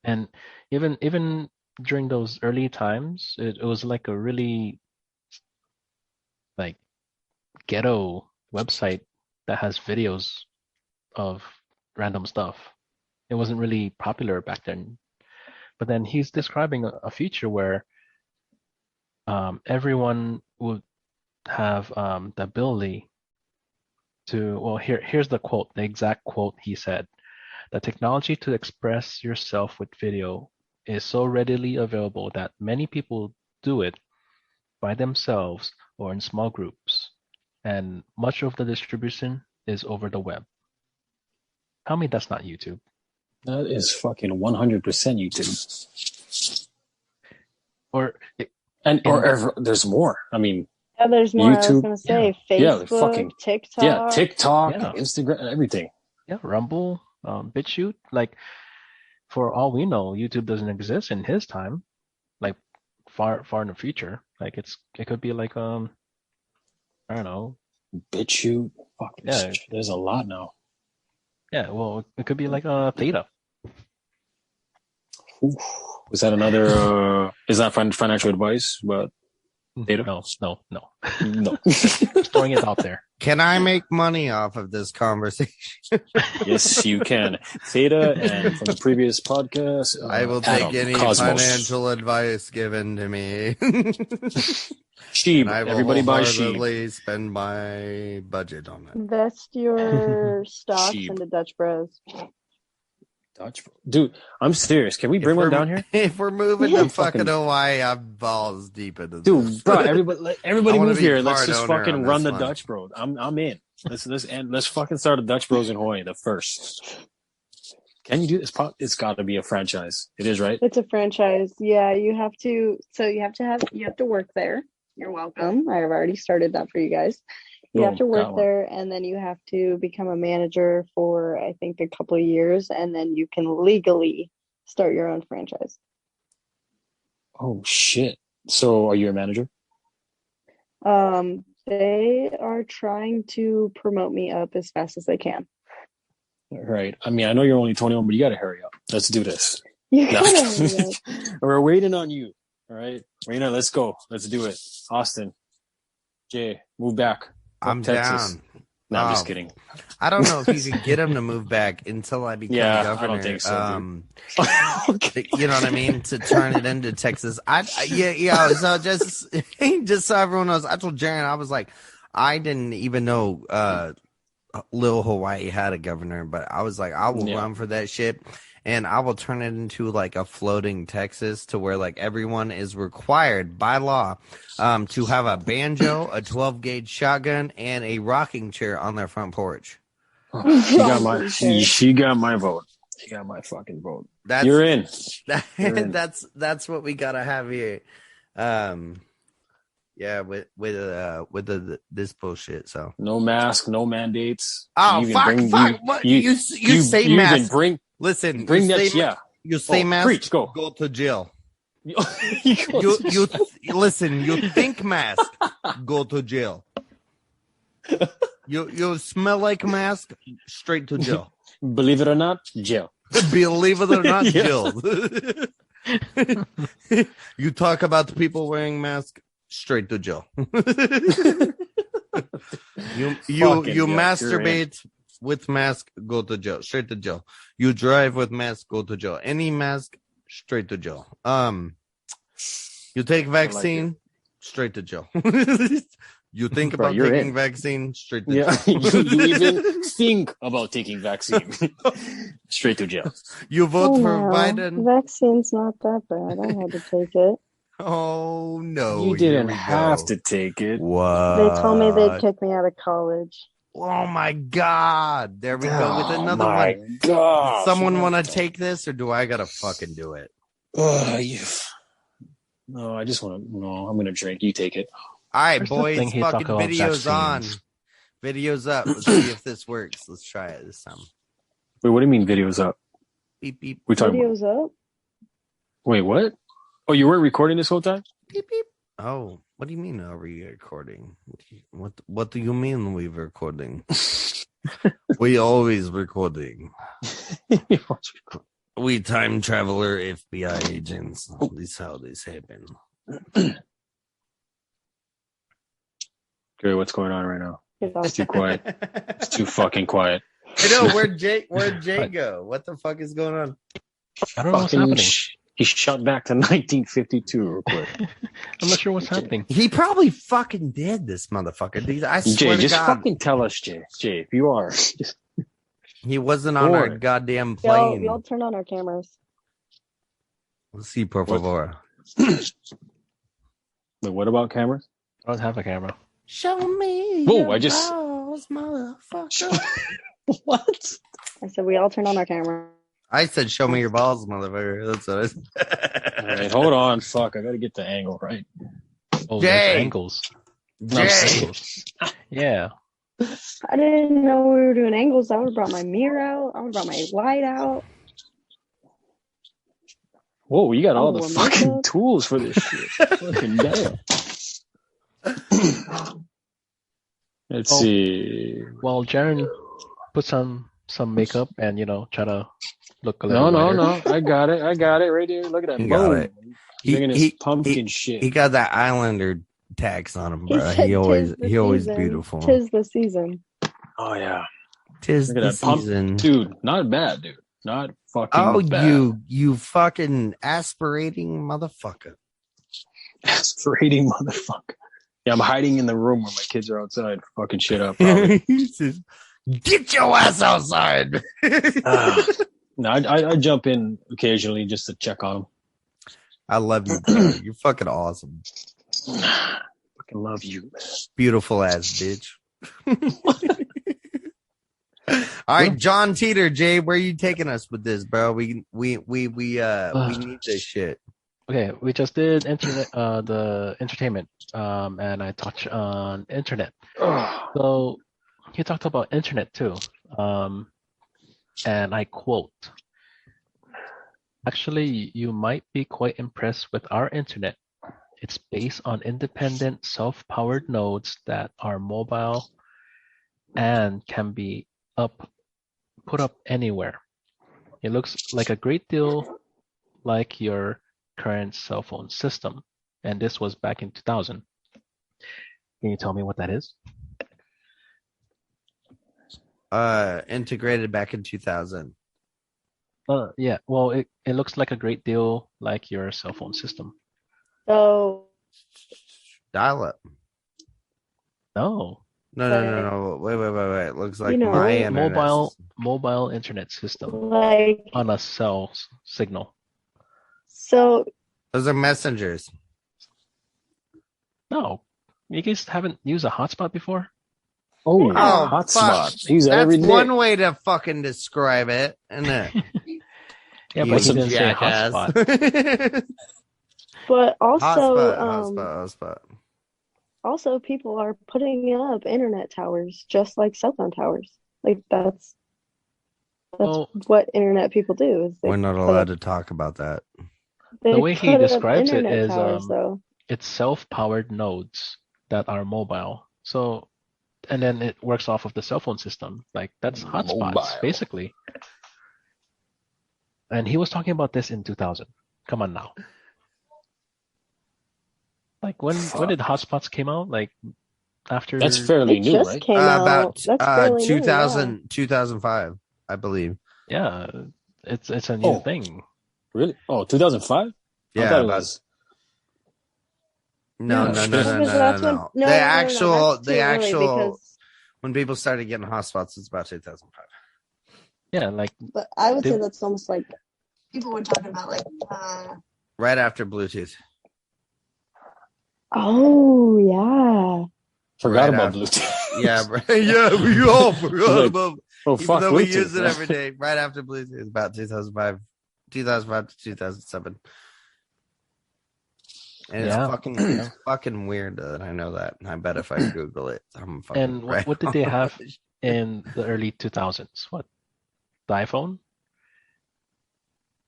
And even during those early times, it was like a really like ghetto website that has videos of random stuff. It wasn't really popular back then. But then he's describing a future where everyone would have the ability to, well, here's the quote, the exact quote he said. The technology to express yourself with video is so readily available that many people do it by themselves or in small groups, and much of the distribution is over the web. Tell me that's not YouTube. That is fucking 100% YouTube. Or There's more. I mean, Yeah, there's more. I was YouTube, gonna say yeah, Facebook, fucking- TikTok. TikTok, Yeah. Instagram, everything. yeah, Rumble, BitChute. Like, for all we know, YouTube doesn't exist in his time. Like, far in the future. Like, it could be like I don't know. BitChute. Fuck, Yeah. there's a lot now. Yeah, well, it could be like a theta. Oof. Was that another? Is that financial advice? But Theta? No. no. Throwing it out there. Can I make money off of this conversation? Yes, you can. Theta, and from the previous podcast, I will Adam, take any Cosmos. financial advice given to me. Sheep. And I will Everybody buy sheep. wholeheartedly spend my budget on it. Invest your stocks Sheep. into Dutch Bros. Dutch, dude. I'm serious. Can we bring one down here, If we're moving to I'm fucking fucking- Hawaii, I'm balls deep into this. dude? Bro, everybody I move wanna be here. Let's part just owner fucking on run this the one. Dutch Bros. I'm in. Let's fucking start a Dutch Bros in Hawaii. The first. Can you do this? It's got to be a franchise. It is, right? It's a franchise. Yeah, you have to. So you have to work there. You're welcome. I've already started that for you guys. You have to Boom, got work one. there, and then you have to become a manager for I think a couple of years, and then you can legally start your own franchise. Oh shit! So, are you a manager? They are trying to promote me up as fast as they can. Right. I mean, I know you're only 21, but you got to hurry up. Let's do this. You No. gotta hurry up. We're waiting on you. All right. Raina, let's go. Let's do it. Austin, Jay, move back. Fuck I'm Texas. down. No, I'm just Oh, kidding. I don't know if you could get him to move back until I become Yeah, governor. I don't think so, Okay. You know what I mean? To turn it into Texas. Yeah. So just so everyone knows, I told Jaren, I was like, I didn't even know Little Hawaii had a governor, but I was like, I will run for that shit. And I will turn it into like a floating Texas to where like everyone is required by law to have a banjo, a 12-gauge shotgun, and a rocking chair on their front porch. She got my vote. She got my fucking vote. You're in. That's what we gotta have here. Yeah, with this bullshit. So no mask, no mandates. Oh fuck! What you say mask? Listen, bring that. Yeah, you say mask. Preach, go to jail. you listen. You think mask, go to jail. You smell like mask, straight to jail. Believe it or not, jail. Believe it or not, jail. You talk about the people wearing masks, straight to jail. you masturbate with mask, go to jail, straight to jail. You drive with mask, go to jail. Any mask, straight to jail. You take vaccine, straight to jail. You think about taking vaccine, straight to jail. you even think about taking vaccine, straight to jail. You vote for Biden. Vaccine's not that bad. I had to take it. Oh no! You didn't have to take it. What? They told me they'd kick me out of college. Oh my god! There we go with another one. My God! Someone want to take this, or do I gotta fucking do it? No, I just want to. No, I'm gonna drink. You take it. All right, boys. Fucking videos on. Videos up. Let's see if this works. Let's try it this time. Wait, what do you mean videos up? Beep beep. We talking videos up. Wait, what? Oh, you weren't recording this whole time? Beep beep. Oh, what do you mean? Are we recording? What do you mean we're recording? We always recording. We time traveler FBI agents. This is how this happened. Okay, what's going on right now? It's too quiet. It's too fucking quiet. I know. Where'd Jay go? What the fuck is going on? I don't know what's happening. He shot back to 1952 real quick. I'm not sure what's happening. He probably fucking did, this motherfucker. I swear Jay, to just God. fucking tell us, Jay. Jay, if you are. He wasn't on our goddamn plane. Y'all turn on our cameras. Let's see, por favor. Wait, what about cameras? I don't have a camera. Show me. Whoa, I just. balls, motherfucker. What? I said we all turn on our camera. I said, show me your balls, motherfucker. That's what I said. All right, hold on. Fuck, I gotta get the angle right. Oh, Jay! there's angles. Jay! Yeah. I didn't know we were doing angles. I would have brought my mirror out. I would have brought my light out. Whoa, you got all the warm fucking up. tools for this shit. Fucking damn. Let's see. Well, Jaren put some makeup and try to look a little. No. I got it right there. Look at that. You got Boom. it. Bringing his pumpkin shit. He got that Islander tax on him, bro. said, He always season. beautiful. 'Tis the season. Oh yeah. Tis Look at the that pump, season. dude. Not bad, dude. Not fucking Oh, bad. you fucking aspirating motherfucker. Aspirating motherfucker. Yeah, I'm hiding in the room where my kids are outside fucking shit up. Probably. Get your ass outside. No, I jump in occasionally just to check on them. I love you, bro. You're fucking awesome. Fucking love you, man. Beautiful ass bitch. All right, John Titor, Jay, where are you taking us with this, bro? We need this shit. Okay, we just did internet, the entertainment, and I touched on internet. So he talked about internet too, and I quote: "Actually, you might be quite impressed with our internet. It's based on independent self-powered nodes that are mobile and can be put up anywhere. It looks like a great deal like your current cell phone system. And this was back in 2000. Can you tell me what that is? Integrated back in 2000. Yeah, well, it looks like a great deal like your cell phone system. So Dial up. No, No. Wait. It looks like You know, my internet. mobile internet system like, on a cell signal. so Those are messengers. No, you guys haven't used a hotspot before? Oh, Oh, hotspot. Use that That's every day. one way to fucking describe it, isn't it? Yeah, You but he didn't say jackass. hotspot. but also Hotspot. also people are putting up internet towers just like cell phone towers. Like that's Well, what internet people do is they We're not put allowed up, to talk about that. they the way he put up describes it internet is towers though. it's self-powered nodes that are mobile. So, and then it works off of the cell phone system. Like that's hotspots, Mobile. basically. And he was talking about this in 2000. Come on now. Like when did hotspots came out? Like after That's fairly It new, just right? came out. About That's fairly new, 2000, 2005, I believe. Yeah, it's a new Oh. thing. Really? Oh, 2005? Yeah, I thought it about- was. No. Yeah, Because The that's too early because when people started getting hotspots, it's about 2005. Yeah, like but I would They- say that's almost like people were talking about like Right after Bluetooth. oh yeah. Forgot Right about after- Bluetooth. Yeah, yeah, we all forgot Like, about. Oh, Even fuck though we Bluetooth, use it man. every day, right after Bluetooth, about 2005 to 2007. And Yeah. it's fucking weird that I know that. I bet if I Google it, I'm fucking. And right what did they on. have in the early 2000s? What? The iPhone?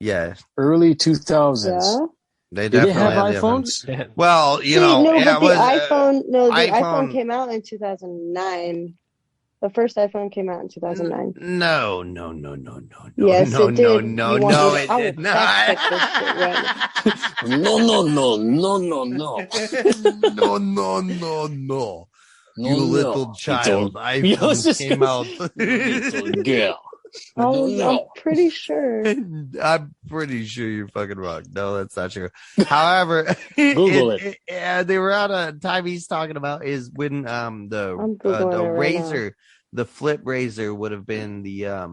Yeah, Early 2000s. Yeah. they Did they definitely have had the iPhones? Yeah. Well, See, no, yeah, but it was, the iPhone- iPhone came out in 2009. The first iPhone came out in 2009. No. Yes, no, it did. No, You want no, me to- it I will did not. fact check this shit right No. No. No, You no. little child. I was iPhone just came gonna out. Little girl. I'm No. pretty sure. I'm pretty sure you're fucking wrong. No, that's not true. However, Google it. they were on a time he's talking about is when the Googling it right razor, the flip razor would have been the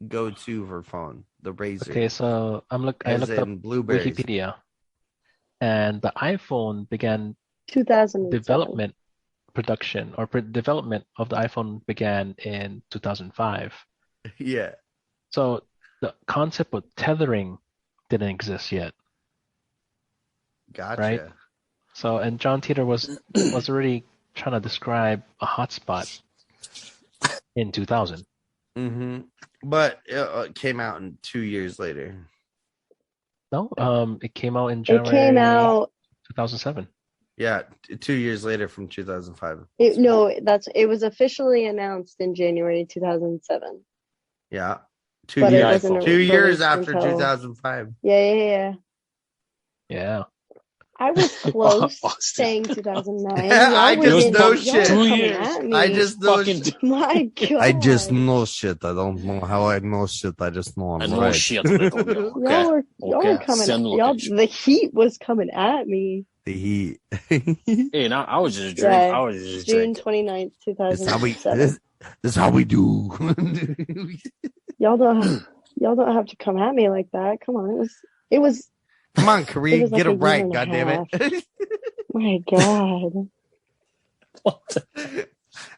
go-to for phone. The razor. Okay, so I as looked up in blueberries. Wikipedia, and the iPhone began 2007. development development of the iPhone began in 2005. Yeah. So the concept of tethering didn't exist yet. Gotcha. Right. So, and John Titor was already trying to describe a hotspot in 2000. Mm-hmm. But it came out in 2 years later. No, it came out in It January came out. 2007. Yeah, 2 years later from 2005. It was officially announced in January 2007. Yeah. But it years, wasn't 2 years released after until- 2005. Yeah. Yeah. I was close Austin. saying 2009. I Y'all just were know y'all shit. were 2 coming years. at me. I just know Fucking shit. My God. I just know shit. I don't know how I know shit. I just know I'm I know right. shit, little girl. Y'all were Okay. coming. Send Y'all, location. the heat was coming at me. The heat. Hey, now I was just drinking. Yeah, I was just June drinking. 29th, This is how we. 2007. This is how we do. Y'all don't have to come at me like that. Come on, it was. Come on, It Kareem, was like get a it year right. and a God damn it. My God.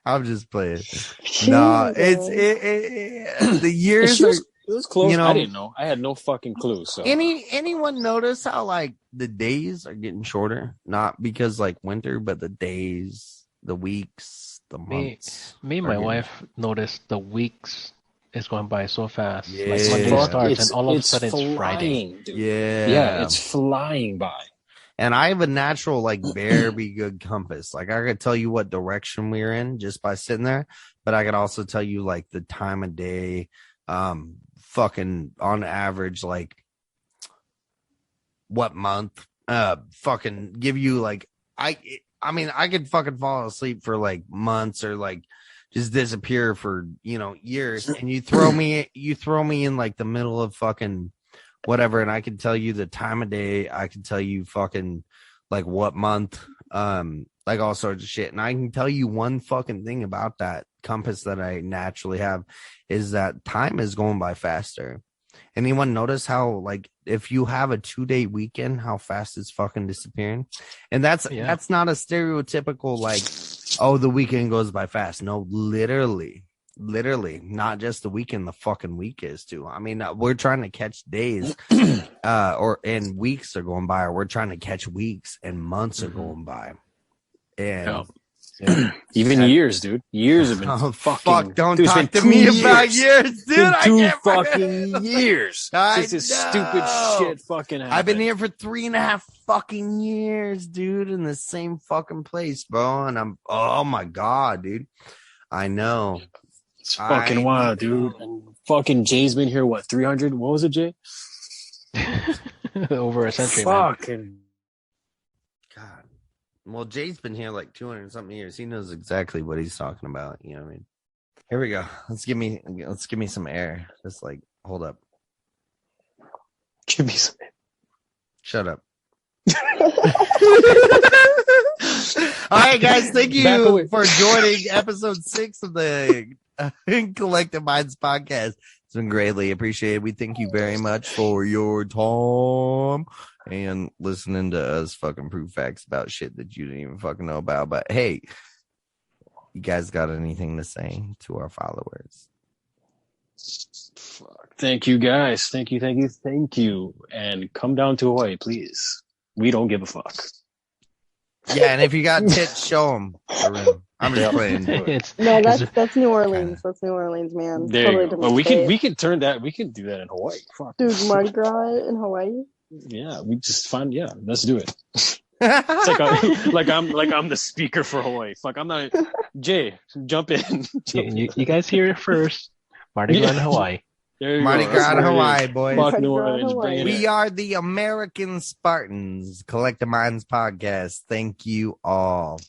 I'm just playing. No, Jesus. the years are. It was close. You know- I didn't know. I had no fucking clue. So Anyone notice how like the days are getting shorter? Not because like winter, but the days, the weeks, the months. Me and are my getting- wife noticed the weeks is going by so fast. Like Yeah. Monday Fuck, starts and all of a sudden it's Friday. flying, dude. Yeah, Yeah, it's flying by. And I have a natural, like, very good compass. Like, I could tell you what direction we're in just by sitting there, but I could also tell you, like, the time of day, fucking on average, like, what month, fucking give you, like, I mean, I could fucking fall asleep for, like, months or, like, just disappear for, years. And you throw me in, like, the middle of fucking whatever, and I can tell you the time of day. I can tell you fucking like what month, like all sorts of shit. And I can tell you one fucking thing about that compass that I naturally have is that time is going by faster. Anyone notice how, like, if you have a 2-day weekend, how fast it's fucking disappearing? And that's not a stereotypical, like, oh, the weekend goes by fast. No, literally, not just the weekend, the fucking week is too. I mean, we're trying to catch days, and weeks are going by, or we're trying to catch weeks and months are going by. And even years, dude. Years have been fucking. Don't dude, talk to me about years, dude. I can't 2 fucking years. Since this stupid shit fucking happened. I've been here for 3.5 fucking years, dude, in the same fucking place, bro. And oh my god, dude. I know. It's fucking wild, dude. And fucking Jay's been here, what, 300? What was it, Jay? Over a century, fucking God. Well, Jay's been here like 200 something years. He knows exactly what he's talking about. You know what I mean? Here we go. Let's give me some air. Just like, hold up. Give me some. Shut up. All right, guys. Thank you for joining episode 6 of the Collective Minds podcast. It's been greatly appreciated. We thank you very much for your time and listening to us fucking prove facts about shit that you didn't even fucking know about. But hey, you guys got anything to say to our followers? Thank you, guys. Thank you. And come down to Hawaii, please. We don't give a fuck. Yeah, and if you got tits, show them. I'm just playing. No, that's New Orleans. That's New Orleans, man. There totally you go. Well, we can turn that. We can do that in Hawaii. Fuck. Dude, Mardi Gras in Hawaii. Yeah, we just find. Yeah, let's do it. It's like I'm the speaker for Hawaii. Fuck, I'm not. Jay, jump in. You guys hear it first. Mardi Gras in Hawaii. Mardi Gras in Hawaii, boys. Fuck New Orleans. Bring it We in. are the American Spartans. Collective Minds podcast. Thank you all.